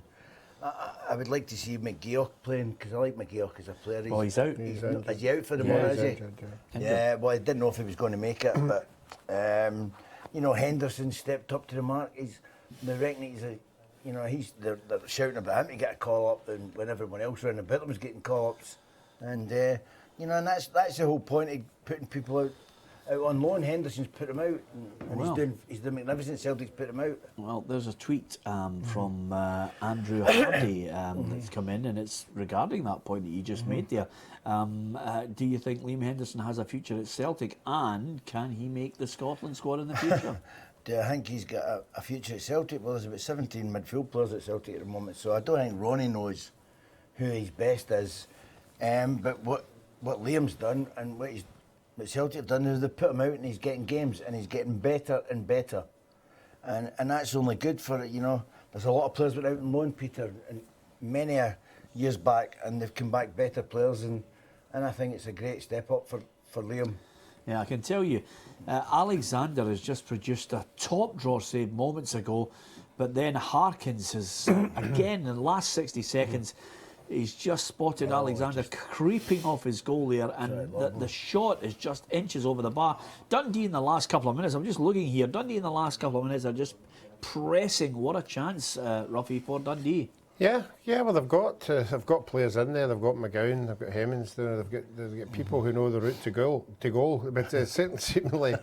I would like to see McGeoch playing, because I like McGeoch as a player. He's out. Is he out for the moment, is he? Yeah, well, I didn't know if he was going to make it, but, Henderson stepped up to the mark. They reckon they're shouting about him to get a call-up, and when everyone else around the Bitlam was getting call-ups. And, and that's the whole point of putting people out on loan. Henderson's put him out, and he's doing magnificent. Celtic's put him out. Well, there's a tweet from Andrew Hardy that's come in, and it's regarding that point that you just made there. Do you think Liam Henderson has a future at Celtic, and can he make the Scotland squad in the future? Do I think he's got a future at Celtic? Well, there's about 17 midfield players at Celtic at the moment, so I don't think Ronnie knows who his best is. But what Liam's done and what Celtic have done is they've put him out, and he's getting games, and he's getting better and better, and that's only good for it. There's a lot of players went out on loan, Peter, and many years back, and they've come back better players, and I think it's a great step up for Liam. Yeah, I can tell you, Alexander has just produced a top draw save moments ago, but then Harkins has again in the last 60 seconds. He's just spotted Alexander creeping off his goal there, and the shot is just inches over the bar. Dundee in the last couple of minutes, I'm just looking here, Dundee in the last couple of minutes are just pressing. What a chance, Ruffy, for Dundee. Yeah, well, they've got players in there. They've got McGowan, they've got Hemmings there. They've got people who know the route to goal. But seemingly,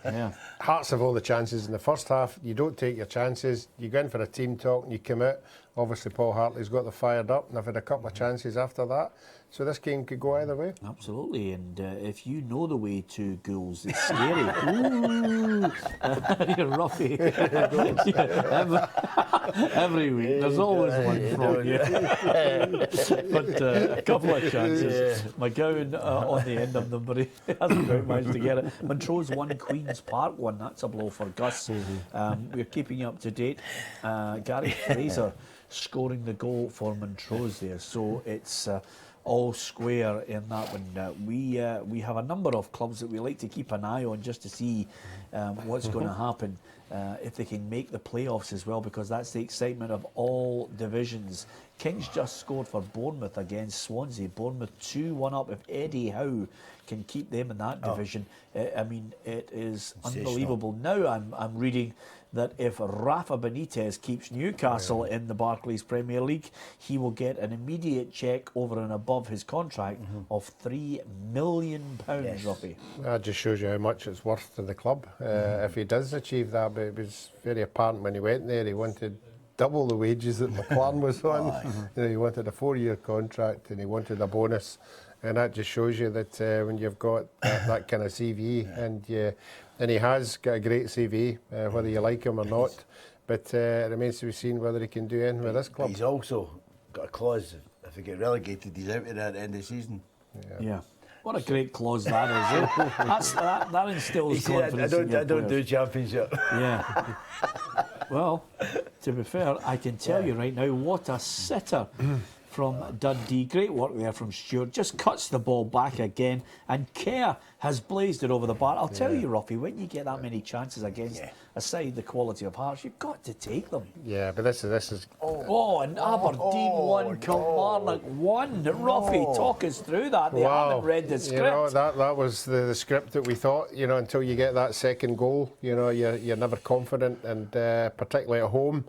Hearts have all the chances in the first half. You don't take your chances. You go in for a team talk and you come out. Obviously, Paul Hartley's got the fired up, and they've had a couple of chances after that So this game could go either way. Absolutely, and if you know the way to goals, it's scary. Ooh, you're roughy. Every week, there's always one from you. But a couple of chances. McGowan on the end of them, but he hasn't quite managed to get it. Montrose won Queen's Park one. That's a blow for Gus. We're keeping you up to date. Gary Fraser scoring the goal for Montrose there. So it's all square in that one. We have a number of clubs that we like to keep an eye on just to see what's going to happen, if they can make the playoffs as well, because that's the excitement of all divisions. Kings just scored for Bournemouth against Swansea. Bournemouth 2-1 up. If Eddie Howe can keep them in that division, I mean, it is unbelievable. Now I'm reading that if Rafa Benitez keeps Newcastle in the Barclays Premier League, he will get an immediate cheque over and above his contract of £3 million, Ruffy. That just shows you how much it's worth to the club. If he does achieve that, but it was very apparent when he went there, he wanted double the wages that the plan was on. You know, he wanted a 4-year contract and he wanted a bonus. And that just shows you that when you've got that kind of CV, and he has got a great CV, whether you like him or not. But it remains to be seen whether he can do anything with this club. He's also got a clause, if they get relegated, he's out of there at the end of the season. Yeah. What a great clause that is. Eh? That instills confidence. I don't do championship. Yeah. Well, to be fair, I can tell you right now, what a sitter from Dundee. Great work there from Stewart. Just cuts the ball back again, and Kerr has blazed it over the bar. I'll tell you, Ruffy, when you get that many chances against a side the quality of Hearts, you've got to take them. Yeah, but this is. And Aberdeen won, Kilmarnock won. Ruffy, talk us through that. They haven't read the script. You know, that was the script that we thought. You know, until you get that second goal, you know, you're never confident, and particularly at home.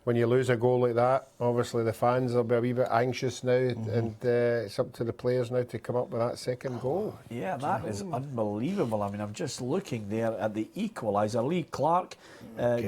When you lose a goal like that, obviously the fans will be a wee bit anxious now, and it's up to the players now to come up with that second goal. Yeah, that is unbelievable. I mean, I'm just looking there at the equaliser. Lee Clark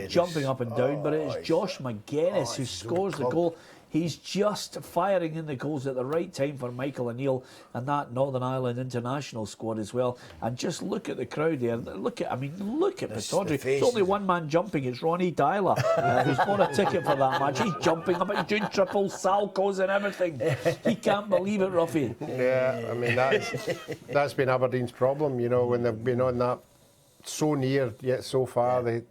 jumping up and down, but it is Josh McGuinness who scores the goal. He's just firing in the goals at the right time for Michael O'Neill and that Northern Ireland international squad as well. And just look at the crowd there. Look at Pittodrie. There's only one man jumping. It's Ronnie Dyler, who's bought a ticket for that match. He's jumping up and doing triple salcos and everything. He can't believe it, Ruffy. Yeah, I mean, that's been Aberdeen's problem, you know, when they've been on that so near yet so far, they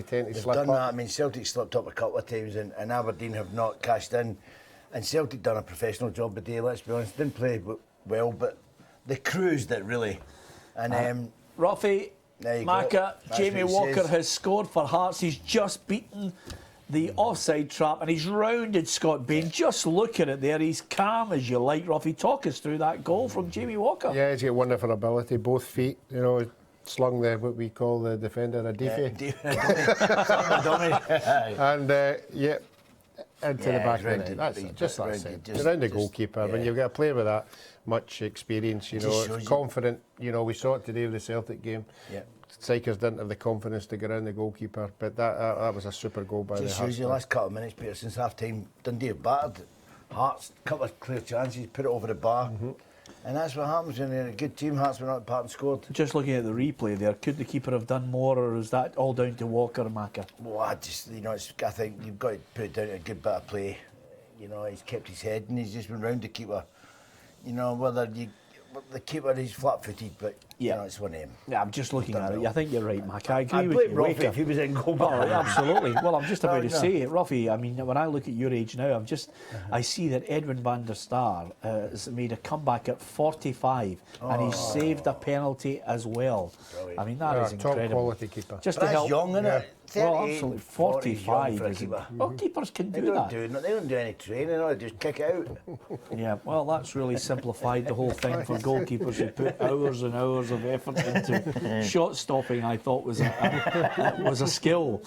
tend to slip up. That. I mean, Celtic slipped up a couple of times, and Aberdeen have not cashed in. And Celtic done a professional job today, let's be honest. Didn't play well, but they cruised it really. And Ruffy, Macca, Jamie Walker has scored for Hearts. He's just beaten the offside trap, and he's rounded Scott Bain. Just look at it there. He's calm as you like, Ruffy. Talk us through that goal from Jamie Walker. Yeah, he's got wonderful ability. Both feet, you know, slung what we call the defender a defy. And into the back of the net. That's just that simple. Around the goalkeeper. When you've got a player with that much experience, you know, confident. You know, we saw it today with the Celtic game. Strikers didn't have the confidence to get around the goalkeeper, but that was a super goal by the Hearts. Just shows you the last couple of minutes, Peter, since half time, Dundee have battered Hearts, a couple of clear chances, put it over the bar. And that's what happens when you're a good team. Hearts went out and scored. Just looking at the replay there, could the keeper have done more, or is that all down to Walker and Macca? Well, I think you've got to put it down to a good bit of play. You know, he's kept his head and he's just been round the keeper. You know, the keeper is flat-footed, but you know, it's one of them. Yeah, I'm just looking at it. I think you're right, Mac. I agree with you. Ruffy if he was in goal. Oh, absolutely. Well, I'm just about to say it, Ruffy. I mean, when I look at your age now, I see that Edwin van der Sar has made a comeback at 45, and he's saved a penalty as well. Brilliant. I mean, that is incredible. Top quality keeper. Just to help. Young, isn't it? Well, absolutely. 45 is well, keepers can do that. They don't do any training, they just kick it out. Yeah, well, that's really simplified the whole thing for goalkeepers who put hours and hours of effort into shot stopping. I thought was a skill.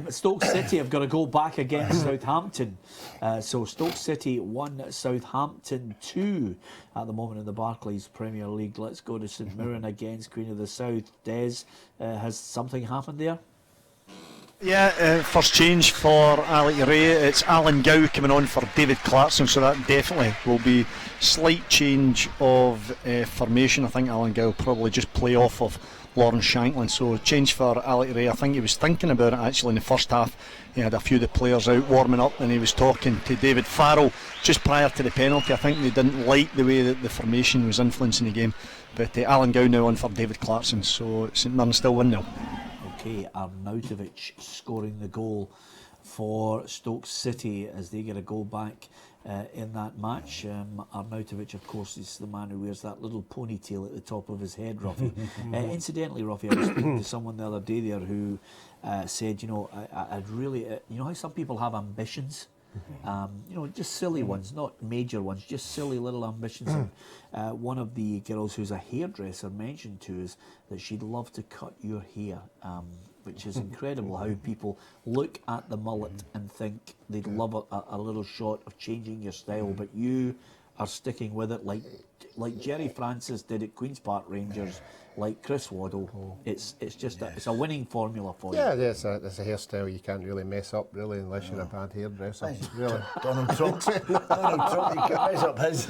Stoke City have got to go back against Southampton. So Stoke City 1, Southampton 2 at the moment in the Barclays Premier League. Let's go to St Mirren against Queen of the South. Des, has something happened there? Yeah, first change for Alec Ray. It's Alan Gow coming on for David Clarkson, so that definitely will be slight change of formation. I think Alan Gow will probably just play off of Lawrence Shanklin, so change for Alec Ray. I think he was thinking about it actually in the first half. He had a few of the players out warming up and he was talking to David Farrell just prior to the penalty. I think they didn't like the way that the formation was influencing the game, but Alan Gow now on for David Clarkson, so St Mirren still 1-0. Okay, Arnautovic scoring the goal for Stoke City as they get a goal back in that match. Arnautovic, of course, is the man who wears that little ponytail at the top of his head, Ruffy. Incidentally, Ruffy, I was speaking to someone the other day there who said, you know, I'd really, you know how some people have ambitions? You know, just silly ones, not major ones, just silly little ambitions. And, one of the girls who's a hairdresser mentioned to us that she'd love to cut your hair, which is incredible how people look at the mullet and think they'd love a little shot of changing your style, but you are sticking with it like Jerry Francis did at Queen's Park Rangers, like Chris Waddle. It's just it's a winning formula for you. Yeah, it's a hairstyle you can't really mess up, really, unless you're a bad hairdresser. Really. Donald Trump, you can mess up his.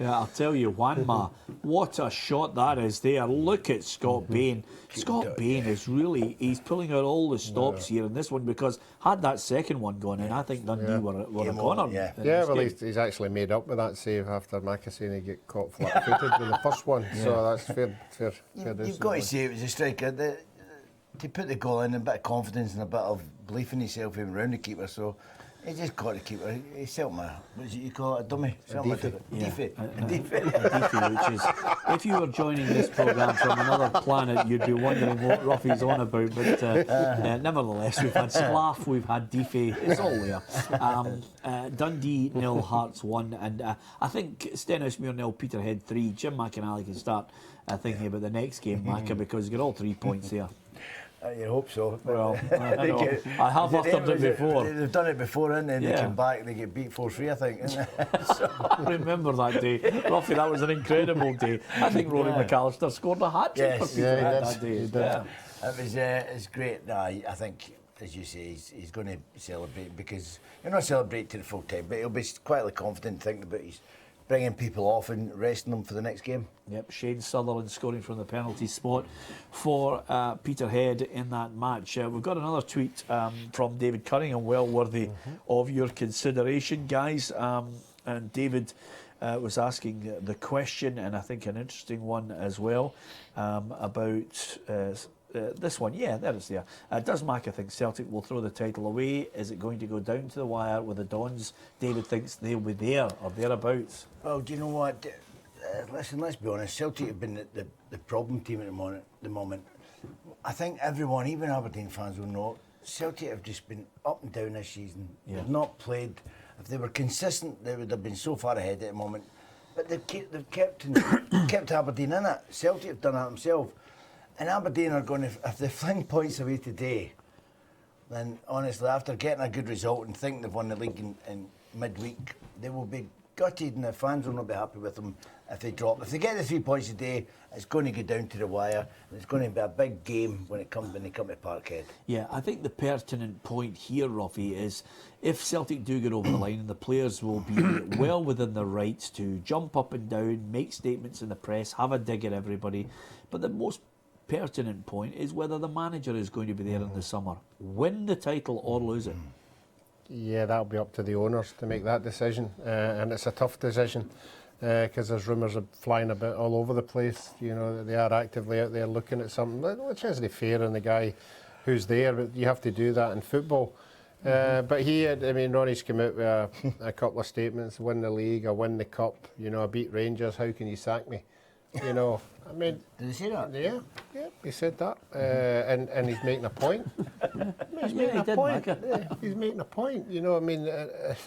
Yeah, I'll tell you, Juanma, what a shot that is there. Look at Scott Bain. Scott Bain is really, he's pulling out all the stops here in this one, because had that second one gone in, I think Dundee were a goner. Yeah, well, he's actually made up with that save after Makasini get caught flat-footed with the first one, so that's fair. You've got to say it was a striker. To put the goal in, a bit of confidence and a bit of belief in himself even around the keeper, so he just caught the keeper. He set him what is it you call it, a dummy? A deefy, which is, if you were joining this programme from another planet, you'd be wondering what Ruffy's on about, but nevertheless, we've had Slav, we've had Deefy, it's all there. Dundee 0, Hearts 1, and I think Stenhousemuir 0, Peterhead 3. Jim McInally can start thinking about the next game, Macca, because he's got all 3 points there. You hope so. Well, I have uttered it before. They've done it before, and then they came back and they get beat 4-3, I think. So, I remember that day. Ruffy, that was an incredible day. I think Rory McAllister scored a hat-trick for Peterhead that day. It was it's great. No, I think, as you say, he's going to celebrate, because he'll not celebrate to the full time, but he'll be quietly confident thinking about his bringing people off and resting them for the next game. Yep, Shane Sutherland scoring from the penalty spot for Peterhead in that match. We've got another tweet from David Cunningham, well worthy of your consideration, guys. And David was asking the question, and I think an interesting one as well, about this one. Yeah, there it's there. Does Macca think Celtic will throw the title away? Is it going to go down to the wire with the Dons? David thinks they'll be there or thereabouts. Well, do you know what? Listen, let's be honest. Celtic have been the problem team at the moment. I think everyone, even Aberdeen fans, will know Celtic have just been up and down this season. They've not played. If they were consistent, they would have been so far ahead at the moment. But they've kept Aberdeen in it. Celtic have done that themselves. And Aberdeen are going to, if they fling points away today, then honestly, after getting a good result and thinking they've won the league in midweek, they will be gutted, and the fans will not be happy with them if they drop. If they get the 3 points today, it's going to go down to the wire, and it's going to be a big game when they come to Parkhead. Yeah, I think the pertinent point here, Ruffy, is if Celtic do get over the line, and the players will be well within their rights to jump up and down, make statements in the press, have a dig at everybody, but the most pertinent point is whether the manager is going to be there in the summer. Win the title or lose it. Yeah, that'll be up to the owners to make that decision, and it's a tough decision because there's rumours of flying about all over the place. You know, they are actively out there looking at something, which isn't fair on the guy who's there, but you have to do that in football. But Ronnie's come out with a couple of statements: win the league, I win the cup, you know, I beat Rangers, how can you sack me? You know, I mean... Did he say that? Yeah, he said that. And he's making a point. He's making a point, you know, I mean,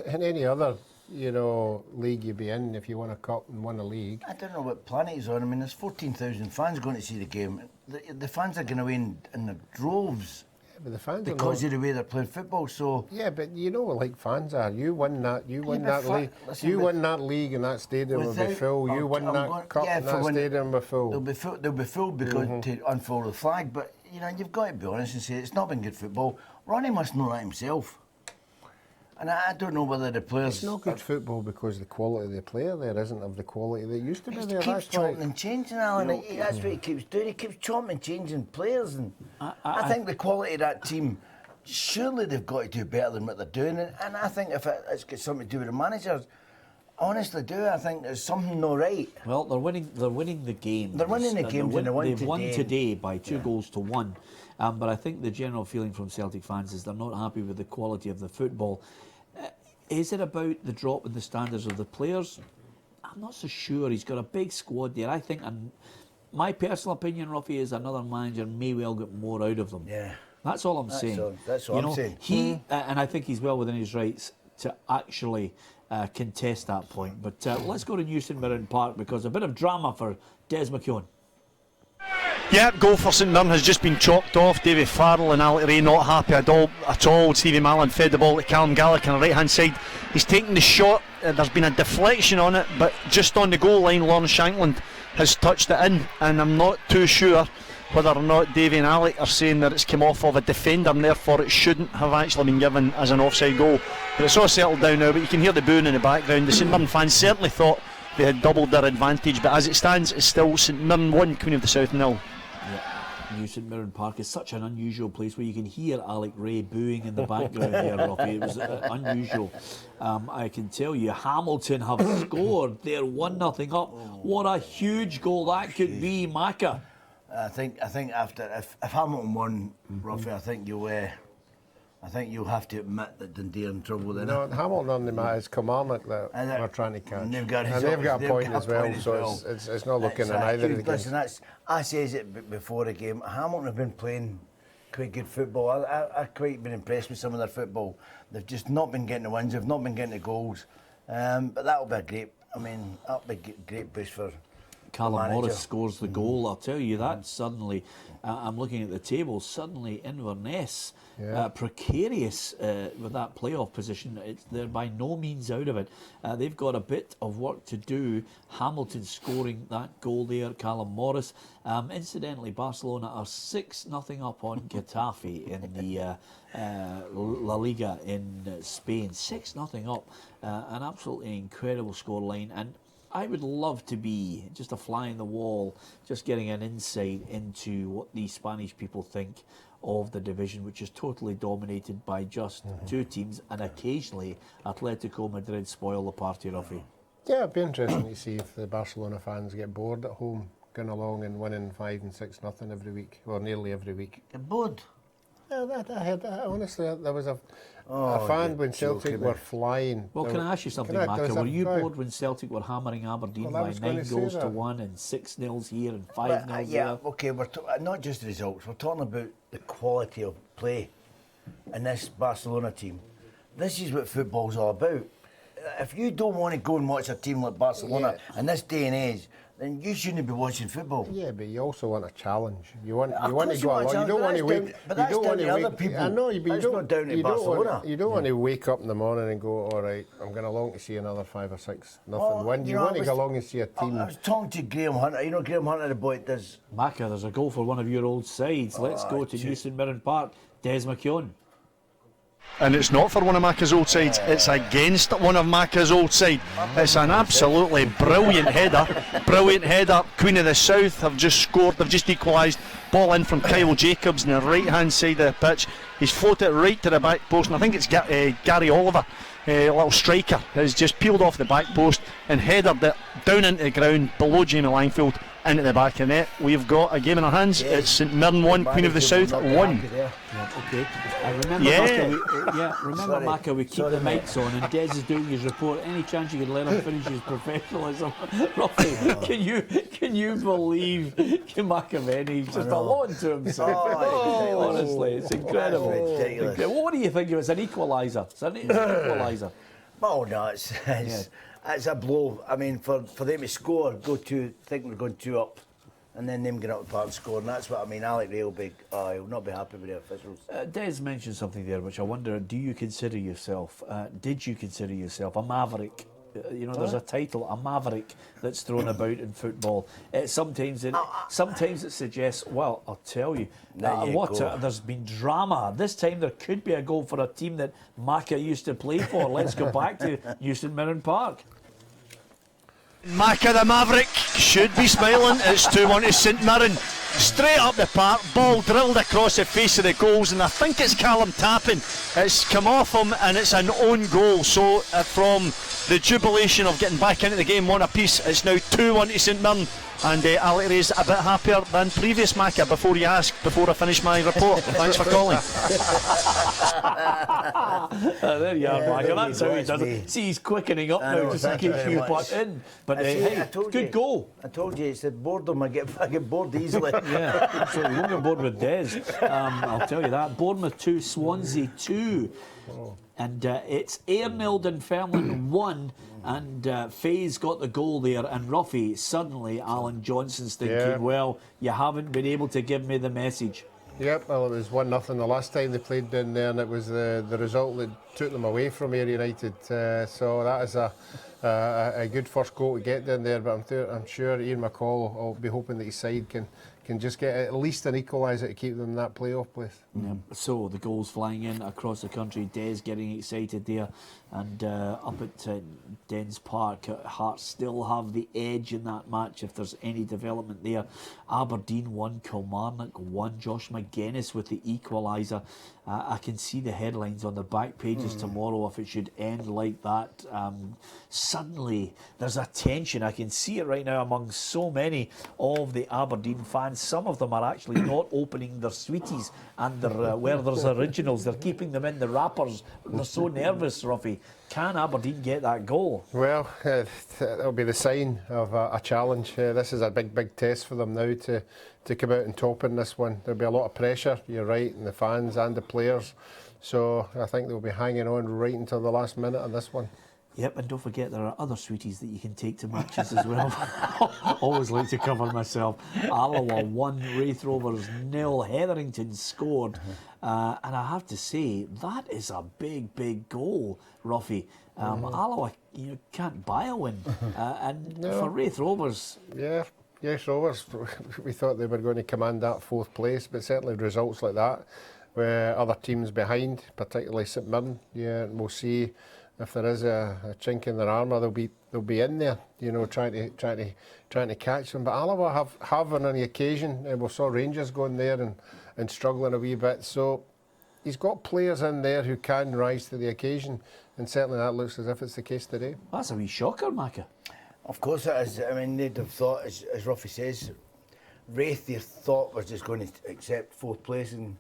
in any other, you know, league you'd be in, if you won a cup and won a league. I don't know what planet he's on. I mean, there's 14,000 fans going to see the game. The fans are going to win in the droves. But the fans because are of the way they're playing football. So yeah, but you know, like fans are. You win that league. Listen, You win that league, and that stadium will be full. You win that cup, and that stadium will be full. They'll be full because to unfold the flag. But you know, you've got to be honest and say it's not been good football. Ronnie must know that himself. And I don't know whether the players... It's not good football because the quality of the player there isn't of the quality that used to be there. He keeps chopping and changing, Alan. That's what he keeps doing. He keeps chopping and changing players. And I think the quality of that team, surely they've got to do better than what they're doing. And I think if it's got something to do with the managers, I honestly do. I think there's something not right. Well, they're winning the game. They're winning the games, and they've won today by 2 goals to 1. But I think the general feeling from Celtic fans is they're not happy with the quality of the football. Is it about the drop in the standards of the players? I'm not so sure. He's got a big squad there. I think, and my personal opinion, Ruffy, is another manager may well get more out of them. Yeah. That's all I'm saying. That's all I'm saying. And I think he's well within his rights to actually contest that point. But let's go to New St Mirren Park because a bit of drama for Des McKeown. Yeah, goal for St Mirren has just been chalked off. Davy Farrell and Alec Ray not happy at all. Stevie Mallon fed the ball to Callum Gallagher on the right hand side. He's taken the shot. There's been a deflection on it, but just on the goal line, Lawrence Shankland has touched it in, and I'm not too sure whether or not Davy and Alec are saying that it's come off of a defender and therefore it shouldn't have actually been given as an offside goal. But it's all settled down now, but you can hear the booing in the background. The St Mirren fans certainly thought they had doubled their advantage, but as it stands, it's still St Mirren 1, Queen of the South 0. New St Mirren Park is such an unusual place where you can hear Alec Ray booing in the background there, Rocky. It was unusual. I can tell you, Hamilton have scored. They're 1-0 up. What a huge goal that could be, Macca. I think after if Hamilton won, Ruffy, I think you'll have to admit that Dundee are in trouble there. No, Hamilton on the mat is Kilmarnock that we're trying to catch. And they've got a point as well, so it's not looking in either of the games. Listen, I says it before the game. Hamilton have been playing quite good football. I've quite been impressed with some of their football. They've just not been getting the wins. They've not been getting the goals. But that'll be that'll be a great boost for Callum Morris scores the goal. I'll tell you that suddenly. I'm looking at the table. Suddenly, Inverness, precarious with that playoff position. They're by no means out of it. They've got a bit of work to do. Hamilton scoring that goal there, Callum Morris. Incidentally, Barcelona are 6-0 up on Getafe in the La Liga in Spain. 6-0 up. An absolutely incredible scoreline. And I would love to be just a fly in the wall, just getting an insight into what the Spanish people think of the division, which is totally dominated by just 2 teams, and occasionally Atletico Madrid spoil the party, Ruffy. Yeah, it'd be interesting to see if the Barcelona fans get bored at home, going along and winning 5 and 6-0 every week, or nearly every week. Get bored? Yeah, I had that. Honestly, there was a fan when Celtic were flying. Well, can I ask you something, Macca? Were you bored when Celtic were hammering Aberdeen by 9 goals to 1 and 6-0 here and 5-0 there? Yeah, okay, we're not just the results. We're talking about the quality of play in this Barcelona team. This is what football's all about. If you don't want to go and watch a team like Barcelona in this day and age, then you shouldn't be watching football. Yeah, but you also want a challenge. You want to go along. You don't want to wake. But that's down to other people. I know, but that's not down to Barcelona. You don't want to wake up in the morning and go, all right, I'm going along to see another 5 or 6-0 win. You want to go along and see a team. I was talking to Graham Hunter. You know Graham Hunter, the boy that does. Macca, there's a goal for one of your old sides. Let's go to New St Mirren Park. Des McKeown. And it's not for one of Macca's old sides, it's against one of Macca's old side. It's an absolutely brilliant header. Queen of the South have just scored, they've just equalised. Ball in from Kyle Jacobs on the right hand side of the pitch. He's floated it right to the back post, and I think it's Gary Oliver, a little striker, has just peeled off the back post and headed it down into the ground below Jamie Langfield into the back of the net. We've got a game in our hands. It's St Mirren 1, Queen of the South 1. Okay. Remember, Macca, we keep the mics on and Des is doing his report. Any chance you could let him finish his professionalism? Roughly, can you believe McAvenny? He's just alone to himself. Honestly, it's incredible. Well, what do you think of it? It's an equaliser. It's an equaliser. Oh no, it's a blow. I mean, for them to score, think we're going 2 up. and then them getting up the park and scoring. That's what I mean. Alec Ray he'll not be happy with the officials. Des mentioned something there which I wonder, did you consider yourself a maverick? There's a title, a maverick, that's thrown about in football. Sometimes it suggests, well, I'll tell you, there's been drama. This time there could be a goal for a team that Macca used to play for. Let's go back to New St Mirren Park. Macca the Maverick should be smiling. It's 2-1 to St Mirren. Straight up the park, ball drilled across the face of the goals, and I think it's Callum Tappin. It's come off him and it's an own goal. So from the jubilation of getting back into the game, one apiece, it's now 2-1 to St Mirren. And Alec Ray's a bit happier than previous Macca before I finish my report. Thanks for calling. There you are, Macca. That's how he does it. See, he's quickening up now just in case you butt in. But hey, good goal. I told you, it's the boredom. I get bored easily. Yeah, so you won't get bored with Des. I'll tell you that. Bournemouth 2, Swansea 2. And it's Airneld and Fairland 1. And Faye's got the goal there, and Ruffy, suddenly Alan Johnson's thinking, well, you haven't been able to give me the message. Yep, well, it was 1-0 the last time they played down there, and it was the result that took them away from Ayr United. So that is a good first goal to get down there, but I'm sure Ian McCall will be hoping that his side can just get at least an equaliser to keep them in that playoff place. So the goals flying in across the country, Des getting excited there, and up at Dens Park, Hearts still have the edge in that match if there's any development there. Aberdeen 1, Kilmarnock 1, Josh McGuinness with the equaliser. I can see the headlines on the back pages tomorrow if it should end like that. Suddenly there's a tension. I can see it right now among so many of the Aberdeen fans. Some of them are actually not opening their sweeties and their Werther's Originals. They're keeping them in the wrappers. They're so nervous, Ruffy. Can Aberdeen get that goal? Well, it'll be the sign of a challenge. This is a big test for them now to come out and top in this one. There'll be a lot of pressure, you're right, and the fans and the players. So I think they'll be hanging on right until the last minute on this one. Yep, and don't forget there are other sweeties that you can take to matches as well. Always like to cover myself. Alloa 1, Wraith Rovers 0. Hetherington scored. And I have to say, that is a big goal, Ruffy. Alloa, can't buy a win. For Wraith Rovers... Yeah, yes, Rovers, we thought they were going to command that fourth place, but certainly results like that, where other teams behind, particularly St Mirren, we'll see if there is a chink in their armour, they'll be in there, trying to catch them. But Alloa have on the occasion. We saw Rangers going there and struggling a wee bit. So he's got players in there who can rise to the occasion, and certainly that looks as if it's the case today. That's a wee shocker, Macca. Of course it is. I mean, they'd have thought, as Ruffy says, Wraith they thought was just going to accept fourth place and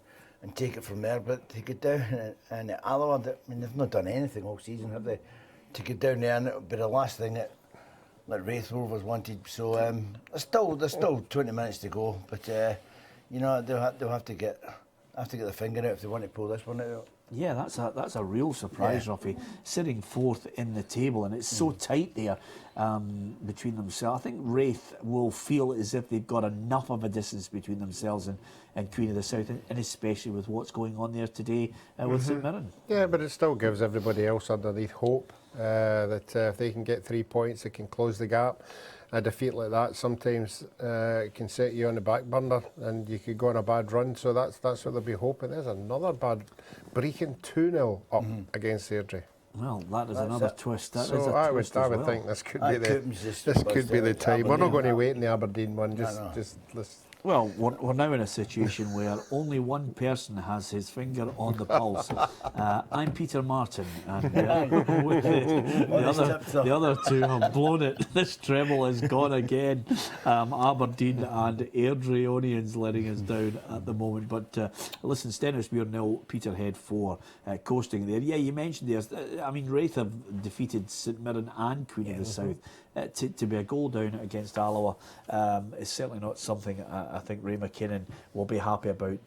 take it from there, but to get down and Alloa, they've not done anything all season, have they? To get down there, and it would be the last thing that Wraith Rovers wanted. So there's still 20 minutes to go, but they'll have to get the finger out if they want to pull this one out. Yeah, that's a real surprise, Ruffy. Sitting fourth in the table, and it's so tight there between themselves. I think Wraith will feel as if they've got enough of a distance between themselves and Queen of the South, and especially with what's going on there today with St Mirren. Yeah, but it still gives everybody else underneath hope that if they can get 3 points, it can close the gap. A defeat like that sometimes can set you on the back burner and you could go on a bad run, so that's what they'll be hoping. There's another bad Brecon 2-0 up against Airdrie. Well, that's another twist. That so is a I twist would as well. think this could be the time. We're not going to wait in the Aberdeen one. Just let's. Well, we're now in a situation where only one person has his finger on the pulse. I'm Peter Martin, and the other two have blown it. This treble is gone again. Aberdeen and Airdrieonians letting us down at the moment. But listen, Stenhousemuir 0, Peterhead 4, coasting there. Yeah, you mentioned there. I mean, Wraith have defeated St Mirren and Queen of the South. To be a goal down against Alloa is certainly not something I think Ray McKinnon will be happy about.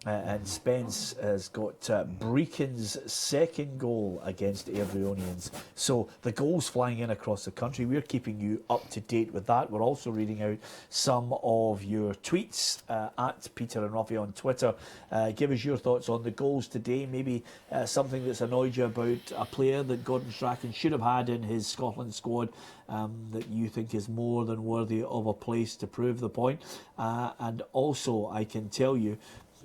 And Spence has got Brechin's second goal against Airdrieonians. So the goals flying in across the country. We're keeping you up to date with that. We're also reading out some of your tweets at Peter and Ruffy on Twitter. Give us your thoughts on the goals today. Maybe something that's annoyed you about a player that Gordon Strachan should have had in his Scotland squad that you think is more than worthy of a place to prove the point. And also, I can tell you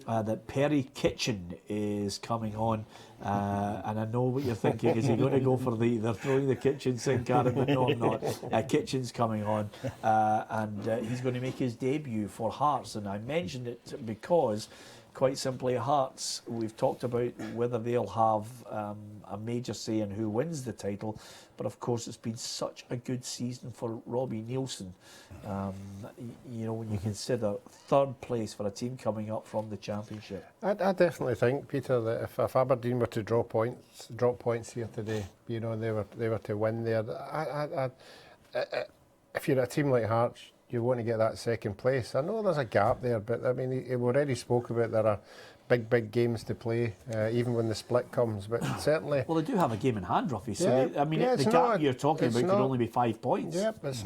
that Perry Kitchen is coming on, and I know what you're thinking. Is he going to go for they're throwing the kitchen sink at him? But no, I'm not. Kitchen's coming on, and he's going to make his debut for Hearts. And I mentioned it because, quite simply, Hearts, we've talked about whether they'll have a major say in who wins the title, but of course it's been such a good season for Robbie Nielsen. You know, when you consider third place for a team coming up from the Championship. I definitely think, Peter, that if Aberdeen were to drop points here today, you know, and they were to win there, if you're a team like Hearts, you want to get that second place. I know there's a gap there, but I mean, he already spoke about there are big games to play, even when the split comes. But certainly, well, they do have a game in hand, Ruffy. So yeah, the gap you're talking about could only be 5 points. Yep, it's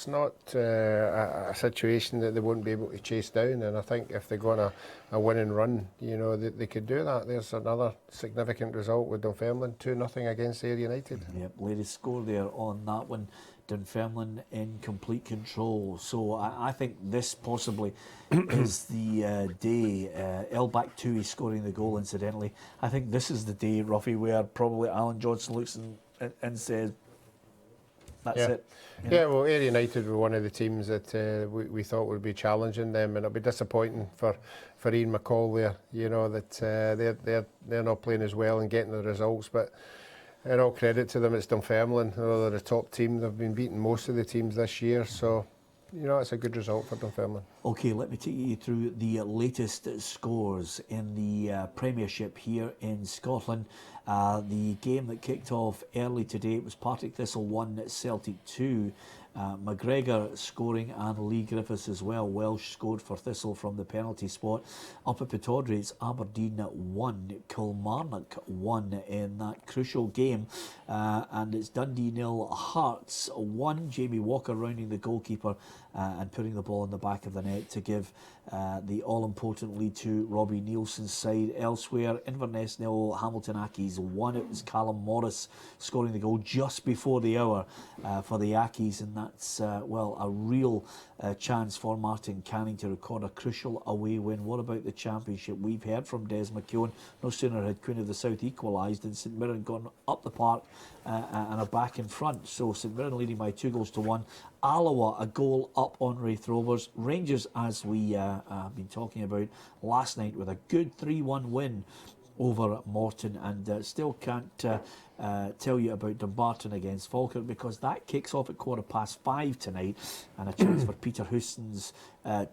not a situation that they won't be able to chase down. And I think if they go on a winning run, you know, they could do that. There's another significant result with Dunfermline, 2-0 against Ayr United. Yep, latest score there on that one. Dunfermline in complete control. So I think this possibly is the day. Elbach Tui scoring the goal, incidentally. I think this is the day, Ruffy, where probably Alan Johnson looks and says, that's it. Yeah, well, Ayr United were one of the teams that we thought would be challenging them, and it'll be disappointing for Ian McCall there, you know, that they're not playing as well and getting the results, but and all credit to them, it's Dunfermline. They're the top team. They've been beating most of the teams this year, so you know it's a good result for Dunfermline. Okay, let me take you through the latest scores in the Premiership here in Scotland. The game that kicked off early today was Partick Thistle 1, Celtic 2. McGregor scoring and Lee Griffiths as well. Welsh scored for Thistle from the penalty spot. Up at Pittodrie, it's Aberdeen 1, Kilmarnock 1 in that crucial game. And it's Dundee 0, Hearts 1. Jamie Walker rounding the goalkeeper and putting the ball in the back of the net to give the all-important lead to Robbie Nielsen's side. Elsewhere, Inverness 0, Hamilton Accies 1. It was Callum Morris scoring the goal just before the hour for the Accies, and that's, well, a real chance for Martin Canning to record a crucial away win. What about the Championship? We've heard from Des McKeown. No sooner had Queen of the South equalised than St Mirren gone up the park and are back in front. So St Mirren leading by 2-1. Alloa a goal up on Wraith Rovers. Rangers, as we have been talking about last night, with a good 3-1 win over Morton, and still can't tell you about Dumbarton against Falkirk, because that kicks off at 5:15 tonight, and a chance for Peter Houston's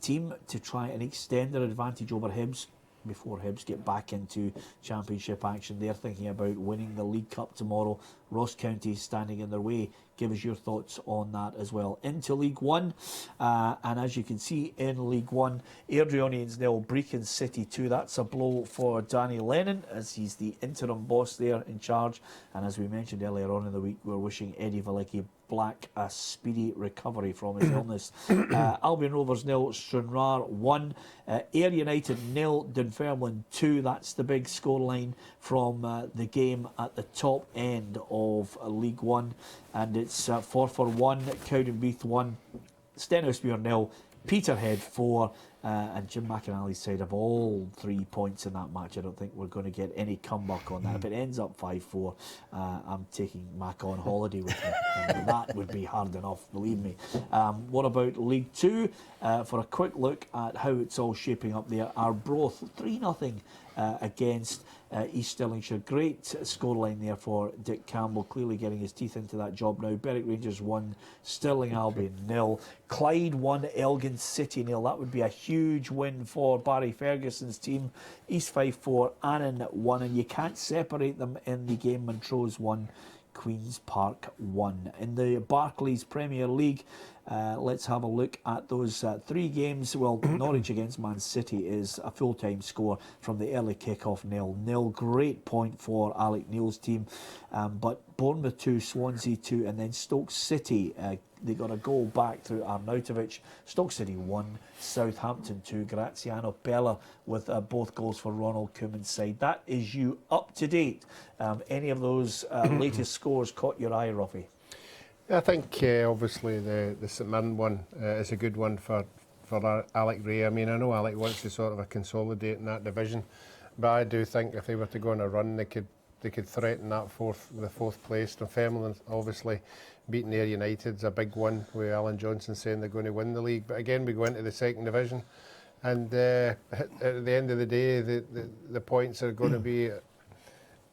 team to try and extend their advantage over Hibs before Hibs get back into Championship action. They're thinking about winning the League Cup tomorrow. Ross County standing in their way. Give us your thoughts on that as well. Into League One, and as you can see in League One, Airdrieonians 0, Brechin City 2. That's a blow for Danny Lennon, as he's the interim boss there in charge. And as we mentioned earlier on in the week, we're wishing Eddie Valecki Black a speedy recovery from his illness. Albion Rovers 0, Stranraer 1. Ayr United 0, Dunfermline 2. That's the big scoreline from the game at the top end of League One. And it's Forfar 1, Cowdenbeath 1, Stenhousemuir 0, Peterhead 4, and Jim McAnally's side have all 3 points in that match. I don't think we're going to get any comeback on that. If it ends up 5-4, I'm taking Mac on holiday with me. And that would be hard enough, believe me. What about League 2? For a quick look at how it's all shaping up there, Arbroath 3-0 against East Stirlingshire. Great scoreline there for Dick Campbell, clearly getting his teeth into that job now. Berwick Rangers 1, Stirling Albion 0. Clyde 1, Elgin City 0. That would be a huge win for Barry Ferguson's team. East Fife 4, Annan 1, and you can't separate them in the game. Montrose 1, Queen's Park 1. In the Barclays Premier League, Let's have a look at those 3 games. Well, Norwich against Man City is a full-time score from the early kick-off, 0-0. Great point for Alec Neil's team. But Bournemouth 2, Swansea 2, and then Stoke City. They got a goal back through Arnautovic. Stoke City 1, Southampton 2. Graziano Pella with both goals for Ronald Koeman's side. That is you up to date. Any of those latest scores caught your eye, Ruffy? I think obviously the St Mirren one is a good one for Alec Ray. I mean, I know Alec wants to sort of consolidate in that division, but I do think if they were to go on a run, they could threaten that the fourth place. Dunfermline obviously beating Ayr United's a big one, with Alan Johnson saying they're going to win the league. But again, we go into the second division, and at the end of the day, the points are going to be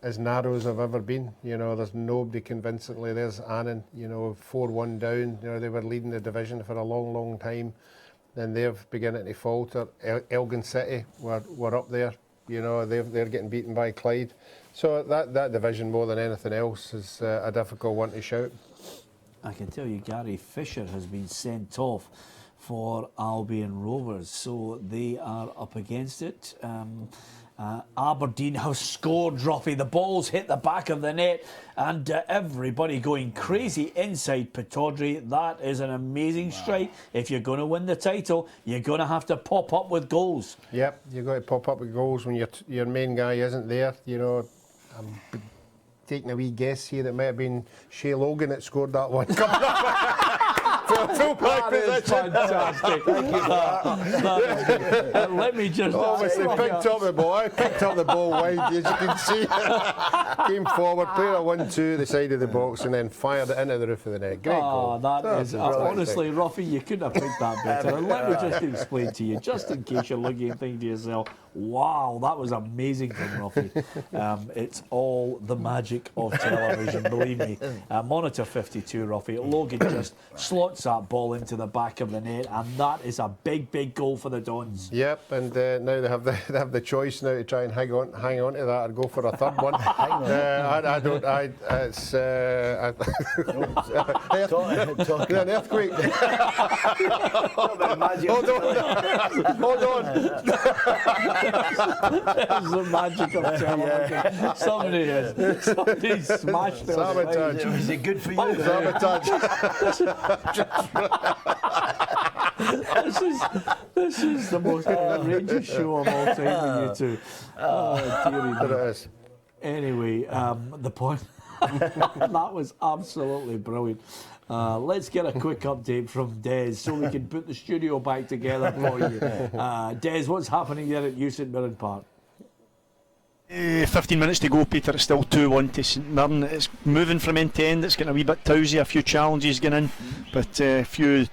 as narrow as they've ever been. You know, there's nobody convincingly. There's Annan, 4-1 down. They were leading the division for a long time. Then they're beginning to falter. Elgin City were up there. They're getting beaten by Clyde. So that division, more than anything else, is a difficult one to shout. I can tell you Gary Fisher has been sent off for Albion Rovers, so they are up against it. Aberdeen have scored, Ruffy. The ball's hit the back of the net, and everybody going crazy inside Pittodrie. That is an amazing strike. If you're going to win the title, you're going to have to pop up with goals. Yep, you've got to pop up with goals when your main guy isn't there. I'm taking a wee guess here. It might have been Shea Logan that scored that one. That is fantastic. Let me just... Obviously picked up the ball. I picked up the ball wide, as you can see. Came forward, played a 1-2 the side of the box, and then fired it into the roof of the net. Great goal. That is honestly, Ruffy, you couldn't have picked that better. And let me just explain to you, just in case you're looking and thinking to yourself, wow, that was amazing from Ruffy. It's all the magic of television, believe me. Monitor 52, Ruffy. Logan just slots that ball into the back of the net, and that is a big goal for the Dons. Yep, and now they have the choice now to try and hang on to that or go for a third one. I don't. It's an earthquake. Hold on. That's the magic of television. Somebody smashed it. Sabotage. Is it good for you? Sabotage. This is the most outrageous show of all time with you two. Oh, dearie But me. it is. Anyway, the point that was absolutely brilliant. Let's get a quick update from Des so we can put the studio back together for you. Des, what's happening there at New St Mirren Park? 15 minutes to go, Peter. It's still 2-1 to St Mirren. It's moving from end to end. It's getting a wee bit towsy. A few challenges going in, but a few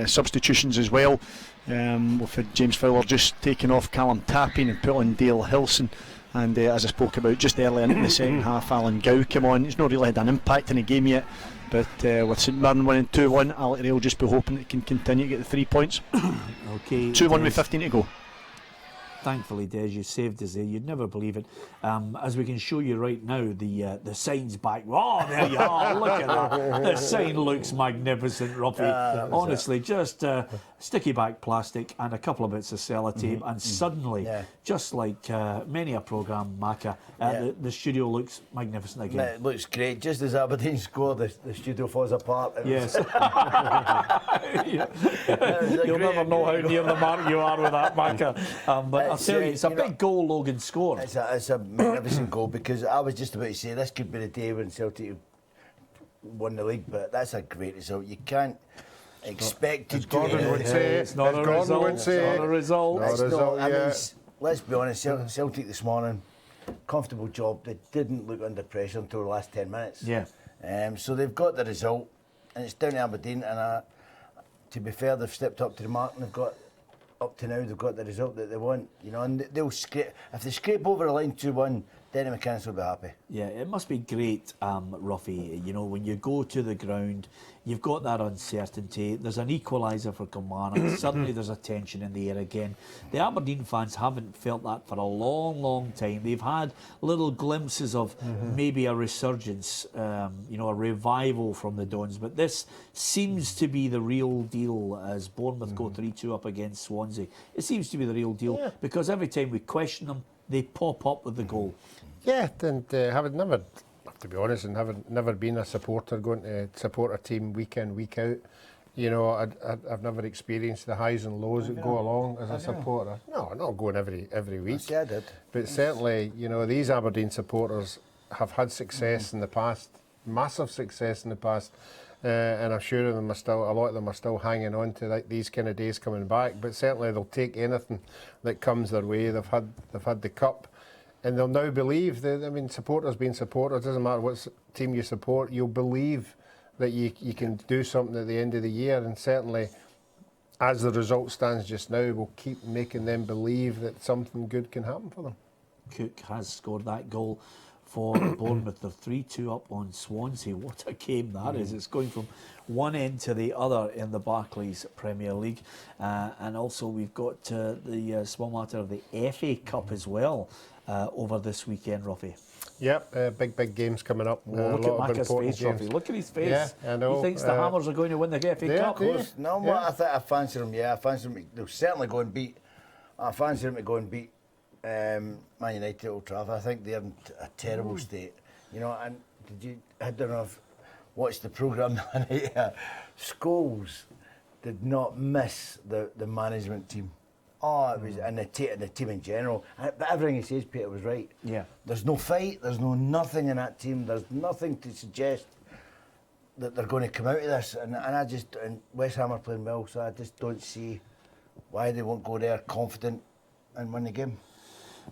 substitutions as well. We've had James Fowler just taking off Callum Tapping and put on Dale Hilson. And as I spoke about just earlier in the second half, Alan Gow came on. He's not really had an impact in the game yet, but with St Mirren winning 2-1, Alec Ray will just be hoping it can continue to get the 3 points. Okay, 2-1 with 15 to go. Thankfully, Des, you saved us there. You'd never believe it. As we can show you right now, the sign's back. Oh, there you are. Look at that. The sign looks magnificent, Ruffy. Honestly, just sticky back plastic and a couple of bits of sellotape, and suddenly, just like many a programme, Macca, the studio looks magnificent again. It looks great. Just as Aberdeen score, the studio falls apart. Yes. You'll never know how near the mark you are with that, Macca. But I'll tell you, it's a big goal Logan scored. It's a magnificent goal, because I was just about to say this could be the day when Celtic won the league, but that's a great result. You can't expect to do Gordon would it. say. It's not a Gordon result. would say. It's not a result. Not a result, I mean, yeah. let's be honest, Celtic this morning, comfortable job. They didn't look under pressure until the last 10 minutes. Yeah. So they've got the result, and it's down to Aberdeen, and to be fair, they've stepped up to the mark, and they've got, up to now, they've got the result that they want, and they'll scrape. If they scrape over the line 2-1, Denny McInnes will be happy. Yeah, it must be great, Ruffy. You know, when you go to the ground, you've got that uncertainty. There's an equaliser for Kilmarnock. Suddenly there's a tension in the air again. The Aberdeen fans haven't felt that for a long, long time. They've had little glimpses of maybe a resurgence, you know, a revival from the Dons. But this seems to be the real deal as Bournemouth go 3-2 up against Swansea. It seems to be the real deal because every time we question them, they pop up with the goal. Yeah, and having never, to be honest, and having never been a supporter going to support a team week in, week out, you know, I've never experienced the highs and lows that go along as a supporter. No, not going every week. Yeah, I did. But certainly, you know, these Aberdeen supporters have had success in the past, massive success in the past, and I'm sure a lot of them are still hanging on to these kind of days coming back. But certainly they'll take anything that comes their way. They've had the cup. And they'll now believe that, I mean, supporters being supporters, doesn't matter what team you support, you'll believe that you can do something at the end of the year. And certainly, as the result stands just now, we'll keep making them believe that something good can happen for them. Cook has scored that goal for Bournemouth. They're 3-2 up on Swansea. What a game that is. It's going from one end to the other in the Barclays Premier League. And also we've got the small matter of the FA Cup as well over this weekend, Ruffy. Yep, big games coming up. Look at Macca's face, Ruffy. Look at his face. Yeah, I know. He thinks the Hammers are going to win the FA Cup. No, I think I fancy them. Yeah, I fancy them. They'll certainly go and beat. I fancy them to go and beat Man United at Old Trafford. I think they're in a terrible state. You know, and I don't know if watched the programme the other night. Scholes did not miss the management team. Oh, it was, and the team in general. But everything he says, Peter, was right. Yeah. There's no fight. There's nothing in that team. There's nothing to suggest that they're going to come out of this. And West Ham are playing well, so I just don't see why they won't go there confident and win the game.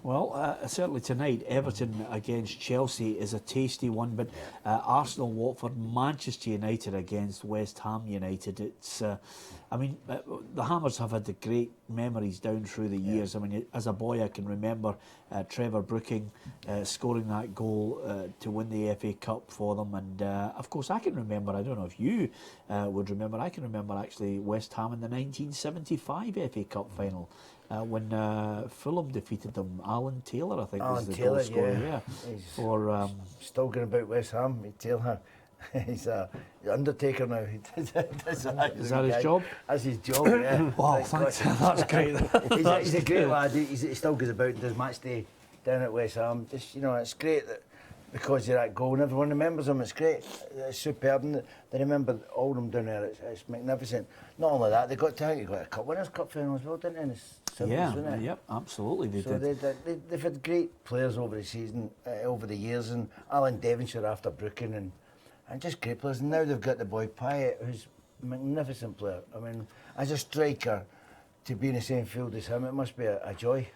Well, certainly tonight, Everton against Chelsea is a tasty one, but Arsenal, Watford, Manchester United against West Ham United. It's, I mean, the Hammers have had the great memories down through the years. I mean, as a boy, I can remember Trevor Brooking scoring that goal to win the FA Cup for them, and of course, I can remember. I don't know if you would remember. I can remember actually West Ham in the 1975 FA Cup final. When Fulham defeated them, Alan Taylor, I think, was the goal scorer. Yeah. For still going about West Ham. Taylor, he's the Undertaker now. Is that his job? That's his job. Yeah. Wow, thanks. That's great. He's a great lad. He still goes about and does match day down at West Ham. Just, you know, it's great that because of that goal and everyone remembers him. It's great. It's superb. And they remember all of them down there. It's magnificent. Not only that, they got a Cup Winners' Cup final as well, didn't they? Yep, absolutely. They've had great players over the season, over the years, and Alan Devonshire after Brooking, and just great players. And now they've got the boy Pyatt, who's a magnificent player. I mean, as a striker, to be in the same field as him, it must be a joy.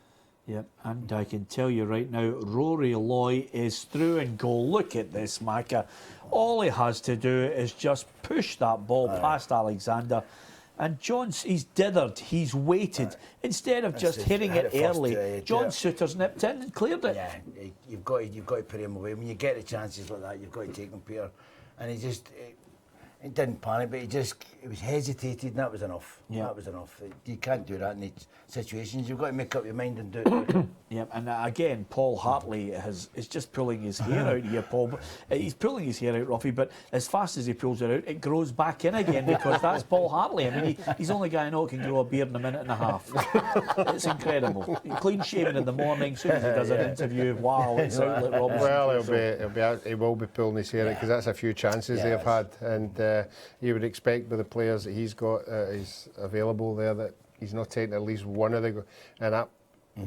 Yep, and I can tell you right now, Rory Loy is through and goal. Look at this, Macca. All he has to do is just push that ball past Alexander. And he's dithered, he's waited. Instead of just hitting it early, John Souttar's nipped in and cleared it. Yeah, you've got to put him away. When you get the chances like that, you've got to take them, Peter. And he didn't panic, but he was hesitated, and that was enough. Yeah. That was enough. You can't do that in these situations. You've got to make up your mind and do it. Yep, and again, Paul Hartley is just pulling his hair out here, Paul. He's pulling his hair out, Ruffy, but as fast as he pulls it out, it grows back in again because that's Paul Hartley. I mean, he's the only guy I know who can grow a beard in a minute and a half. It's incredible. Clean shaven in the morning, as soon as he does an interview, wow, it's out like Robinson. Well, he will be pulling his hair out because that's a few chances they've had, and you would expect with the players that he's got is available there that he's not taking at least one of the and that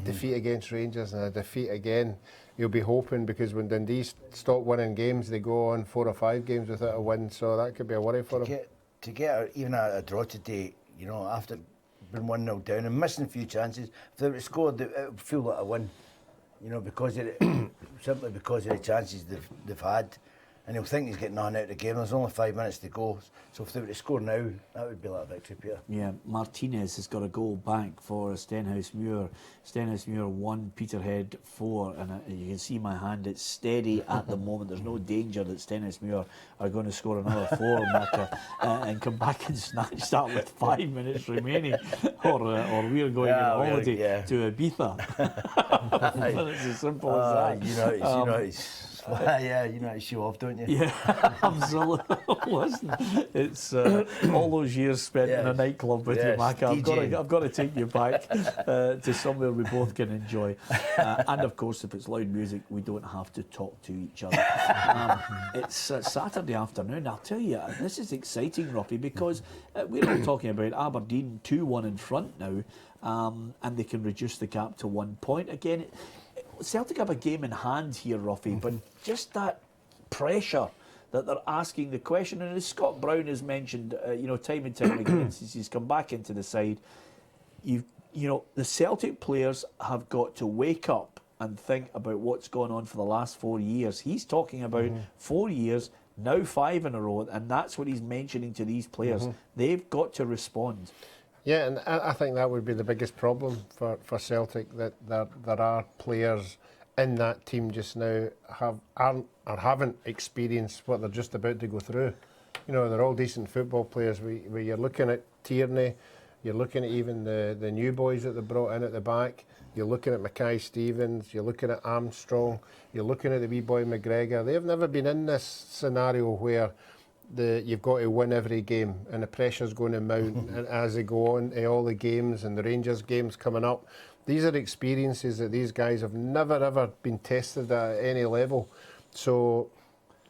defeat against Rangers and a defeat again. You'll be hoping because when Dundee stop winning games, they go on 4 or 5 games without a win, so that could be a worry for them. To get even a draw today, you know, after being 1-0 down and missing a few chances, if they would scored, it would feel like a win, you know, because simply because of the chances they've had. and he'll think he's getting on out of the game. There's only 5 minutes to go, so if they were to score now, that would be like a victory, Peter. Yeah, Martinez has got a goal back for Stenhousemuir. Stenhousemuir 1, Peterhead 4, and you can see my hand, it's steady at the moment. There's no danger that Stenhousemuir are going to score another 4 and come back and snatch that with 5 minutes remaining, or we're going on holiday to Ibiza. It's as simple as that. You know, to show off, don't you? Yeah, absolutely. Listen, it's all those years spent in a nightclub with you, Mac. I've got to take you back to somewhere we both can enjoy. And of course, if it's loud music, we don't have to talk to each other. It's Saturday afternoon. I'll tell you, this is exciting, Ruffy, because we're all talking about Aberdeen 2-1 in front now, and they can reduce the gap to 1 point. Again, Celtic have a game in hand here, Ruffy, but just that pressure that they're asking the question, and as Scott Brown has mentioned, time and time again since he's come back into the side, the Celtic players have got to wake up and think about what's gone on for the last 4 years. He's talking about 4 years, now 5 in a row, and that's what he's mentioning to these players. They've got to respond. Yeah, and I think that would be the biggest problem for Celtic, that there are players in that team just now haven't experienced what they're just about to go through. They're all decent football players. Where you're looking at Tierney, you're looking at even the new boys that they brought in at the back. You're looking at Mackay Stevens, you're looking at Armstrong, you're looking at the wee boy McGregor. They've never been in this scenario where you've got to win every game and the pressure's going to mount and as they go on to all the games and the Rangers games coming up. These are experiences that these guys have never ever been tested at any level. So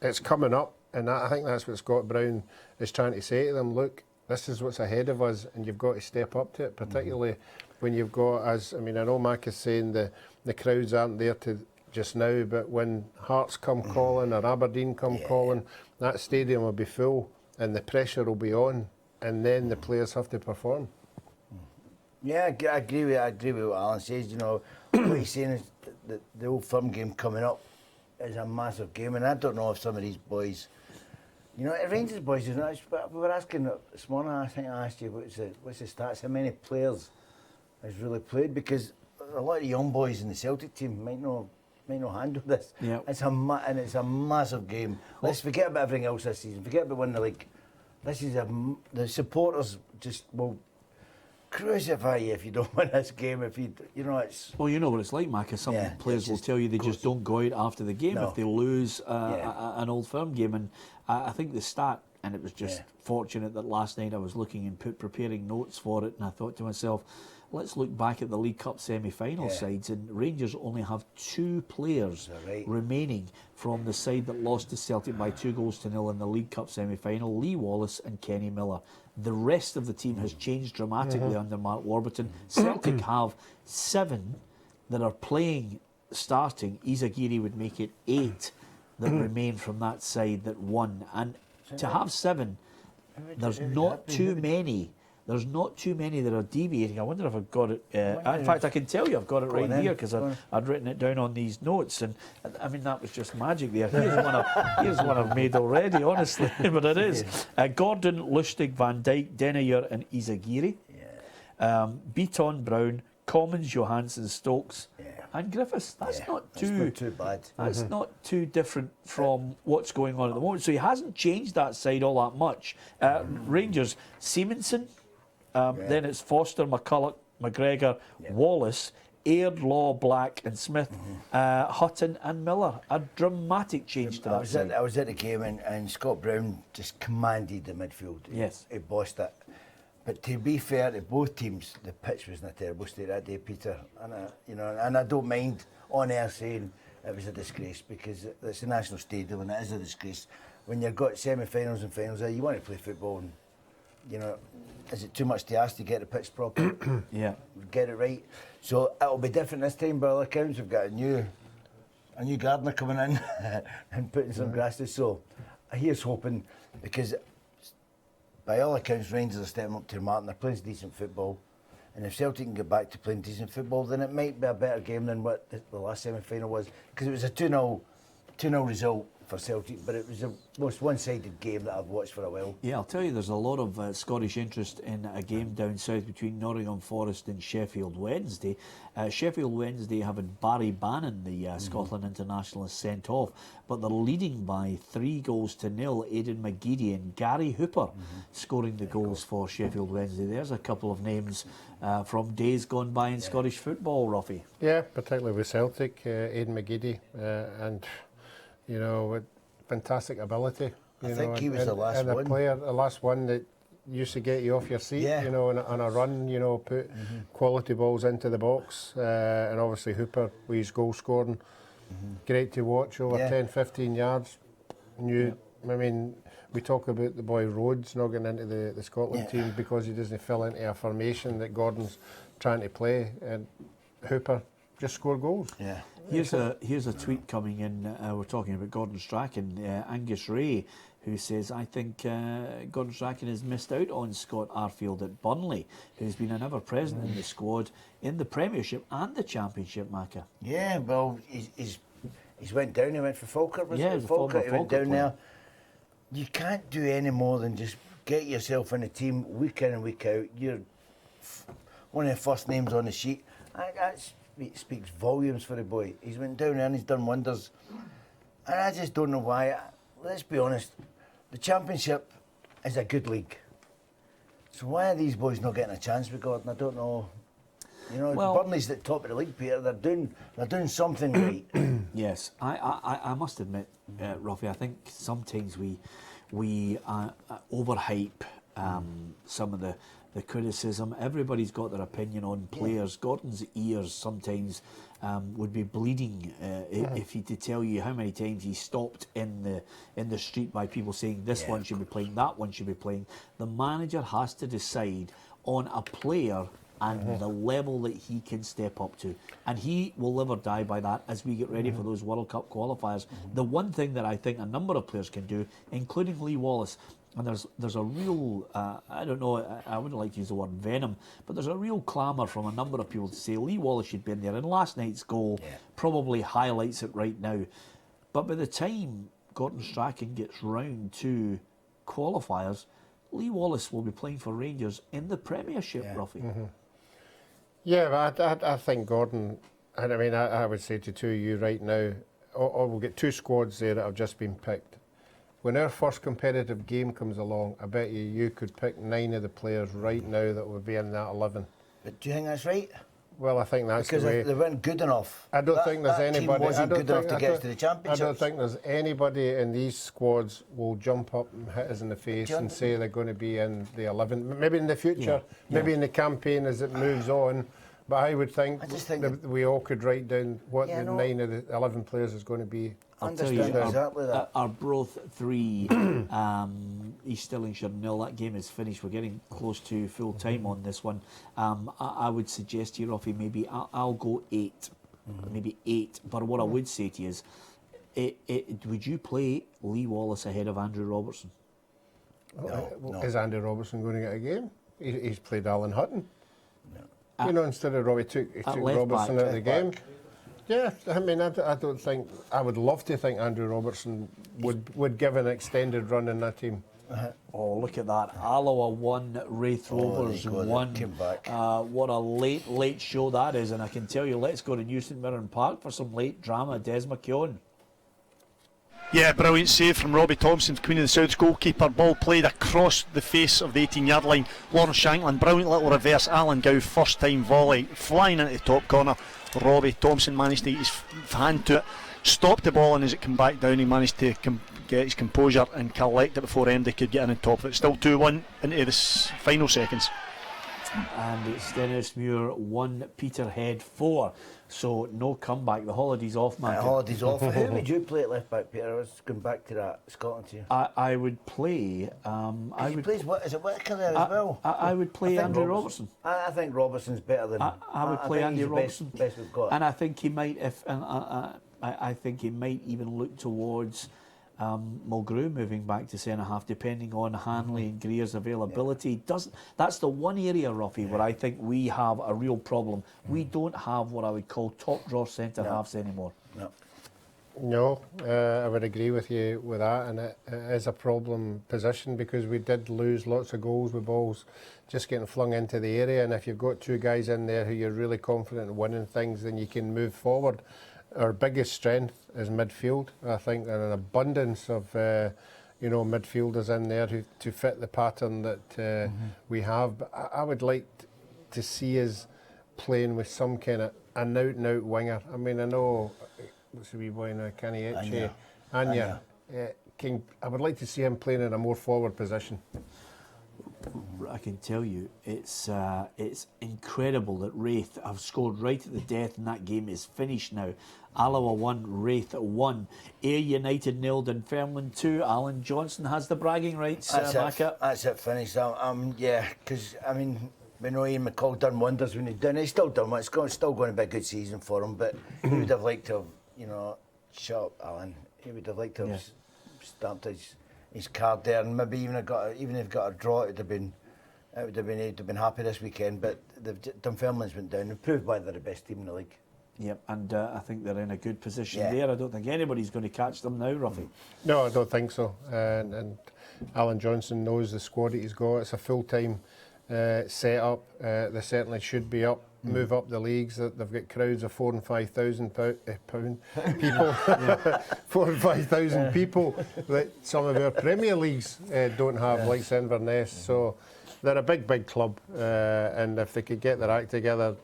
it's coming up, and I think that's what Scott Brown is trying to say to them. Look, this is what's ahead of us and you've got to step up to it, particularly when you've got, I know Mac is saying the crowds aren't there to just now, but when Hearts come calling or Aberdeen come calling, that stadium will be full and the pressure will be on, and then the players have to perform. Yeah, I agree with what Alan says. What he's saying is the Old Firm game coming up is a massive game, and I don't know if some of these boys, Rangers boys, we were asking this morning, I think I asked you, what's the stats, how many players has really played, because a lot of the young boys in the Celtic team might not handle this. Yep. It's a massive game. Let's forget about everything else this season. Forget about winning the league. This is the supporters just will crucify you if you don't win this game. If it's Well, you know what it's like, Mac. Some players will tell you they just don't go out after the game if they lose an Old Firm game. And I think the stat, and it was just fortunate that last night I was looking and preparing notes for it, and I thought to myself, let's look back at the League Cup semi-final sides, and Rangers only have 2 players remaining from the side that lost to Celtic by 2-0 in the League Cup semi-final, Lee Wallace and Kenny Miller. The rest of the team has changed dramatically under Mark Warburton. Celtic have 7 that are playing, starting. Izagiri would make it 8 that remain from that side that won. And to have 7, there's not too many. There's not too many that are deviating. I wonder if I've got it. In fact, I can tell you I've got it right here because I'd written it down on these notes. And I mean, that was just magic there. Here's one I've made already, honestly, but it is. Gordon, Lustig, Van Dijk, Denayer and Izagiri. Beaton, Brown, Commons, Johansson, Stokes and Griffiths. That's not too bad. That's not too different from what's going on at the moment. So he hasn't changed that side all that much. Rangers, Simonsen. Then it's Foster, McCulloch, McGregor, Wallace, Aird, Law, Black and Smith, Hutton and Miller. A dramatic change to that side. I was at the game and Scott Brown just commanded the midfield. Yes. He bossed it. But to be fair to both teams, the pitch was in a terrible state that day, Peter. And I don't mind on air saying it was a disgrace, because it's a national stadium and it is a disgrace. When you've got semi-finals and finals, you want to play football, and is it too much to ask to get the pitch proper? Get it right. So it'll be different this time by all accounts. We've got a new gardener coming in and putting some grasses. So here's hoping, because by all accounts Rangers are stepping up to the mark and they're playing decent football. And if Celtic can get back to playing decent football, then it might be a better game than what the last semi-final was, because it was a 2-0 result for Celtic, but it was the most one-sided game that I've watched for a while. Yeah, I'll tell you, there's a lot of Scottish interest in a game down south between Nottingham Forest and Sheffield Wednesday. Sheffield Wednesday having Barry Bannon, the Scotland internationalist, sent off, but they're leading by 3-0. Aidan McGeady and Gary Hooper scoring the goals for Sheffield Wednesday. There's a couple of names from days gone by in Scottish football, Ruffy. Yeah, particularly with Celtic, Aidan McGeady, and you know, with fantastic ability. I think he was the last one. The last one that used to get you off your seat, you know, on a run, you know, put quality balls into the box, and obviously Hooper with his goal scoring, great to watch, over 10, 15 yards. I mean, we talk about the boy Rhodes not getting into the Scotland team because he doesn't fill into a formation that Gordon's trying to play, and Hooper just score goals. Yeah. Here's a tweet coming in. We're talking about Gordon Strachan. Angus Ray, who says, I think Gordon Strachan has missed out on Scott Arfield at Burnley, who's been an ever-present in the squad in the Premiership and the Championship, Macca. Yeah, well, he's went down. He went for Falkirk, was it? The Falkirk. He went down player. there. You can't do any more than just get yourself in a team week in and week out. You're one of the first names on the sheet. It speaks volumes for the boy. He's went down there and he's done wonders. And I just don't know why. Let's be honest, the Championship is a good league. So why are these boys not getting a chance with Gordon? I don't know. You know, Well, Burnley's at the top of the league, Peter. They're doing something right. Yes, I must admit, Ruffy, I think sometimes we overhype some of the criticism. Everybody's got their opinion on players. Gordon's ears sometimes would be bleeding if he to tell you how many times he stopped in the street by people saying this one should be playing, that one should be playing. The manager has to decide on a player and the level that he can step up to. And he will live or die by that as we get ready for those World Cup qualifiers. The one thing that I think a number of players can do, including Lee Wallace, and there's a real, I don't know, I wouldn't like to use the word venom, but there's a real clamour from a number of people to say Lee Wallace should be in there. And last night's goal probably highlights it right now. But by the time Gordon Strachan gets round to qualifiers, Lee Wallace will be playing for Rangers in the Premiership, Ruffy. Yeah, but I think Gordon, and I mean, I would say to two of you right now, we'll get two squads there that have just been picked. When our first competitive game comes along, I bet you could pick 9 of the players right now that would be in that 11. But do you think that's right? Well, I think that's because the way. They weren't good enough. I don't think there's that anybody. Team wasn't good enough to get us to the I Championship. don't think there's anybody in these squads will jump up and hit us in the face and say they're going to be in the 11. Maybe in the future, maybe in the campaign as it moves on. But I would think, that we all could write down what the 9 of the 11 players is going to be. I'll tell you, exactly that. Arbroath 3, East Stirlingshire 0. That game is finished. We're getting close to full time on this one. I would suggest to you, Ruffy, maybe I'll go 8. Maybe 8. But what I would say to you is, would you play Lee Wallace ahead of Andrew Robertson? No. Is Andy Robertson going to get a game? He's played Alan Hutton. No. You know, instead of Robbie took Robertson out of the game. Yeah, I mean, I don't think. I would love to think Andrew Robertson would give an extended run in that team. Oh, look at that. Alloa 1, Wraith Rovers 1. What a late show that is. And I can tell you, let's go to New St Mirren Park for some late drama. Des McKeown. Yeah, brilliant save from Robbie Thompson, Queen of the South's goalkeeper. Ball played across the face of the 18-yard line. Lawrence Shanklin, brilliant little reverse. Alan Gow, first time volley, flying into the top corner. Robbie Thompson managed to get his hand to it, stopped the ball, and as it came back down, he managed to get his composure and collect it before MD could get in on top of it. Still 2-1 into the final seconds. And it's Stenhousemuir 1, Peterhead 4. So no comeback. The holiday's off, man. The holiday's off. Who would you play at left back, Peter? I was going back to that Scotland team. I would play. Is it Whittaker there as well? I would play Andrew Robertson. I think Robertson's better than. I would play Andy Robertson. Best we've got. And I think he might. I think he might even look towards Mulgrew moving back to centre half, depending on Hanley and Greer's availability. That's the one area, Ruffy, where I think we have a real problem. We don't have what I would call top draw centre halves anymore. No. No, I would agree with you with that, and it is a problem position because we did lose lots of goals with balls just getting flung into the area, and if you've got two guys in there who you're really confident in winning things, then you can move forward. Our biggest strength is midfield, I think, and an abundance of midfielders in there who to fit the pattern that we have. But I would like to see us playing with some kind of an out-and-out winger. I mean, I know what's the wee boy now, Kenny Etche, Anya. I would like to see him playing in a more forward position. I can tell you, it's incredible that Wraith have scored right at the death, and that game is finished now. Alloa 1, Wraith 1. Ayr United 0, Dunfermline 2. Alan Johnson has the bragging rights. That's it, finished. Yeah, because I mean, we know Ian McCall done wonders when he's done. He's still done. It's still going to be a good season for him. But he would have liked to have, shut up, Alan. He would have liked to have stamped his card there, and maybe even if got a draw, he'd have been happy this weekend. But Dunfermline's went down. They've proved why they're the best team in the league. Yep, and I think they're in a good position there. I don't think anybody's going to catch them now, Ruffy. No, I don't think so. And Alan Johnson knows the squad that he's got. It's a full-time set up. They certainly should be up, move up the leagues. They've got crowds of 4,000 and 5,000 people, 4,000 and 5,000 people that some of our Premier Leagues don't have, like Inverness. So they're a big club, and if they could get their act together,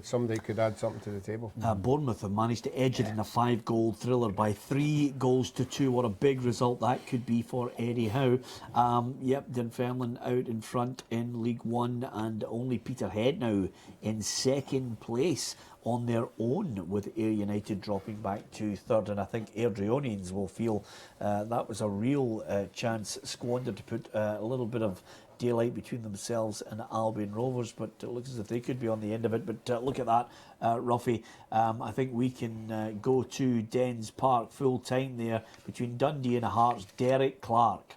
somebody could add something to the table. Bournemouth have managed to edge it in a 5-goal thriller by 3-2. What a big result that could be for Eddie Howe. Dunfermline out in front in League One, and only Peterhead now in second place on their own, with Ayr United dropping back to third. And I think Airdrieonians will feel that was a real chance squandered to put a little bit of daylight between themselves and Albion Rovers, but it looks as if they could be on the end of it. But look at that, Ruffy. I think we can go to Dens Park full time there between Dundee and Hearts. Derek Clark.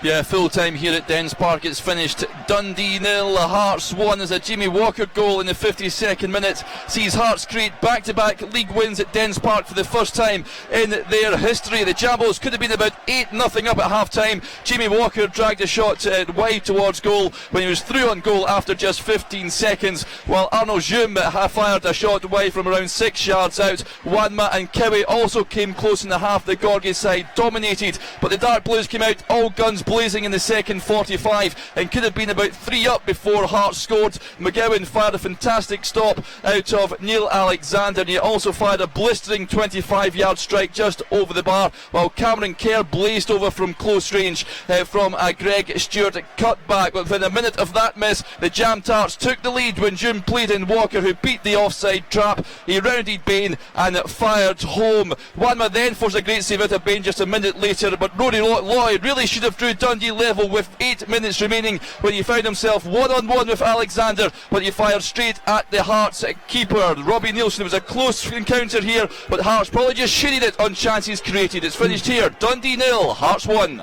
Yeah, full time here at Dens Park. It's finished Dundee 0, Hearts 1 as a Jimmy Walker goal in the 52nd minute sees Hearts create back-to-back league wins at Dens Park for the first time in their history. The Jabos could have been about 8-0 up at half-time. Jimmy Walker dragged a shot wide towards goal when he was through on goal after just 15 seconds, while Arnold Zoom fired a shot wide from around 6 yards out. Wanma and Kiwi also came close in the half. The Gorgie side dominated, but the Dark Blues came out all guns blazing in the second 45 and could have been about 3 up before Hearts scored. McGowan fired a fantastic stop out of Neil Alexander, and he also fired a blistering 25-yard strike just over the bar, while Cameron Kerr blazed over from close range from a Greg Stewart cutback. But within a minute of that miss, the Jam Tarts took the lead when June played in Walker, who beat the offside trap. He rounded Bain and fired home. Wanma then forced a great save out of Bain just a minute later, but Rory Lloyd really should have drew Dundee level with 8 minutes remaining when he found himself one-on-one with Alexander, but he fired straight at the Hearts keeper, Robbie Nielsen. It was a close encounter here, but Hearts probably just shitted it on chances created. It's finished here, Dundee 0, Hearts 1.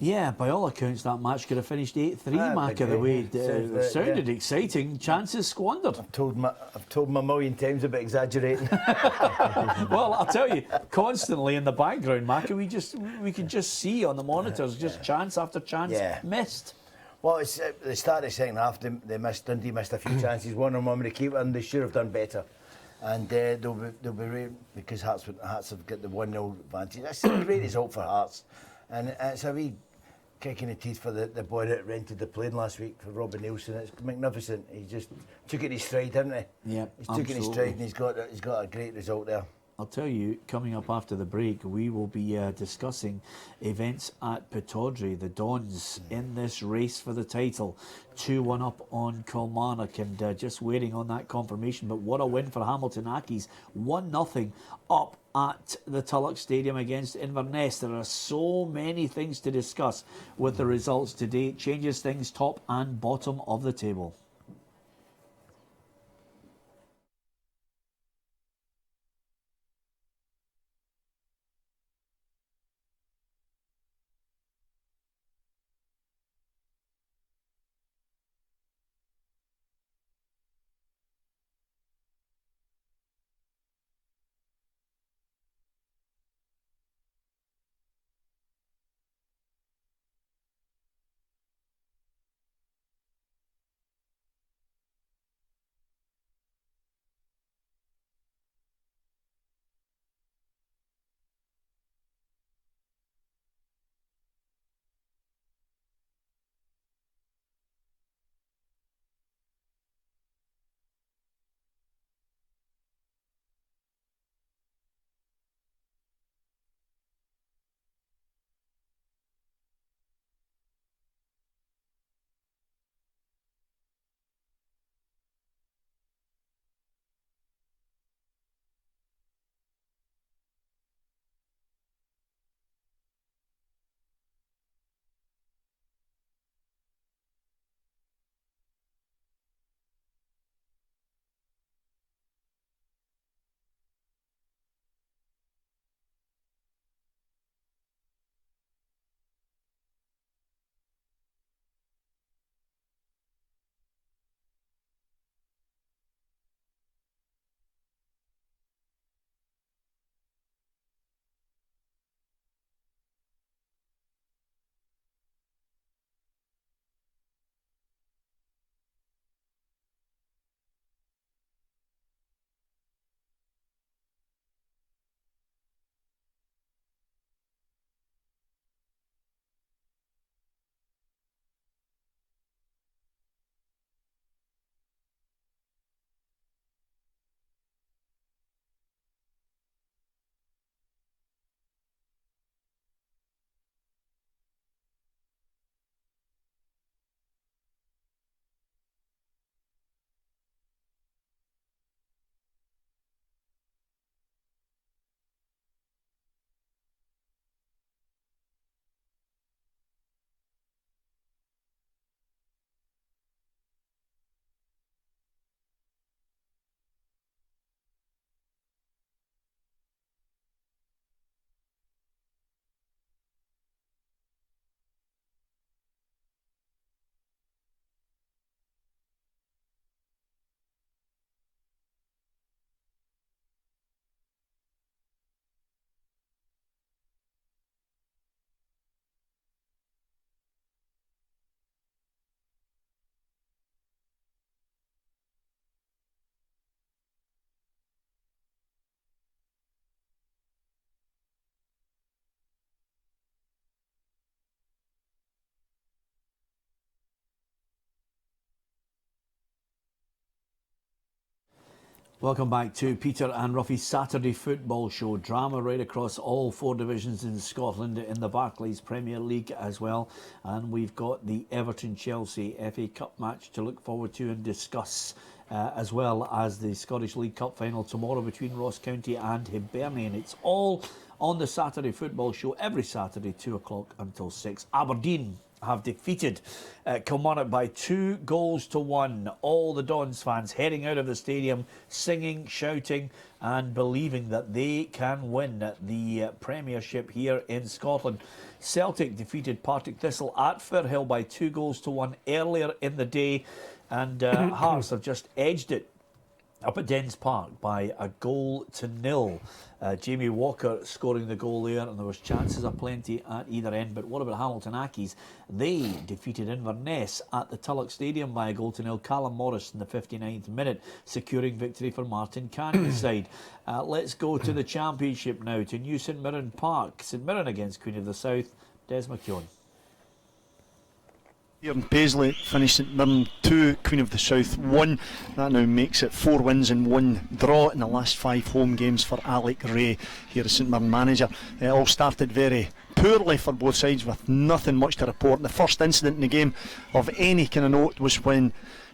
Yeah, by all accounts that match could have finished 8-3, Mac, the way it sounded exciting. Chances squandered. I've told him a million times about exaggerating. Well, I'll tell you, constantly in the background, Mac, we could just see on the monitors just chance after chance missed. Well, it's the start of the second half. Dundee missed a few chances, one on one with the keeper, and they should have done better. And they'll be because Hearts have got the 1-0 advantage. That's a great result for Hearts, and it's a wee kick in the teeth for the boy that rented the plane last week, for Robin Nielsen. It's magnificent. He just took it in his stride, didn't he? Yeah, he's took it in his stride, and he's got a great result there. I'll tell you, coming up after the break, we will be discussing events at Pittodrie. The Dons in this race for the title, 2-1 up on Kilmarnock, and just waiting on that confirmation. But what a win for Hamilton Accies, 1-0 up at the Tulloch Stadium against Inverness. There are so many things to discuss with the results today. It changes things top and bottom of the table. Welcome back to Peter and Ruffy's Saturday Football Show. Drama right across all 4 divisions in Scotland in the Barclays Premier League as well. And we've got the Everton-Chelsea FA Cup match to look forward to and discuss, as well as the Scottish League Cup final tomorrow between Ross County and Hibernian. It's all on the Saturday Football Show every Saturday, 2 o'clock until 6. Aberdeen have defeated Kilmarnock by 2-1. All the Dons fans heading out of the stadium, singing, shouting and believing that they can win the Premiership here in Scotland. Celtic defeated Partick Thistle at Firhill by 2-1 earlier in the day, and Hearts have just edged it up at Dens Park by 1-0. Jamie Walker scoring the goal there, and there was chances aplenty at either end. But what about Hamilton Accies? They defeated Inverness at the Tulloch Stadium by 1-0. Callum Morris in the 59th minute, securing victory for Martin Canning's side. Let's go to the Championship now, to New St Mirren Park. St Mirren against Queen of the South. Des McKeown. Here in Paisley finished St Mirren 2, Queen of the South 1. That now makes it 4 wins and 1 draw in the last 5 home games for Alec Ray here as St Mirren manager. It all started very poorly for both sides with nothing much to report. The first incident in the game of any kind of note was when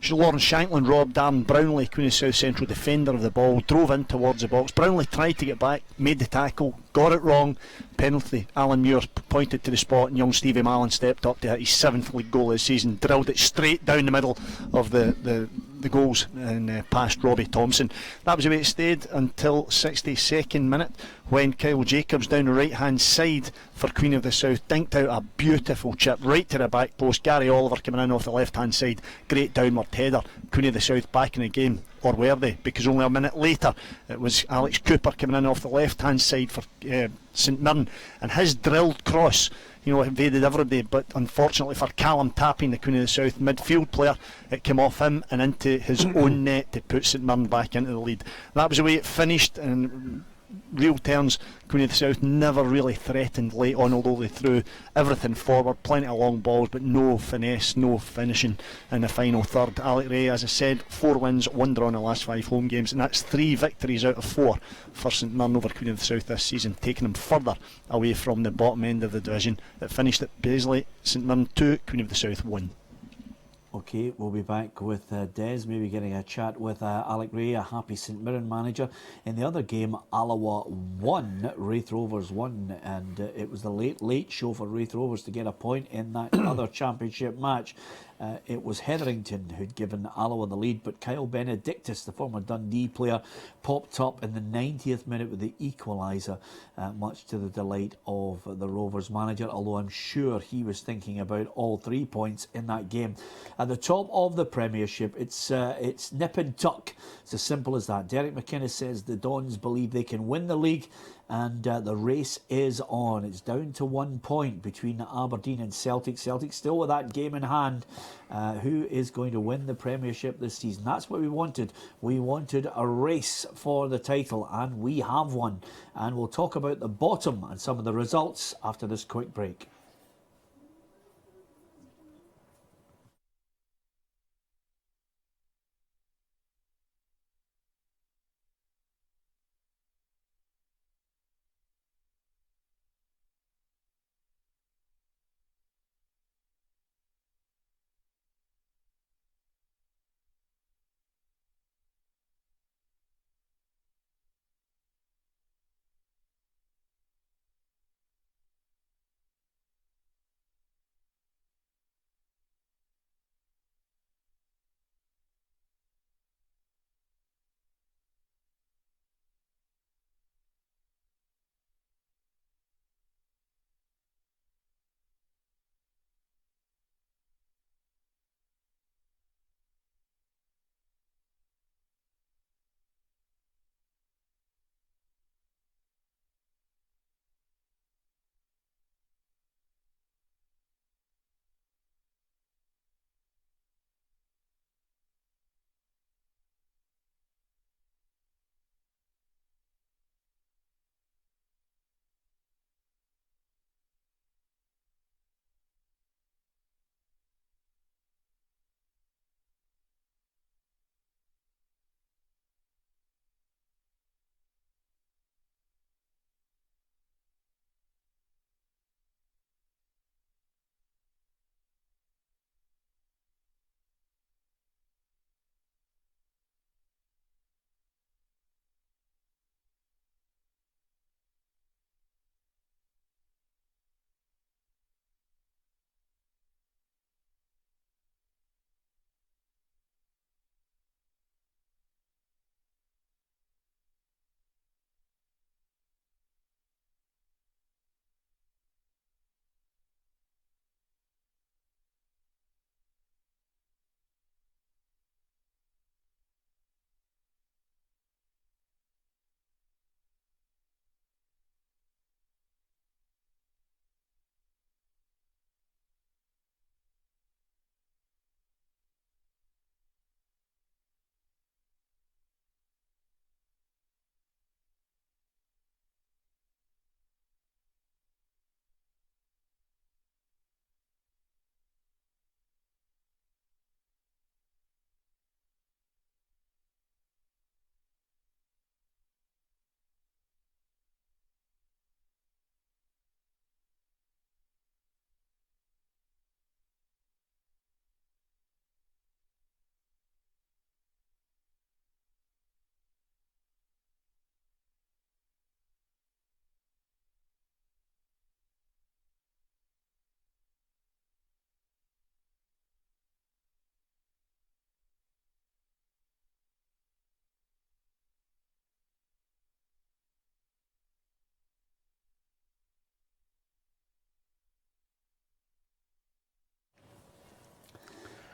Lawrence Shanklin robbed Darren Brownlee, Queen of South central defender, of the ball, drove in towards the box. Brownlee tried to get back, made the tackle, got it wrong. Penalty. Alan Muir pointed to the spot, and young Stevie Mallon stepped up to hit his 7th league goal this season, drilled it straight down the middle of the goals and past Robbie Thompson. That was the way it stayed until 62nd minute, when Kyle Jacobs down the right hand side for Queen of the South dinked out a beautiful chip right to the back post. Gary Oliver coming in off the left hand side, great downward header. Queen of the South back in the game. Or were they? Because only a minute later it was Alex Cooper coming in off the left hand side for St Mirren, and his drilled cross, you know, invaded everybody, but unfortunately for Callum Tapping, the Queen of the South midfield player, it came off him and into his own net to put St Mirren back into the lead. That was the way it finished. In real terms, Queen of the South never really threatened late on, although they threw everything forward, plenty of long balls, but no finesse, no finishing in the final third. Alec Ray, as I said, 4 wins, 1 draw in the last 5 home games, and that's 3 victories out of 4 for St Mirren over Queen of the South this season, taking them further away from the bottom end of the division. It finished at Paisley, St Mirren 2, Queen of the South 1. Okay, we'll be back with Des, maybe getting a chat with Alec Ray, a happy St Mirren manager. In the other game, Alloa 1, Wraith Rovers 1, and it was the late show for Wraith Rovers to get a point in that other championship match. It was Hetherington who'd given Alloa the lead, but Kyle Benedictus, the former Dundee player, popped up in the 90th minute with the equaliser, much to the delight of the Rovers manager, although I'm sure he was thinking about all 3 points in that game. At the top of the Premiership, it's nip and tuck. It's as simple as that. Derek McInnes says the Dons believe they can win the league, and the race is on. It's down to 1 point between Aberdeen and Celtic. Celtic still with that game in hand. Who is going to win the Premiership this season? That's what we wanted. We wanted a race for the title, and we have one. And we'll talk about the bottom and some of the results after this quick break.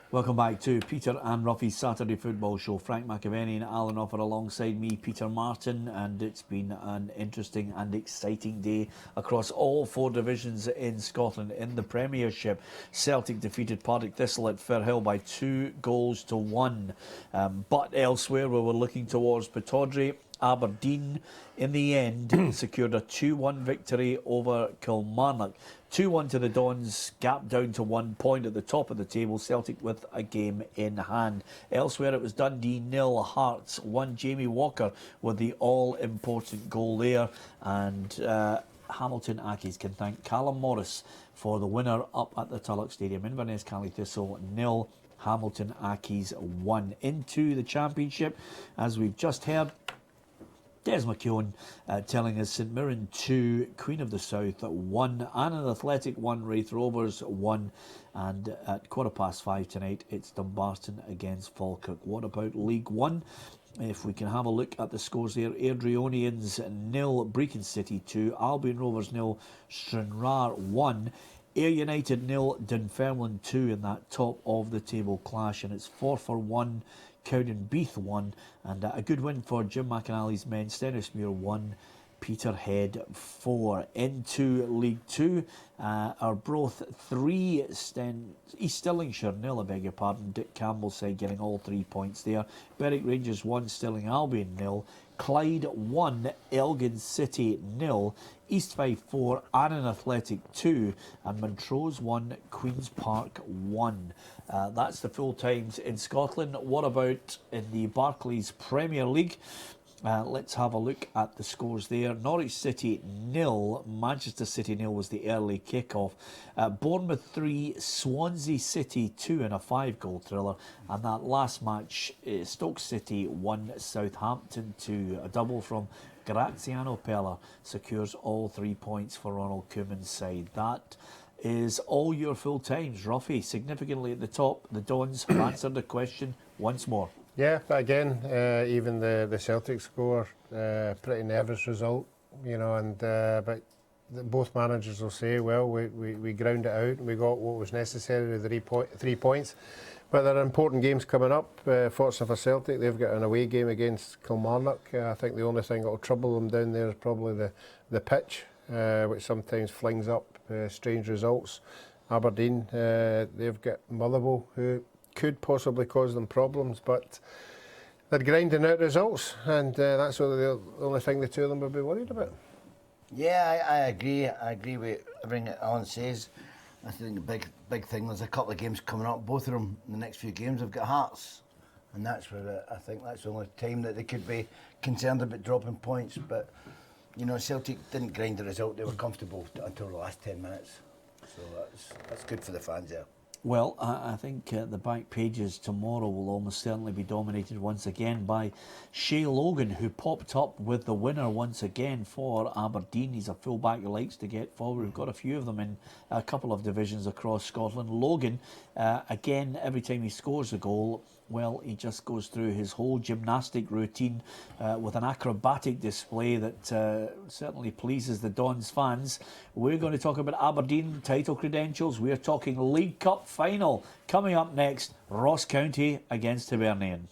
Welcome back to Peter and Ruffy's Saturday Football Show. Frank McAvenny and Alan Offer alongside me, Peter Martin, and it's been an interesting and exciting day across all 4 divisions in Scotland. In the Premiership, Celtic defeated Partick Thistle at Firhill by 2-1. But elsewhere, we were looking towards Pittodrie. Aberdeen, in the end, secured a 2-1 victory over Kilmarnock. 2-1 to the Dons, gap down to 1 point at the top of the table, Celtic with a game in hand. Elsewhere it was Dundee 0, Hearts 1, Jamie Walker with the all-important goal there, and Hamilton Accies can thank Callum Morris for the winner up at the Tulloch Stadium. Inverness Cally Thistle 0, Hamilton Accies 1. Into the Championship, as we've just heard, Des McKeown telling us St Mirren 2, Queen of the South 1, Annan Athletic 1, Wraith Rovers 1, and at 5:15 tonight it's Dumbarton against Falkirk. What about League 1? If we can have a look at the scores there, Airdrieonians 0, Brecon City 2, Albion Rovers 0, Stranraer 1, Ayr United 0, Dunfermline 2 in that top of the table clash, and it's 4-1, Cowdenbeath 1, and a good win for Jim McAnally's men, Stenhousemuir 1, Peterhead 4. Into League 2, Arbroath 3, East Stirlingshire 0, I beg your pardon, Dick Campbell's side getting all 3 points there. Berwick Rangers 1, Stirling Albion 0, Clyde 1, Elgin City 0, East Fife 4, Annan Athletic 2, and Montrose 1, Queen's Park 1. That's the full times in Scotland. What about in the Barclays Premier League? Let's have a look at the scores there. Norwich City 0, Manchester City 0 was the early kick-off. Bournemouth 3, Swansea City 2 in a 5-goal thriller. And that last match, Stoke City 1, Southampton 2. A double from Graziano Pella secures all 3 points for Ronald Koeman's side. That is all your full times. Ruffy, significantly at the top, the Dons have answered the question once more. Yeah, but again, even the Celtic score, pretty nervous result, you know, and but both managers will say, well, we ground it out and we got what was necessary, the 3 points. But there are important games coming up. Fortunately for Celtic, they've got an away game against Kilmarnock. I think the only thing that will trouble them down there is probably the pitch, which sometimes flings up strange results. Aberdeen, they've got Motherwell, who could possibly cause them problems, but they're grinding out results, and that's the only thing the two of them will be worried about. Yeah, I agree. I agree with everything that Alan says. I think the big thing, there's a couple of games coming up. Both of them, in the next few games, have got Hearts, and that's where I think that's the only time that they could be concerned about dropping points. But you know, Celtic didn't grind the result; they were comfortable until the last 10 minutes. So that's good for the fans there. Well, I think the back pages tomorrow will almost certainly be dominated once again by Shay Logan, who popped up with the winner once again for Aberdeen. He's a fullback who likes to get forward. We've got a few of them in a couple of divisions across Scotland. Logan, again, every time he scores a goal, well, he just goes through his whole gymnastic routine with an acrobatic display that certainly pleases the Dons fans. We're going to talk about Aberdeen title credentials. We're talking League Cup final. Coming up next, Ross County against Hibernian.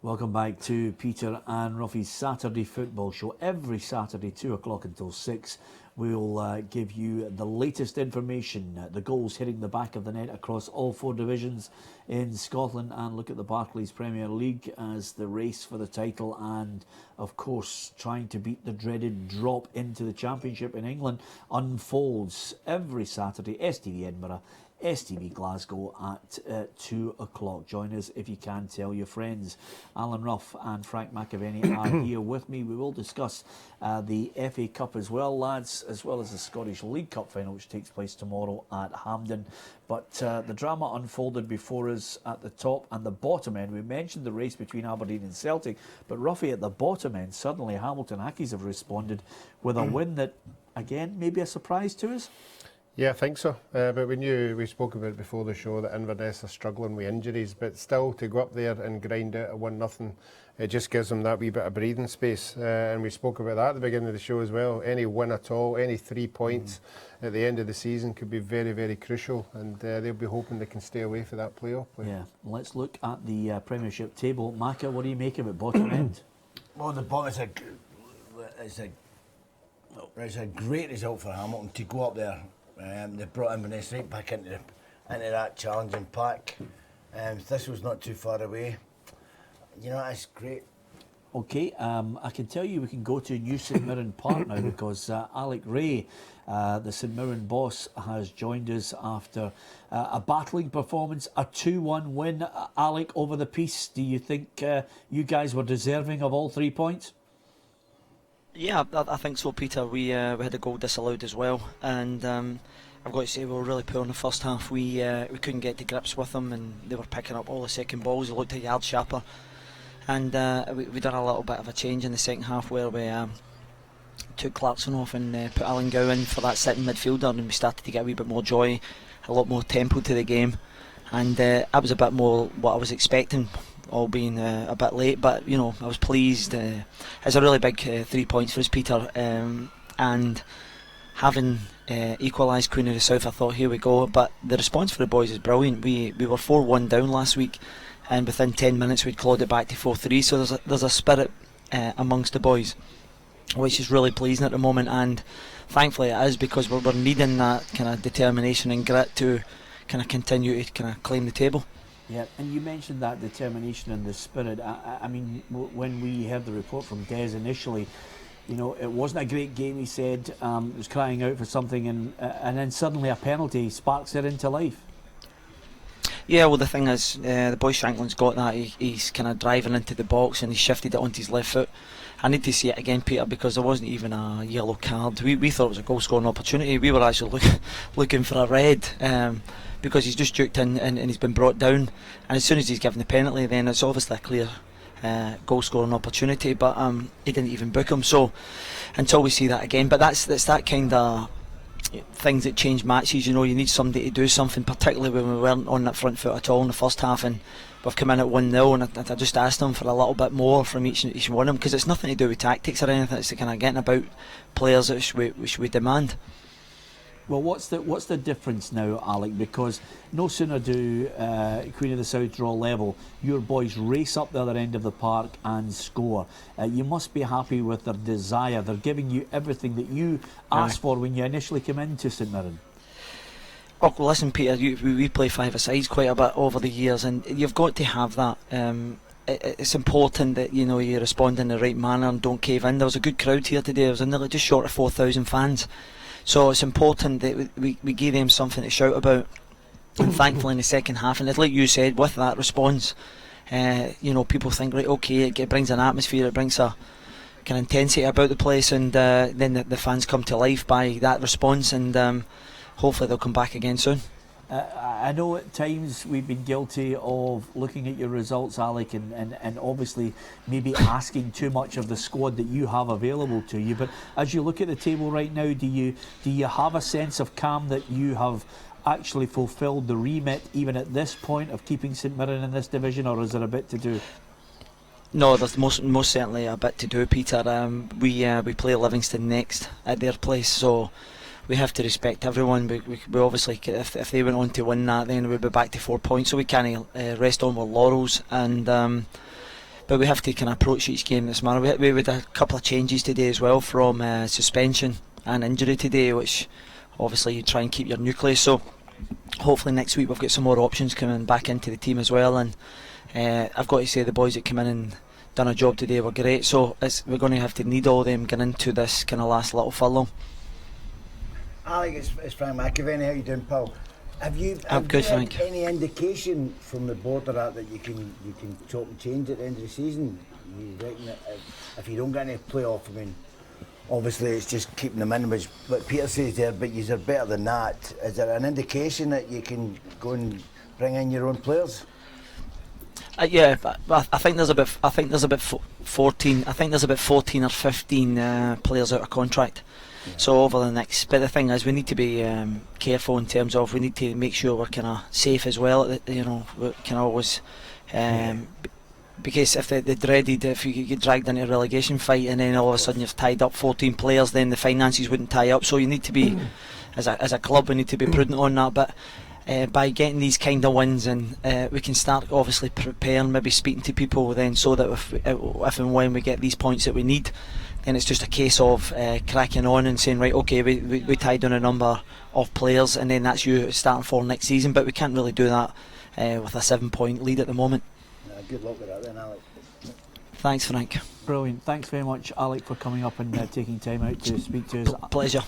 Welcome back to Peter and Ruffy's Saturday Football Show. Every Saturday, 2 o'clock until 6, we'll give you the latest information, the goals hitting the back of the net across all 4 divisions in Scotland, and look at the Barclays Premier League as the race for the title and, of course, trying to beat the dreaded drop into the Championship in England unfolds every Saturday. STV Edinburgh, STV Glasgow at 2 o'clock. Join us if you can. Tell your friends. Alan Ruff and Frank McAvenny are here with me. We will discuss the FA Cup as well, lads, as well as the Scottish League Cup final, which takes place tomorrow at Hampden. But the drama unfolded before us at the top and the bottom end. We mentioned the race between Aberdeen and Celtic, but Ruffy, at the bottom end, suddenly Hamilton Accies have responded with a win that, again, maybe a surprise to us. Yeah, I think so. But we spoke about it before the show, that Inverness are struggling with injuries, but still to go up there and grind out a 1-0, it just gives them that wee bit of breathing space. And we spoke about that at the beginning of the show as well. Any win at all, any 3 points at the end of the season could be very, very crucial, and they'll be hoping they can stay away for that playoff play. Yeah, let's look at the Premiership table. Macca, what do you make of it, bottom end? Well, the bottom it's a great result for Hamilton to go up there. They brought Inverness right back into that challenging pack. Thistle's not too far away. You know, that's great. Okay, I can tell you we can go to New St Mirren Park now because Alec Ray, the St Mirren boss, has joined us after a battling performance, a 2-1 win. Alec, over the piece, do you think you guys were deserving of all 3 points? Yeah, I think so, Peter. We had a goal disallowed as well, and I've got to say we were really poor in the first half. We couldn't get to grips with them, and they were picking up all the second balls. They looked a yard sharper, and we done a little bit of a change in the second half where we took Clarkson off and put Alan Gow in for that sitting midfielder, and we started to get a wee bit more joy, a lot more tempo to the game, and that was a bit more what I was expecting, all being a bit late, but you know, I was pleased. It's a really big 3 points for us, Peter, and having equalised Queen of the South, I thought, here we go. But the response for the boys is brilliant. We were 4-1 down last week, and within 10 minutes we'd clawed it back to 4-3, so there's a spirit amongst the boys, which is really pleasing at the moment, and thankfully it is, because we're needing that kind of determination and grit to kind of continue to kind of claim the table. Yeah, and you mentioned that determination and the spirit. I mean, when we heard the report from Des initially, you know, it wasn't a great game, he said. It was crying out for something, and then suddenly a penalty sparks it into life. Yeah, well, the thing is, the boy Shanklin's got that. He's kind of driving into the box and he shifted it onto his left foot. I need to see it again, Peter, because there wasn't even a yellow card. We thought it was a goal scoring opportunity. We were actually looking for a red, because he's just juked in and he's been brought down. And as soon as he's given the penalty, then it's obviously a clear goal scoring opportunity. But he didn't even book him. So until we see that again, but that's that kind of things that change matches. You know, you need somebody to do something, particularly when we weren't on that front foot at all in the first half, and we've come in at 1-0, and I just asked them for a little bit more from each one of them, because it's nothing to do with tactics or anything. It's kind of getting about players which we demand. Well, what's the difference now, Alec? Because no sooner do Queen of the South draw level, your boys race up the other end of the park and score. You must be happy with their desire. They're giving you everything that you asked for when you initially came into St Mirren. Oh, well, listen, Peter, we play five-a-sides quite a bit over the years, and you've got to have that. It's important that, you know, you respond in the right manner and don't cave in. There was a good crowd here today. There was nearly just short of 4,000 fans. So it's important that we give them something to shout about. And thankfully in the second half, and it's like you said, with that response, you know, people think, right, okay, it brings an atmosphere, it brings a kind of intensity about the place, and then the fans come to life by that response, and hopefully they'll come back again soon. I know at times we've been guilty of looking at your results, Alec, and obviously maybe asking too much of the squad that you have available to you. But as you look at the table right now, do you have a sense of calm that you have actually fulfilled the remit, even at this point, of keeping St Mirren in this division, or is there a bit to do? No, there's most certainly a bit to do, Peter. We play Livingston next at their place, so we have to respect everyone. We obviously, if they went on to win that, then we'd be back to 4 points, so we can't rest on our laurels. And but we have to kind of approach each game this manner. We had a couple of changes today as well, from suspension and injury today, which obviously you try and keep your nucleus. So hopefully next week we've got some more options coming back into the team as well. And I've got to say, the boys that came in and done a job today were great. So we're going to have to need all of them getting into this kind of last little furlong. Alex, it's Frank McAvenny. How you doing, pal? Have you Good, had thank you. any indication from the board of that you can chop and change at the end of the season? You reckon that if you don't get any playoff, I mean, obviously it's just keeping them in, which like Peter says there, but you're better than that. Is there an indication that you can go and bring in your own players? Yeah, but I think there's about 14. I think there's about 14 or 15 players out of contract. So over the next, but the thing is, we need to be careful in terms of, we need to make sure we're kind of safe as well. You know, we can always, because if the dreaded, if you get dragged into a relegation fight and then all of a sudden you've tied up 14 players, then the finances wouldn't tie up. So you need to be, as a club, we need to be prudent on that. But by getting these kind of wins, and we can start obviously preparing, maybe speaking to people then, so that if and when we get these points that we need, then it's just a case of cracking on and saying, right, okay, we tied on a number of players, and then that's you starting for next season. But we can't really do that with a 7-point lead at the moment. Good luck with that then, Alex. Thanks, Frank. Brilliant. Thanks very much, Alec, for coming up and taking time out to speak to us. Pleasure.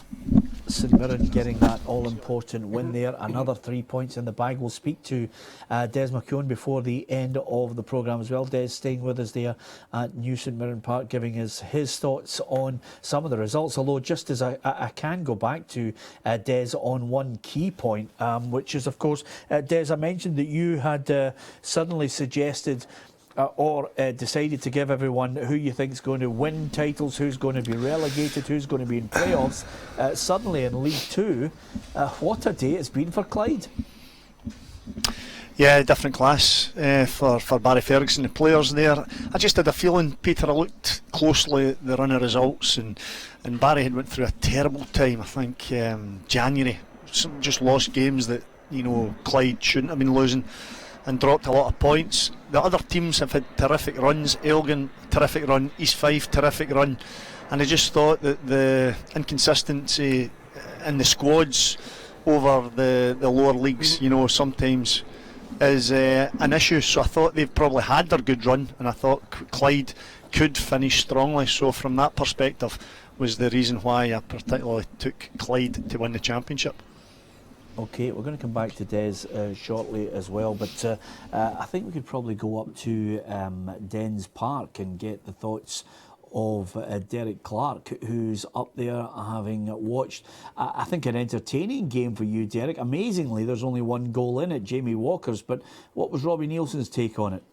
St Mirren getting that all-important win there. Another 3 points in the bag. We'll speak to Des McKeown before the end of the programme as well. Des staying with us there at New St Mirren Park, giving us his thoughts on some of the results. Although, just as I can go back to Des on one key point, which is, of course, Des, I mentioned that you had suddenly suggested or decided to give everyone who you think is going to win titles, who's going to be relegated, who's going to be in playoffs, suddenly in League Two. What a day it's been for Clyde. Yeah, different class for Barry Ferguson, the players there. I just had a feeling, Peter, I looked closely at the run of results, and Barry had went through a terrible time, I think, January. Just lost games that, you know, Clyde shouldn't have been losing, and dropped a lot of points. The other teams have had terrific runs. Elgin, terrific run. East Fife, terrific run. And I just thought that the inconsistency in the squads over the lower leagues, you know, sometimes is an issue. So I thought they've probably had their good run, and I thought Clyde could finish strongly. So from that perspective was the reason why I particularly took Clyde to win the championship. Okay, we're going to come back to Des shortly as well, but I think we could probably go up to Dens Park and get the thoughts of Derek Clark, who's up there having watched, I think, an entertaining game for you, Derek. Amazingly, there's only one goal in it, Jamie Walker's, but what was Robbie Nielsen's take on it?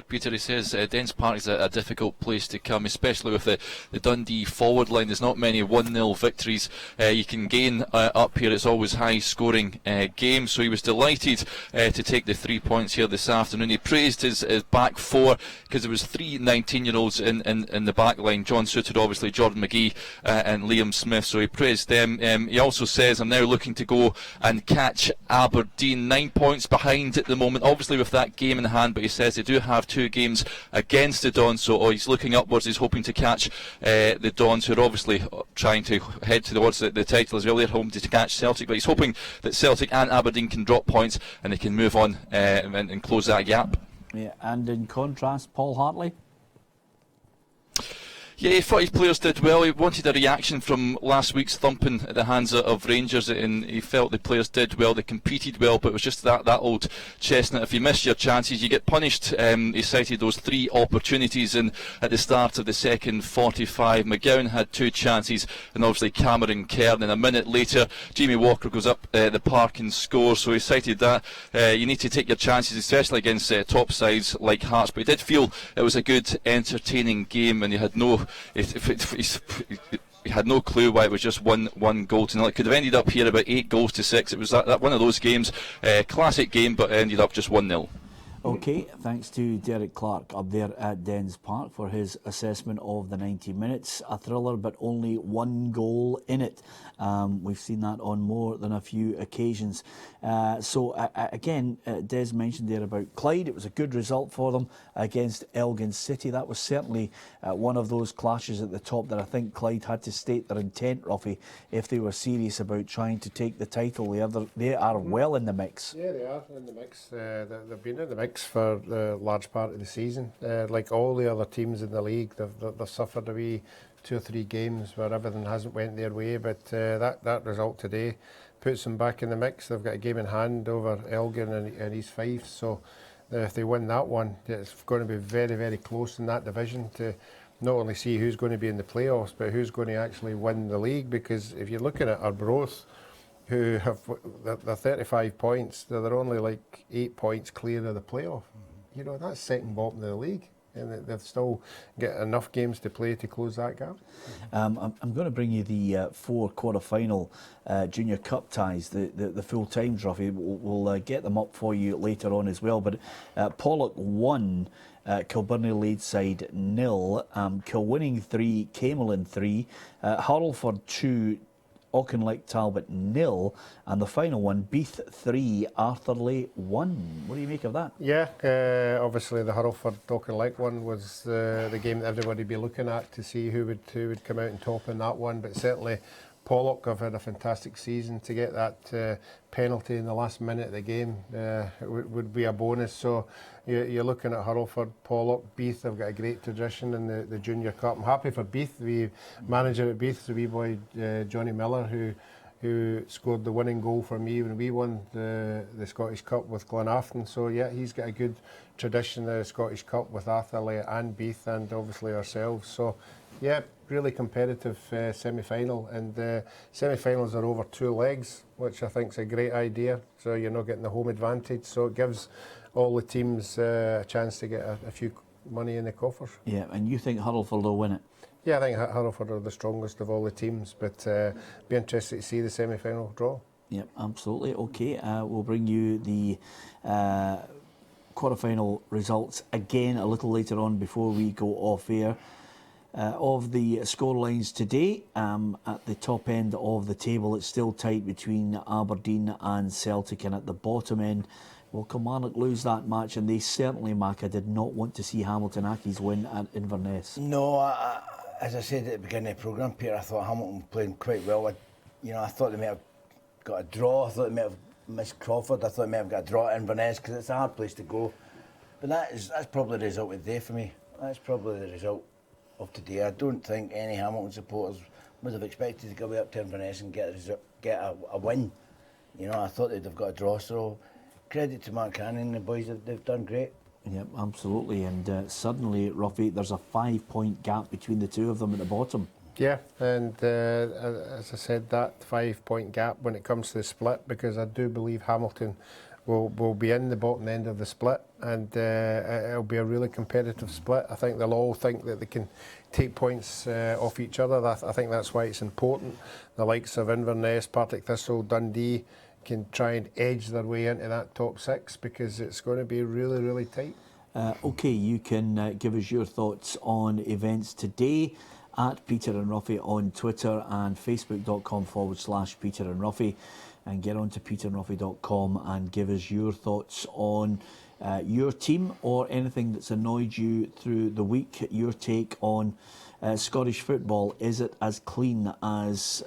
Peter, he says Dens Park is a difficult place to come, especially with the Dundee forward line. There's not many 1-0 victories you can gain up here. It's always high scoring games, so he was delighted to take the 3 points here this afternoon. He praised his back four, because there was 3 19-year-olds in the back line. John Suter, obviously, Jordan McGee and Liam Smith, so he praised them. He also says, I'm now looking to go and catch Aberdeen, 9 points behind at the moment, obviously with that game in hand, but he says they do have 2 games against the Dons, so he's looking upwards. He's hoping to catch the Dons, who are obviously trying to head towards the title as well. They're hoping to catch Celtic, but he's hoping that Celtic and Aberdeen can drop points and they can move on and close that gap. Yeah, and in contrast, Paul Hartley. Yeah, he thought his players did well. He wanted a reaction from last week's thumping at the hands of Rangers, and he felt the players did well, they competed well, but it was just that old chestnut. If you miss your chances, you get punished. He cited those 3 opportunities at the start of the second 45. McGowan had 2 chances, and obviously Cameron Cairn. And a minute later, Jamie Walker goes up the park and scores. So he cited that. You need to take your chances, especially against top sides like Hearts. But he did feel it was a good, entertaining game, and he had he had no clue why it was just one goal to nil. It could have ended up here about 8 goals to 6. It was that one of those games, classic game, but ended up just 1-0. Okay, thanks to Derek Clark up there at Dens Park for his assessment of the 90 minutes. A thriller, but only one goal in it. We've seen that on more than a few occasions. Again, Des mentioned there about Clyde. It was a good result for them against Elgin City. That was certainly one of those clashes at the top that I think Clyde had to state their intent, Ruffy, if they were serious about trying to take the title. They are well in the mix. Yeah, they are in the mix. They've been in the mix for the large part of the season. Like all the other teams in the league, they've suffered a wee 2 or 3 games where everything hasn't went their way, but that result today puts them back in the mix. They've got a game in hand over Elgin and East Fife, so if they win that one, it's going to be very, very close in that division to not only see who's going to be in the playoffs, but who's going to actually win the league. Because if you're looking at Arbroath, who have they're 35 points, they're only like 8 points clear of the playoff. You know, that's second bottom of the league, and they've still got enough games to play to close that gap. I'm going to bring you the 4 quarter-final Junior Cup ties, the full times, Ruffy. We'll get them up for you later on as well. But Pollock 1, Kilbirnie Ladeside 0, Kilwinning 3, Camelin 3, Hurlford 2, Auchinleck Talbot 0, and the final one, Beath 3, Arthurlie 1. What do you make of that? Yeah, obviously the Hurlford Auchinleck one was the game that everybody would be looking at to see who would come out and top in that one. But certainly Pollock have had a fantastic season. To get that penalty in the last minute of the game would be a bonus. So you're looking at Hurlford, Pollock, Beath. Have got a great tradition in the Junior Cup. I'm happy for Beath. The manager at Beath is a wee boy, Johnny Miller, who scored the winning goal for me when we won the Scottish Cup with Glenafton. So yeah, he's got a good tradition in the Scottish Cup with Atherley and Beath, and obviously ourselves. So yeah, really competitive semi-final, and semi-finals are over 2 legs, which I think is a great idea. So you're not getting the home advantage, so it gives all the teams a chance to get a few money in the coffers. Yeah, and you think Hurlford will win it? Yeah, I think Hurlford are the strongest of all the teams, but be interested to see the semi-final draw. Yep, absolutely. Okay, we'll bring you the quarter-final results again a little later on before we go off air. Of the scorelines today, at the top end of the table, it's still tight between Aberdeen and Celtic, and at the bottom end, well, Kilmarnock lose that match, and they certainly, Macca, did not want to see Hamilton Accies win at Inverness. No, as I said at the beginning of the programme, Peter, I thought Hamilton played quite well. I thought they might have got a draw. I thought they might have missed Crawford. I thought they might have got a draw at Inverness because it's a hard place to go. But that's probably the result of the day for me. That's probably the result of today. I don't think any Hamilton supporters would have expected to go way up to Inverness and get a win. You know, I thought they'd have got a draw. So credit to Mark Cannon and the boys. They've done great. Yep, absolutely. And suddenly, Ruffy, there's a 5-point gap between the two of them at the bottom. Yeah, and as I said, that 5-point gap when it comes to the split, because I do believe Hamilton will be in the bottom end of the split, and it'll be a really competitive split. I think they'll all think that they can take points off each other. I think that's why it's important. The likes of Inverness, Partick Thistle, Dundee can try and edge their way into that top 6, because it's going to be really, really tight. Okay, you can give us your thoughts on events today at Peter and Ruffy on Twitter and facebook.com/Peter and Ruffy, and get on to peterandruffy.com and give us your thoughts on your team or anything that's annoyed you through the week. Your take on Scottish football. Is it as clean as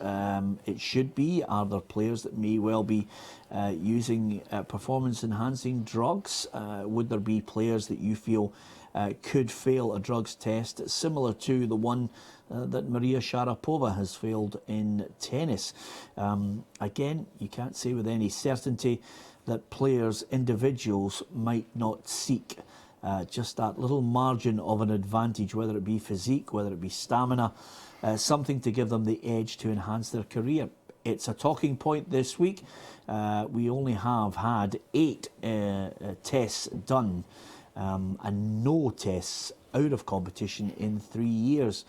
it should be? Are there players that may well be using performance-enhancing drugs? Would there be players that you feel could fail a drugs test similar to the one that Maria Sharapova has failed in tennis? Again, you can't say with any certainty that players, individuals, might not seek just that little margin of an advantage, whether it be physique, whether it be stamina, something to give them the edge to enhance their career. It's a talking point this week. We only have had 8 tests done and no tests out of competition in 3 years.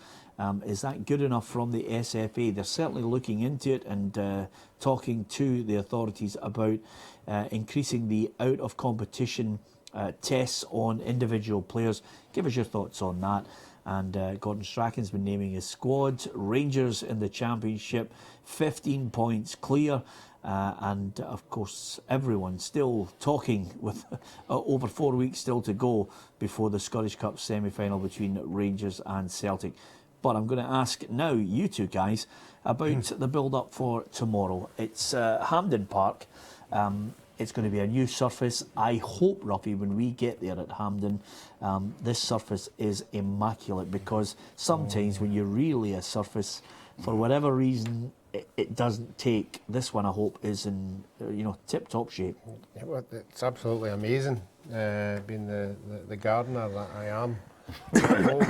Is that good enough from the SFA? They're certainly looking into it and talking to the authorities about increasing the out of competition tests on individual players. Give us your thoughts on that. And Gordon Strachan's been naming his squad. Rangers in the Championship, 15 points clear. And of course, everyone still talking with over 4 weeks still to go before the Scottish Cup semi-final between Rangers and Celtic. But I'm going to ask now, you two guys, about the build-up for tomorrow. It's Hampden Park. It's going to be a new surface. I hope, Ruffy, when we get there at Hampden, this surface is immaculate, because sometimes when you relay a surface, for whatever reason, it doesn't take. This one, I hope, is in tip-top shape. Yeah, well, it's absolutely amazing, being the gardener that I am. I hope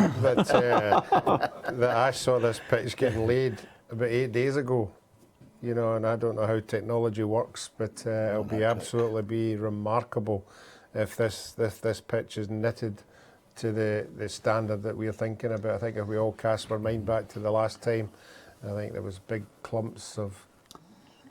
that I saw this pitch getting laid about 8 days ago. And I don't know how technology works, but it'll be absolutely be remarkable if this pitch is knitted to the standard that we're thinking about. I think if we all cast our mind back to the last time, I think there was big clumps of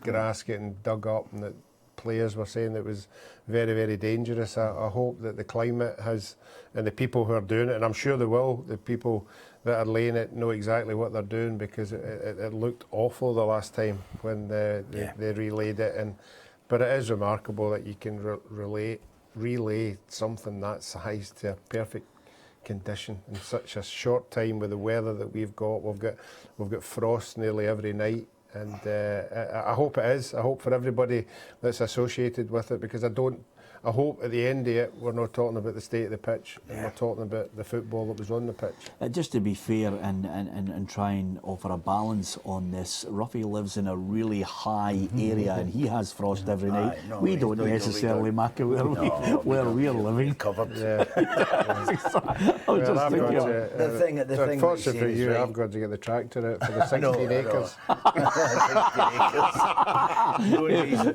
grass getting dug up, and that players were saying that it was very, very dangerous. I hope that the climate has, and the people who are doing it, and I'm sure they will, the people that are laying it know exactly what they're doing, because it looked awful the last time when they relayed it. But it is remarkable that you can relay something that size to a perfect condition in such a short time with the weather that we've got. We've got frost nearly every night. And I hope it is. I hope for everybody that's associated with it, because I hope at the end of it we're not talking about the state of the pitch, and we're talking about the football that was on the pitch. Just to be fair and try and offer a balance on this, Ruffy lives in a really high area, and he has frost every night. We don't necessarily mark it where we're living. Covered. I was just thinking. The thing. Fortunately for you, I've got to get the tractor out for the 16 acres.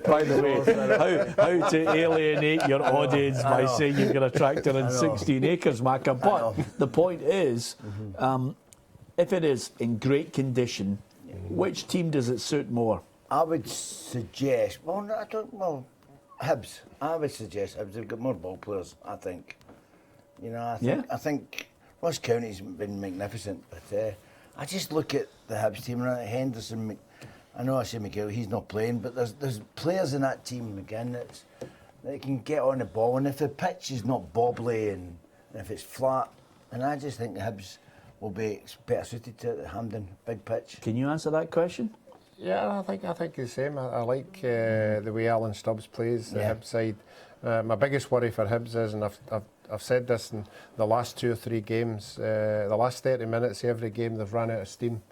By the way, how to alienate your audience by saying you've got a tractor in 16 acres, Macca. But the point is, if it is in great condition, which team does it suit more? I would suggest, Hibs. I would suggest Hibs. They've got more ball players, I think. I think Ross County's been magnificent, but I just look at the Hibs team, Henderson. I know I say Miguel, he's not playing, but there's players in that team again that can get on the ball, and if the pitch is not bobbly and if it's flat, and I just think the Hibs will be better suited to the Hampden big pitch. Can you answer that question? Yeah, I think the same. I like the way Alan Stubbs plays the Hibs side. My biggest worry for Hibs is, and I've said this in the last 2 or 3 games, the last 30 minutes every game they've run out of steam.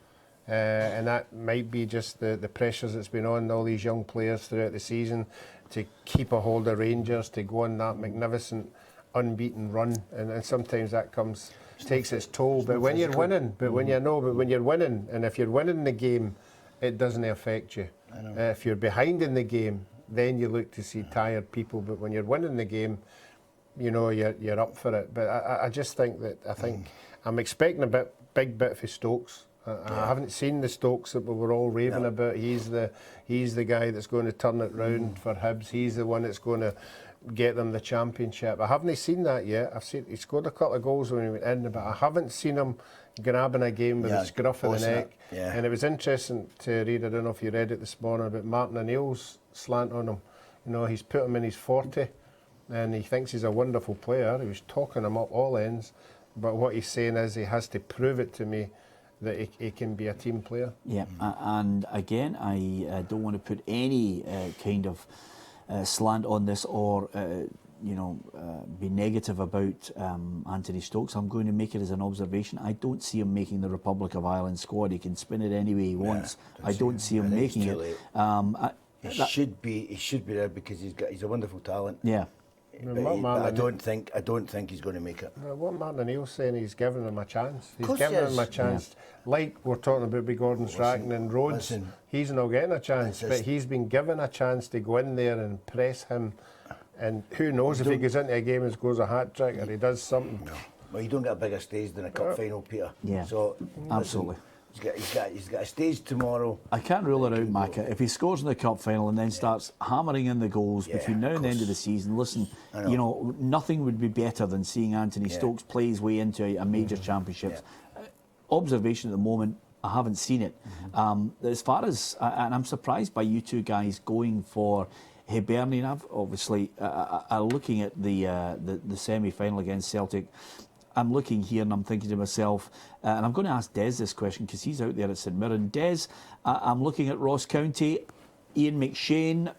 And that might be just the pressures that's been on all these young players throughout the season to keep a hold of Rangers, to go on that magnificent unbeaten run, and sometimes that takes its toll. But when you're winning, when you're winning, and if you're winning the game, it doesn't affect you. If you're behind in the game, then you look to see tired people. But when you're winning the game, you're up for it. But I just think I'm expecting a big bit for Stokes. I haven't seen the Stokes that we were all raving about. He's the guy that's going to turn it round for Hibs. He's the one that's going to get them the championship. I haven't seen that yet. I've seen he scored a couple of goals when he went in, but I haven't seen him grabbing a game with the scruff of the neck. And it was interesting to read, I don't know if you read it this morning, about Martin O'Neill's slant on him. He's put him in his 40 and he thinks he's a wonderful player. He was talking him up all ends, but what he's saying is he has to prove it to me that he can be a team player. Yeah, and again, I don't want to put any kind of slant on this or be negative about Anthony Stokes. I'm going to make it as an observation. I don't see him making the Republic of Ireland squad. He can spin it any way he wants. I don't see him making it. He should be there because he's a wonderful talent. Yeah. I don't think he's going to make it. What Martin O'Neill's saying, he's giving him a chance. He's giving him a chance. Yeah. Like we're talking about with Gordon Strachan and Rhodes, he's not getting a chance, but he's been given a chance to go in there and press him. And who knows if he goes into a game and scores a hat-trick or he does something. No. Well, you don't get a bigger stage than a cup final, Peter. Yeah, so absolutely. He's got a stage tomorrow. I can't rule it out, Macca. If he scores in the cup final and then starts hammering in the goals between now and the end of the season, listen, nothing would be better than seeing Anthony Stokes play his way into a major championship. Observation at the moment, I haven't seen it. As far as, and I'm surprised by you two guys going for Hibernian. I've obviously looking at the semi-final against Celtic. I'm looking here and I'm thinking to myself, and I'm going to ask Des this question because he's out there at St Mirren. Des, I'm looking at Ross County, Ian McShane,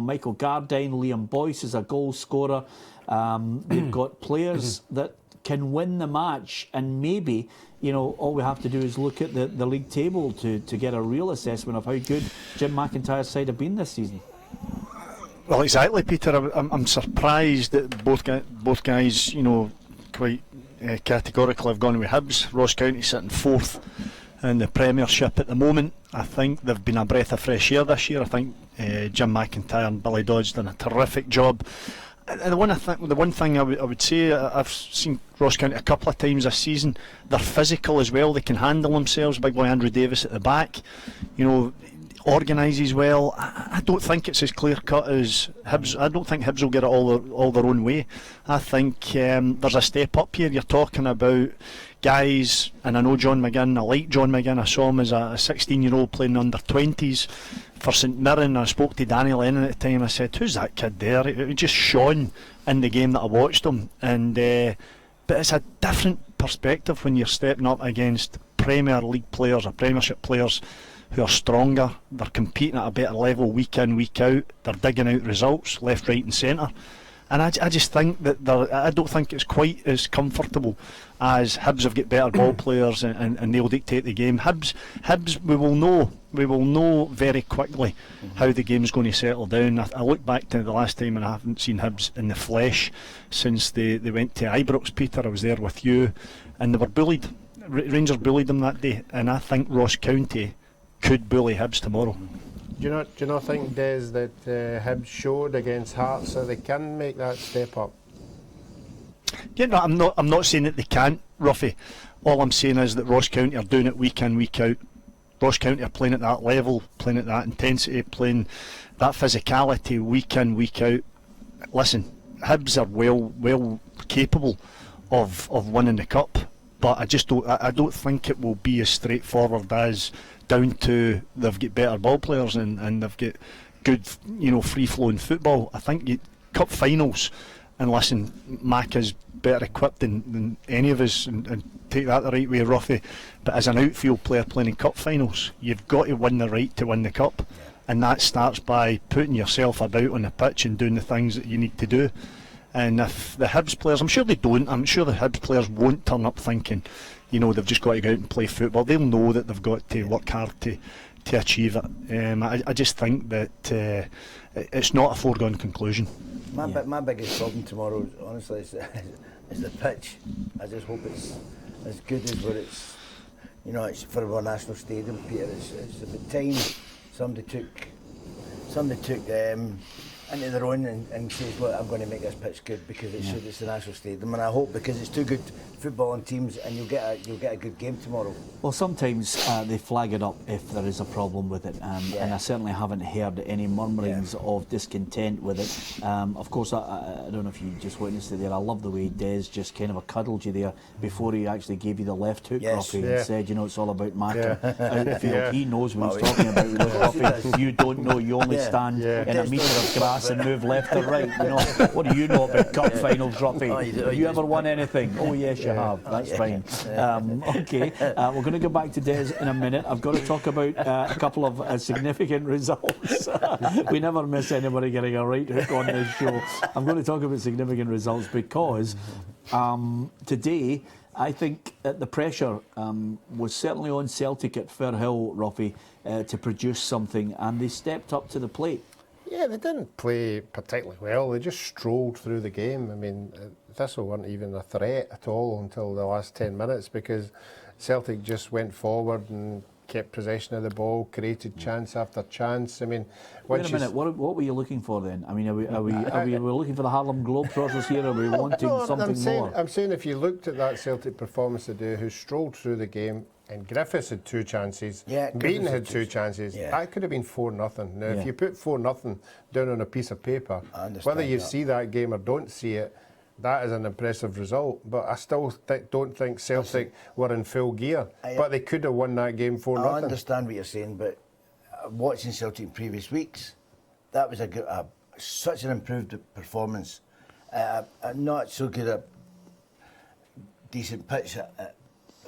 Michael Gardine, Liam Boyce is a goal scorer. They've got players that can win the match, and maybe all we have to do is look at the league table to get a real assessment of how good Jim McIntyre's side have been this season. Well, exactly, Peter. I'm surprised that both guys, quite categorically have gone with Hibs. Ross County sitting 4th in the Premiership at the moment. I think they've been a breath of fresh air this year. I think Jim McIntyre and Billy Dodds done a terrific job. And the one thing I would say, I've seen Ross County a couple of times this season. They're physical as well. They can handle themselves. Big boy Andrew Davis at the back, organises well. I don't think it's as clear cut as Hibs. I don't think Hibs will get it all their own way. I think there's a step up here. You're talking about guys, and I know John McGinn. I like John McGinn. I saw him as a 16-year-old playing under 20s for St Mirren. I spoke to Danny Lennon at the time. I said, "Who's that kid there?" It just shone in the game that I watched him. And but it's a different perspective when you're stepping up against Premier League players or Premiership players who are stronger. They're competing at a better level week in, week out. They're digging out results left, right and centre. And I just think that I don't think it's quite as comfortable as Hibs have got better ball players and they'll dictate the game. Hibs we will know very quickly how the game's going to settle down. I look back to the last time and I haven't seen Hibs in the flesh since they went to Ibrox, Peter. I was there with you and they were bullied. Rangers bullied them that day, and I think Ross County could bully Hibs tomorrow. Do you not think, Des, that Hibs showed against Hearts that they can make that step up? Yeah, no, I'm not saying that they can't, Ruffy. All I'm saying is that Ross County are doing it week in, week out. Ross County are playing at that level, playing at that intensity, playing that physicality week in, week out. Listen, Hibs are well capable of winning the cup, but I don't think it will be as straightforward as down to they've got better ball players and they've got good, free flowing football. I think cup finals, and listen, Mac is better equipped than any of us, and take that the right way, Ruffy. But as an outfield player playing in cup finals, you've got to win the right to win the cup, and that starts by putting yourself about on the pitch and doing the things that you need to do. And if the Hibs players, I'm sure they don't, I'm sure the Hibs players won't turn up thinking, they've just got to go out and play football. They'll know that they've got to work hard to achieve it. I just think that it's not a foregone conclusion. My biggest problem tomorrow, honestly, is the pitch. I just hope it's as good as what it's, it's for our national stadium, Peter. It's about time somebody took into their own and says, look, I'm going to make this pitch good because it's the national stadium, and I hope because it's two good footballing teams and you'll get a good game tomorrow. Well, sometimes they flag it up if there is a problem with it, and I certainly haven't heard any murmurings of discontent with it. Of course, I don't know if you just witnessed it there. I love the way Des just kind of cuddled you there before he actually gave you the left hook, Ruffy, and said, it's all about Macca out the field. He knows what he's talking about. Ruffy, you don't know. You only stand in a metre of grass and move left or right. What do you know about cup finals, Ruffy? Have you ever won anything? Oh yes, you have. That's fine. Okay, we're going to go back to Des in a minute. I've got to talk about a couple of significant results. We never miss anybody getting a right hook on this show. I'm going to talk about significant results because today I think that the pressure was certainly on Celtic at Firhill, Ruffy, to produce something, and they stepped up to the plate. Yeah, they didn't play particularly well. They just strolled through the game. I mean, Thistle weren't even a threat at all until the last 10 minutes because Celtic just went forward and kept possession of the ball, created chance after chance. I mean, wait a minute. What were you looking for then? I mean, are we looking for the Harlem Globetrotters here? Are we wanting something more? I'm saying if you looked at that Celtic performance today, who strolled through the game, And Griffiths had 2 chances. Yeah, Beaton Griffiths had had 2 two. chances. Yeah. That could have been 4-0. Now, Yeah. if you put 4-0 down on a piece of paper, I understand whether you that. see that game or don't see it, that is an impressive result. But I still don't think Celtic were in full gear. But they could have won that game 4-0. I understand what you're saying, but watching Celtic in previous weeks, that was such an improved performance. Not so good a decent pitch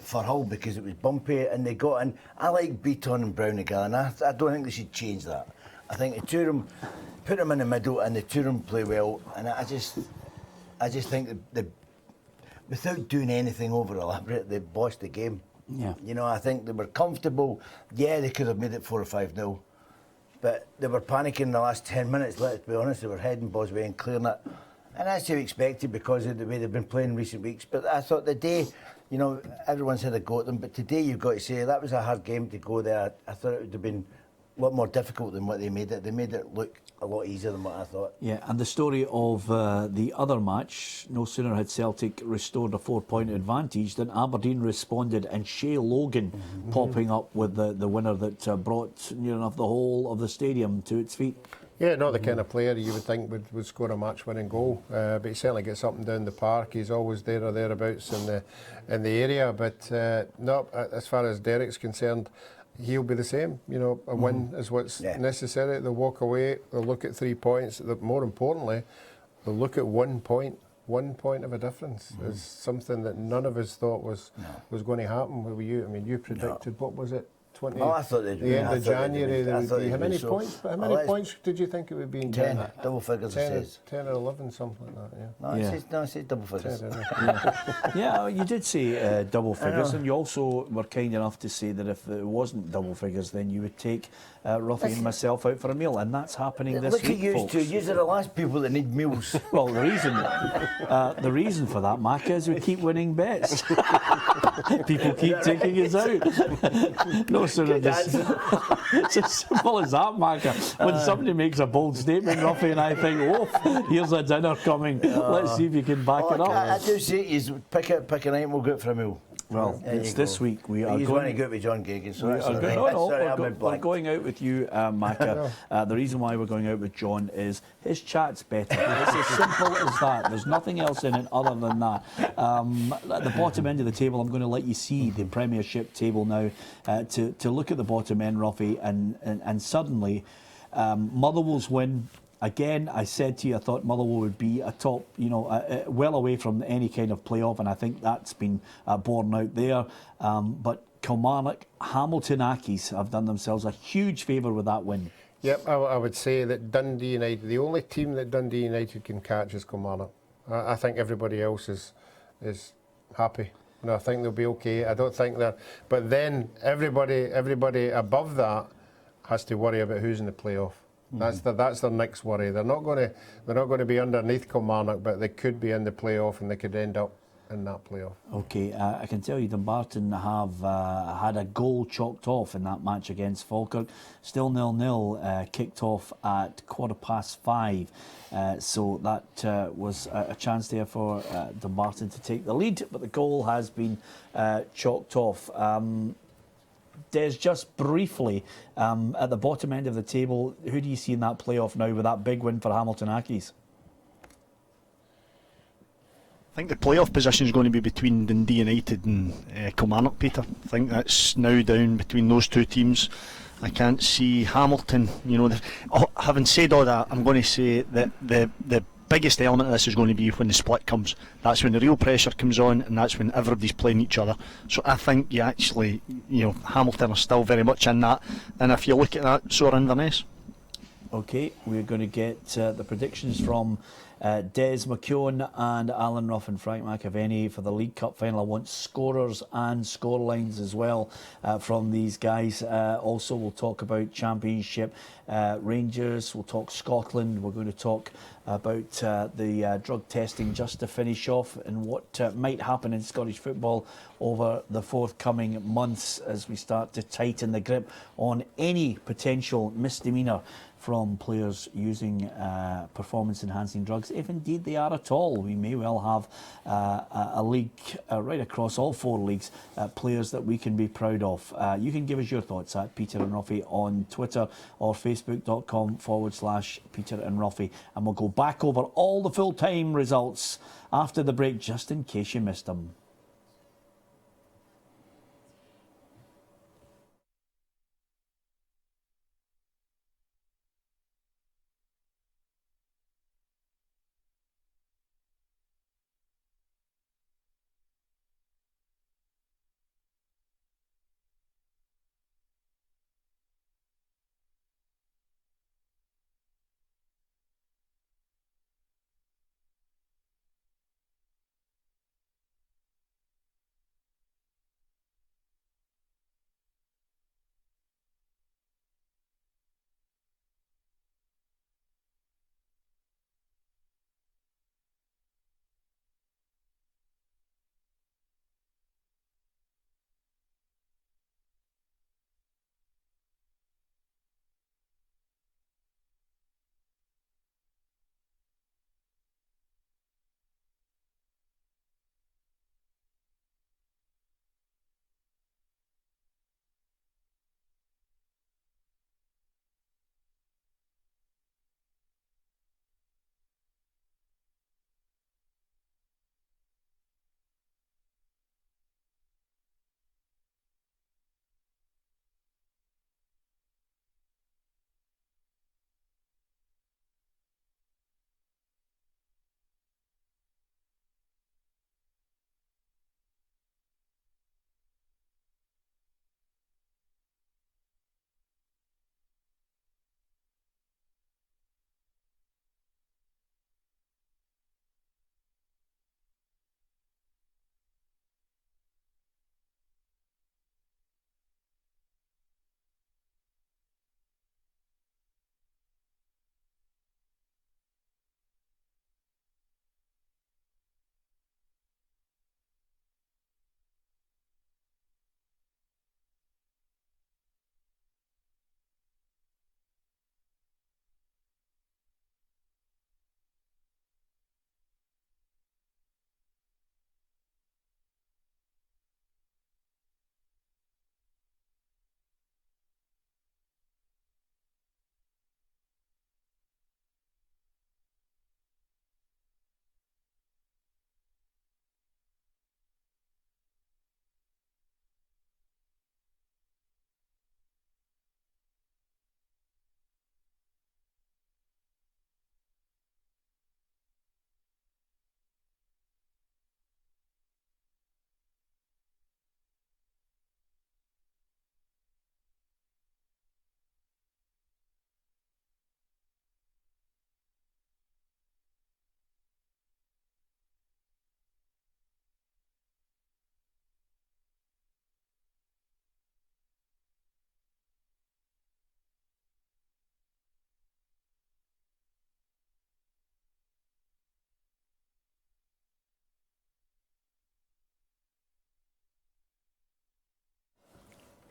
for Hull because it was bumpy and they got in. I like Beaton and Brown together, and I don't think they should change that. I think the two of them, put them in the middle and the two of them play well, and I just think that without doing anything over elaborate, they bossed the game. Yeah. You know, I think they were comfortable. Yeah, they could have made it 4 or 5-0, but they were panicking in the last 10 minutes, let's be honest. They were heading balls away and clearing it. And that's to be expected because of the way they've been playing in recent weeks. But I thought the day, you know, everyone's had a go at them, but today you've got to say that was a hard game to go there. I thought it would have been a lot more difficult than what they made it. They made it look a lot easier than what I thought. Yeah, and the story of the other match, no sooner had Celtic restored a 4-point advantage than Aberdeen responded, and Shea Logan popping up with the winner that brought near enough the whole of the stadium to its feet. Yeah, not the kind of player you would think would score a match-winning goal, but he certainly gets up and down the park. He's always there or thereabouts in the area. But no, as far as Derek's concerned, he'll be the same. You know, a win is what's necessary. They'll walk away. They'll look at 3 points. More importantly, they'll look at 1 point. 1 point of a difference is something that none of us thought was going to happen. Were you? I mean, you predicted what was it? 20, I thought they'd the end of January. How many so. points? How many points did you think it would be in 10, January? double figures, it says. 10 or 11, something like that. Yeah. No, it says double figures. 10, Yeah, you did say double figures, and you also were kind enough to say that if it wasn't double figures, then you would take Ruffy and myself out for a meal, and that's happening this Look week, at you folks. two. You're the last people that need meals. Well, the reason for that, Mac, is we keep winning bets. People keep taking us out. No sooner it's as simple as that, Mac. When somebody makes a bold statement, Ruffy and I think, oh, here's a dinner coming. Let's see if you can back it up. I do say you pick a night and we'll go out for a meal. Well, There it's you this go. week. We are He's going going to go out with John Gagan, so We that's are all go- right. no, no, Sorry, we're, I'm go- in we're blank. going out with you, Macca. The reason why we're going out with John is his chat's better. It's as simple as that. There's nothing else in it other than that. At the bottom end of the table, I'm going to let you see the Premiership table now to look at the bottom end, Ruffy, and suddenly Motherwell's win. Again, I said to you, I thought Motherwell would be a top, well away from any kind of playoff, and I think that's been borne out there. But Kilmarnock, Hamilton Accies have done themselves a huge favour with that win. Yep, I would say that Dundee United, the only team that Dundee United can catch is Kilmarnock. I think everybody else is happy. I think they'll be okay. I don't think that. But then everybody above that has to worry about who's in the playoff. That's their next worry. They're not going to be underneath Kilmarnock, but they could be in the playoff and they could end up in that playoff. Okay, I can tell you Dumbarton have had a goal chalked off in that match against Falkirk. Still 0-0, kicked off at 5:15. So that was a chance there for Dumbarton to take the lead, but the goal has been chalked off. Des, just briefly, at the bottom end of the table, who do you see in that playoff now with that big win for Hamilton Accies? I think the playoff position is going to be between Dundee United and Kilmarnock, Peter. I think that's now down between those two teams. I can't see Hamilton, having said all that, I'm going to say that the biggest element of this is going to be when the split comes. That's when the real pressure comes on, and that's when everybody's playing each other. So I think Hamilton are still very much in that, and if you look at that, so are Inverness. Okay, we're going to get the predictions from Des McKeown and Alan Ruff and Frank McAvenny for the League Cup final. I want scorers and scorelines as well from these guys. Also, we'll talk about Championship Rangers. We'll talk Scotland. We're going to talk about the drug testing just to finish off, and what might happen in Scottish football over the forthcoming months as we start to tighten the grip on any potential misdemeanour from players using performance-enhancing drugs. underdogs, if indeed they are at all. We may well have a league right across all 4 leagues, players that we can be proud of. You can give us your thoughts at Peter and Ruffy on Twitter or facebook.com/Peter and Ruffy, and we'll go back over all the full-time results after the break, just in case you missed them.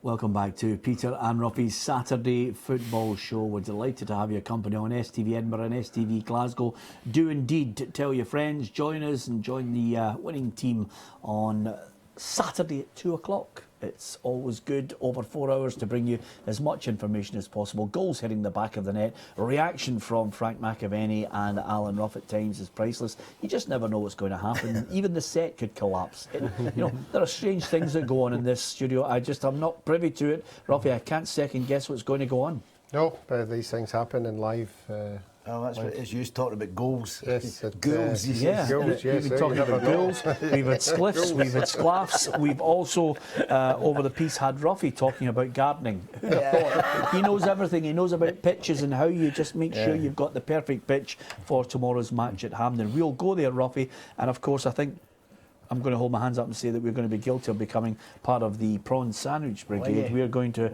Welcome back to Peter and Ruffy's Saturday Football Show. We're delighted to have your company on STV Edinburgh and STV Glasgow. Do indeed tell your friends, join us and join the winning team on Saturday at 2 o'clock. It's always good over 4 hours to bring you as much information as possible. Goals hitting the back of the net, reaction from Frank McAvenny and Alan Ruff at times is priceless. You just never know what's going to happen. Even the set could collapse. There are strange things that go on in this studio. I'm not privy to it. Ruffy, I can't second guess what's going to go on. No, but these things happen in live. That's what it is. You was talking about goals. Yes, goals. Yeah, goals, yes, we've been talking about goals. We've had spliffs, we've had splaffs. We've also, over the piece, had Ruffy talking about gardening. Who'd have thought? He knows everything. He knows about pitches and how you just make sure you've got the perfect pitch for tomorrow's match at Hampden. We'll go there, Ruffy. And of course, I think I'm going to hold my hands up and say that we're going to be guilty of becoming part of the prawn sandwich brigade. We're going to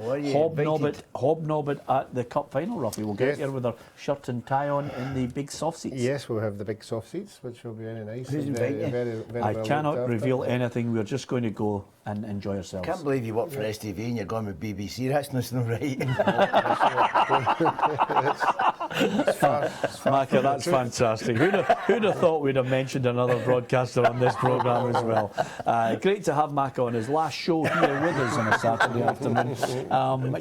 hobnob it at the cup final, Ruffy. We'll get here with our shirt and tie on in the big soft seats. Yes, we'll have the big soft seats, which will be very nice. Who's and very, inviting very, very I well cannot looked after. reveal anything. We're just going to go and enjoy I ourselves. can't believe you work for STV and you're going with BBC. That's not right. Micah, that's fantastic. Who'd have thought we'd have mentioned another broadcaster on this programme as well? Great to have Micah on his last show here with us on a Saturday afternoon.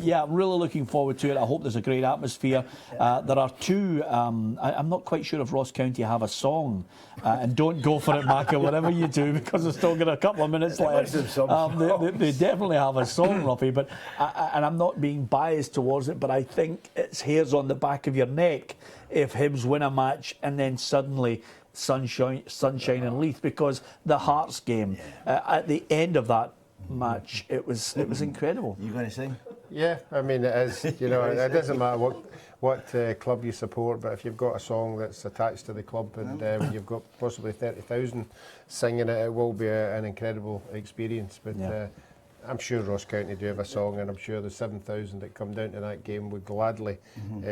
Yeah, I'm really looking forward to it. I hope there's a great atmosphere. There are two, I'm not quite sure if Ross County have a song. And don't go for it, Micah, whatever you do, because we've still got a couple of minutes left. They definitely have a song, Ruffy, but and I'm not being biased towards it, but I think it's hairs on the back of your neck if Hibs win a match and then suddenly sunshine and Leith, because the Hearts game at the end of that match, it was incredible. You going to sing? Yeah, I mean, it is. You know, it doesn't matter what club you support, but if you've got a song that's attached to the club and when you've got possibly 30,000 singing it, it will be an incredible experience. But I'm sure Ross County do have a song, and I'm sure the 7,000 that come down to that game would gladly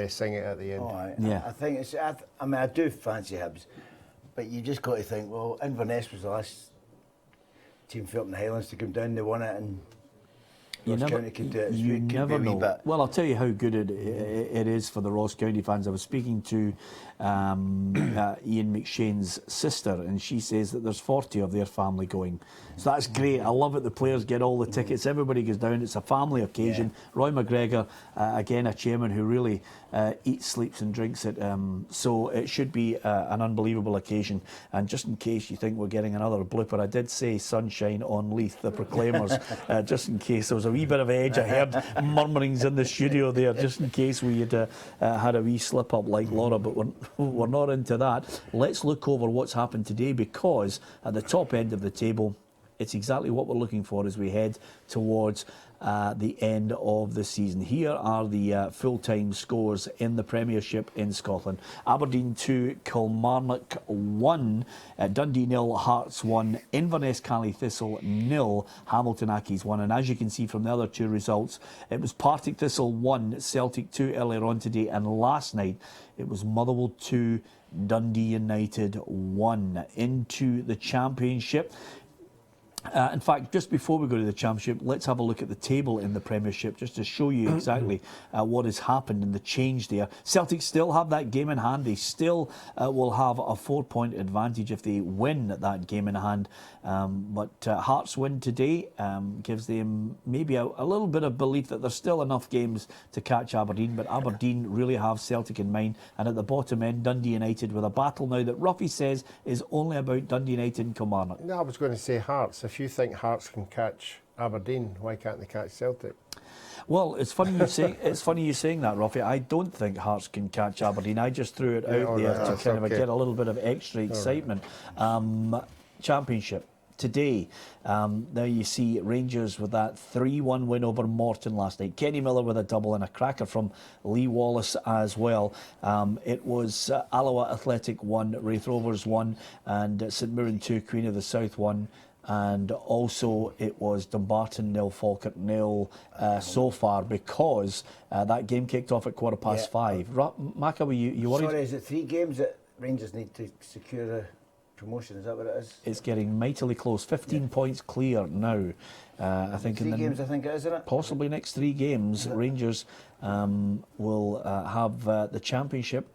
sing it at the end. I think it's. I mean, I do fancy Hibs, but you just got to think. Well, Inverness was the last team from up in the Highlands to come down. They won it, and Ross County could do it. You never know. Well, I'll tell you how good it is for the Ross County fans. I was speaking to Ian McShane's sister, and she says that there's 40 of their family going. So that's great. I love it. The players get all the tickets. Everybody goes down. It's a family occasion. Roy McGregor, again, a chairman who really eats, sleeps and drinks it. So it should be an unbelievable occasion. And just in case you think we're getting another blooper, I did say sunshine on Leith, the Proclaimers, just in case there was a wee bit of edge. I heard murmurings in the studio there, just in case we had had a wee slip up like Laura, but we're not into that. Let's look over what's happened today, because at the top end of the table, it's exactly what we're looking for as we head towards the end of the season. Here are the full-time scores in the Premiership in Scotland. Aberdeen 2, Kilmarnock 1, Dundee 0, Hearts 1, Inverness Cally Thistle 0, Hamilton Accies 1. And as you can see from the other two results, it was Partick Thistle 1, Celtic 2 earlier on today, and last night it was Motherwell 2, Dundee United 1. Into the Championship. In fact, just before we go to the Championship, let's have a look at the table in the Premiership, just to show you exactly what has happened and the change there. Celtic still have that game in hand. They still will have a 4-point advantage if they win that game in hand. But Hearts win today gives them maybe a little bit of belief that there's still enough games to catch Aberdeen, but Aberdeen really have Celtic in mind. And at the bottom end, Dundee United with a battle now that Ruffy says is only about Dundee United and Kilmarnock. No, I was going to say Hearts. If you think Hearts can catch Aberdeen, why can't they catch Celtic? Well, it's funny you saying that, Ruffy. I don't think Hearts can catch Aberdeen. I just threw it out there to kind of get a little bit of extra excitement. Championship today. Now you see Rangers with that 3-1 win over Morton last night. Kenny Miller with a double and a cracker from Lee Wallace as well. It was Alloa Athletic 1, Raith Rovers 1, and St Mirren 2, Queen of the South 1. And also it was Dumbarton 0, Falkirk 0 so far, because that game kicked off at 5:15. Maka, were you worried? Sorry, is it 3 games that Rangers need to secure a promotion? Is that what it is? It's getting mightily close. 15 points clear now. I think 3 games, I think it is, isn't it? Possibly next 3 games, Rangers will have the Championship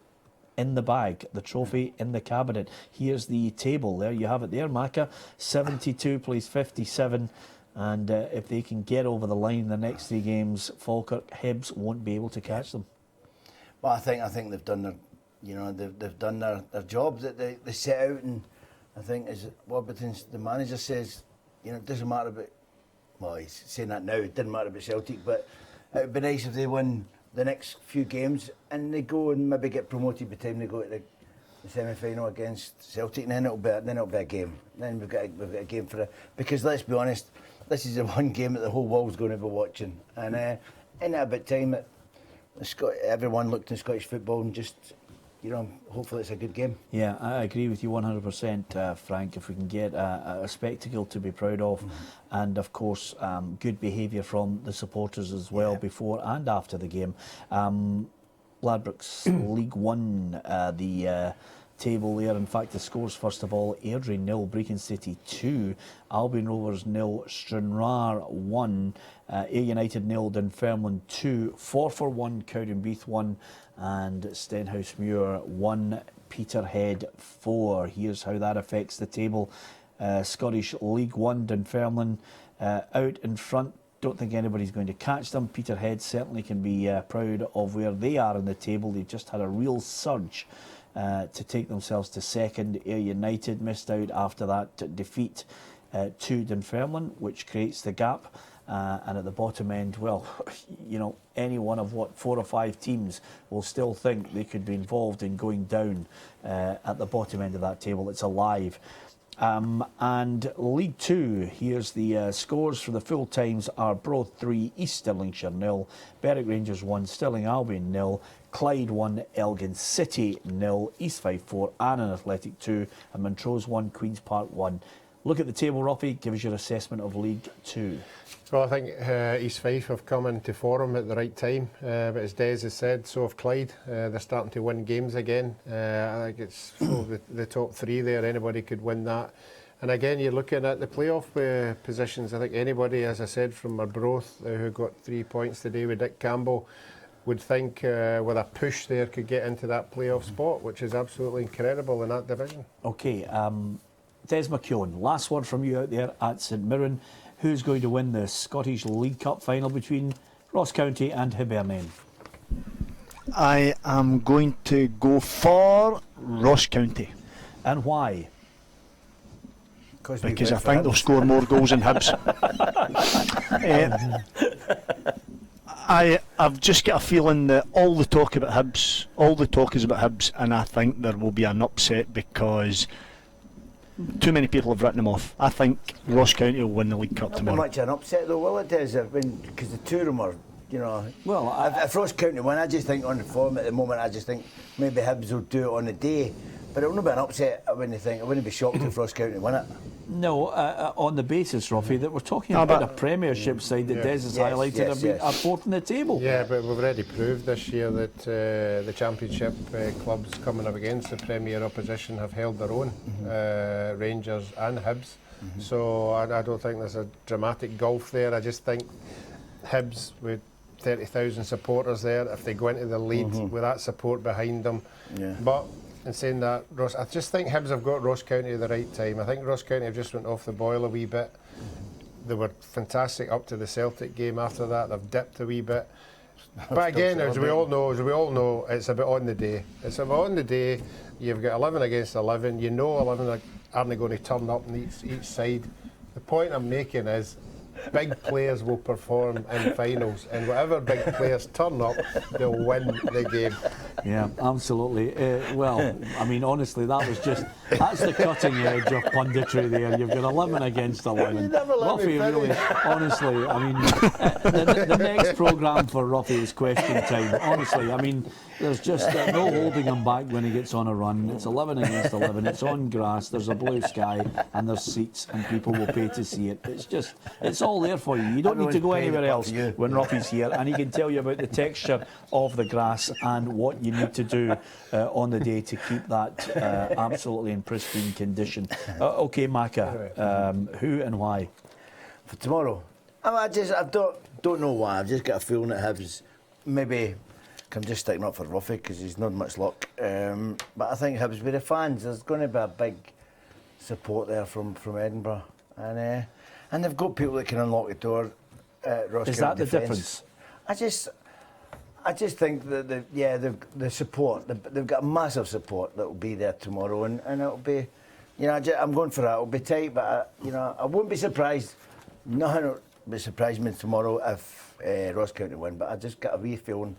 in the bag, the trophy in the cabinet. Here's the table. There you have it there, Maka. 72 plays 57. And if they can get over the line in the next 3 games, Falkirk, Hibs won't be able to catch them. Well, I think they've done their, they've done their job that they set out, and I think as Warburton's the manager says, it doesn't matter about. Well, he's saying that now. It didn't matter about Celtic, but it would be nice if they win the next few games and they go and maybe get promoted by the time they go to the semi-final against Celtic, and then it'll be a game. Then we've got a game for it, because let's be honest, this is the one game that the whole world's going to be watching, and isn't it about time that everyone looked in Scottish football and just hopefully it's a good game. Yeah, I agree with you 100%, Frank. If we can get a spectacle to be proud of, and of course good behaviour from the supporters as well before and after the game. Ladbrokes League One, the table there. In fact, the scores first of all: Airdrie 0, Brecon City 2, Albion Rovers 0, Stranraer 1, A United 0, Dunfermline 2, 4-1, Cowdenbeath 1, and Stenhousemuir 1, Peterhead 4. Here's how that affects the table. Scottish League One, Dunfermline out in front. Don't think anybody's going to catch them. Peterhead certainly can be proud of where they are in the table. They've just had a real surge to take themselves to second. Ayr United missed out after that defeat to Dunfermline, which creates the gap. And at the bottom end, well, any one of 4 or 5 teams will still think they could be involved in going down at the bottom end of that table. It's alive. And League Two, here's the scores for the full times: Arbroath 3, East Stirlingshire 0, Berwick Rangers 1, Stirling Albion 0, Clyde 1, Elgin City 0, East Fife 4, Annan Athletic 2, and Montrose 1, Queen's Park 1. Look at the table, Ruffy. Give us your assessment of League Two. Well, I think East Fife have come into form at the right time, but as Des has said, so have Clyde. They're starting to win games again. I think it's the top 3 there. Anybody could win that. And again, you're looking at the playoff positions. I think anybody, as I said, from Arbroath, who got 3 points today with Dick Campbell, would think with a push there could get into that playoff spot, which is absolutely incredible in that division. Okay, Des McKeown, last word from you out there at St Mirren. Who's going to win the Scottish League Cup final between Ross County and Hibernian? I am going to go for Ross County. And why? Because I think they'll score more goals than Hibs. I've just got a feeling that all the talk is about Hibs, and I think there will be an upset because too many people have written them off. I think Ross County will win the League Cup tomorrow. Not much an upset though, will it? Is it? Because the two of them are, Well, if Ross County win, I just think on the form at the moment, I just think maybe Hibs will do it on the day. But it wouldn't be an upset. I wouldn't be shocked if Ross County win it. No, on the basis, Ruffy, that we're talking about a Premiership side that Des has highlighted are 4th in the table. Yeah, but we've already proved this year that the Championship clubs coming up against the Premier opposition have held their own, Rangers and Hibs. So I don't think there's a dramatic gulf there. I just think Hibs, with 30,000 supporters there, if they go into the lead with that support behind them. Yeah. But in saying that, Ross, I just think Hibs have got Ross County at the right time. I think Ross County have just went off the boil a wee bit. They were fantastic up to the Celtic game. After that, they've dipped a wee bit. But again, as we all know, it's about on the day. It's about on the day. You've got 11 against 11. 11 aren't going to turn up on each side. The point I'm making is, big players will perform in finals, and whatever big players turn up, they'll win the game. Yeah, absolutely. Well, I mean, honestly, that's the cutting edge of punditry there. You've got 11 against 11. Ruffy, really, honestly, I mean, the next programme for Ruffy is question time. Honestly, I mean, there's just no holding him back when he gets on a run. It's 11 against 11. It's on grass. There's a blue sky, and there's seats, and people will pay to see it. It's all there for you. You don't need to go anywhere else when Ruffy's here, and he can tell you about the texture of the grass and what you need to do on the day to keep that absolutely in pristine condition. Okay, Macca, who and why? For tomorrow? I don't know why. I've just got a feeling that Hibs, maybe I'm just sticking up for Ruffy because he's not much luck. But I think Hibs with the fans, there's going to be a big support there from Edinburgh. And they've got people that can unlock the door. Ross Is that County the defence. difference? I just think that the support, they've got massive support that will be there tomorrow, and it'll be, I'm going for that. It'll be tight, but I won't be surprised. Nothing will be surprising me tomorrow if Ross County win. But I just got a wee feeling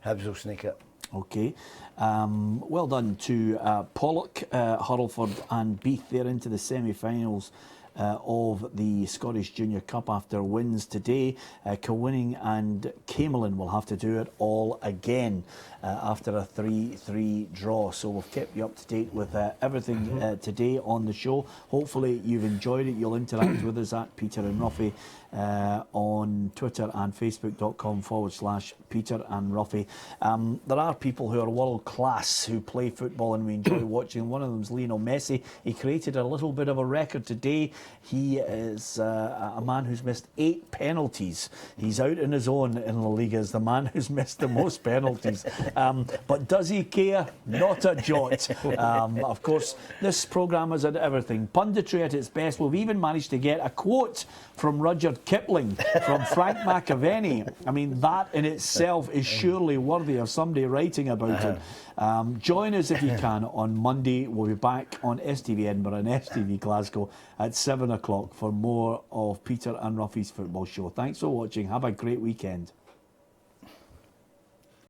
Hibs will sneak it. Okay, well done to Pollock, Hurlford and Beath. They're into the semi-finals of the Scottish Junior Cup after wins today. Kilwinning and Camelin will have to do it all again after a 3-3 draw. So we've kept you up to date with everything today on the show. Hopefully you've enjoyed it. You'll interact with us at Peter and Ruffy on Twitter and Facebook.com/Peter and Ruffy. There are people who are world class who play football and we enjoy watching. One of them is Lionel Messi. He created a little bit of a record today. He is a man who's missed 8 penalties. He's out on his own in La Liga as the man who's missed the most penalties. But does he care? Not a jot. Of course, this programme has had everything. Punditry at its best. We've even managed to get a quote from Rudyard Kipling, from Frank McAvenny. I mean, that in itself is surely worthy of somebody writing about it. Join us if you can on Monday. We'll be back on STV Edinburgh and STV Glasgow at 7 o'clock for more of Peter and Ruffy's football show. Thanks for watching. Have a great weekend.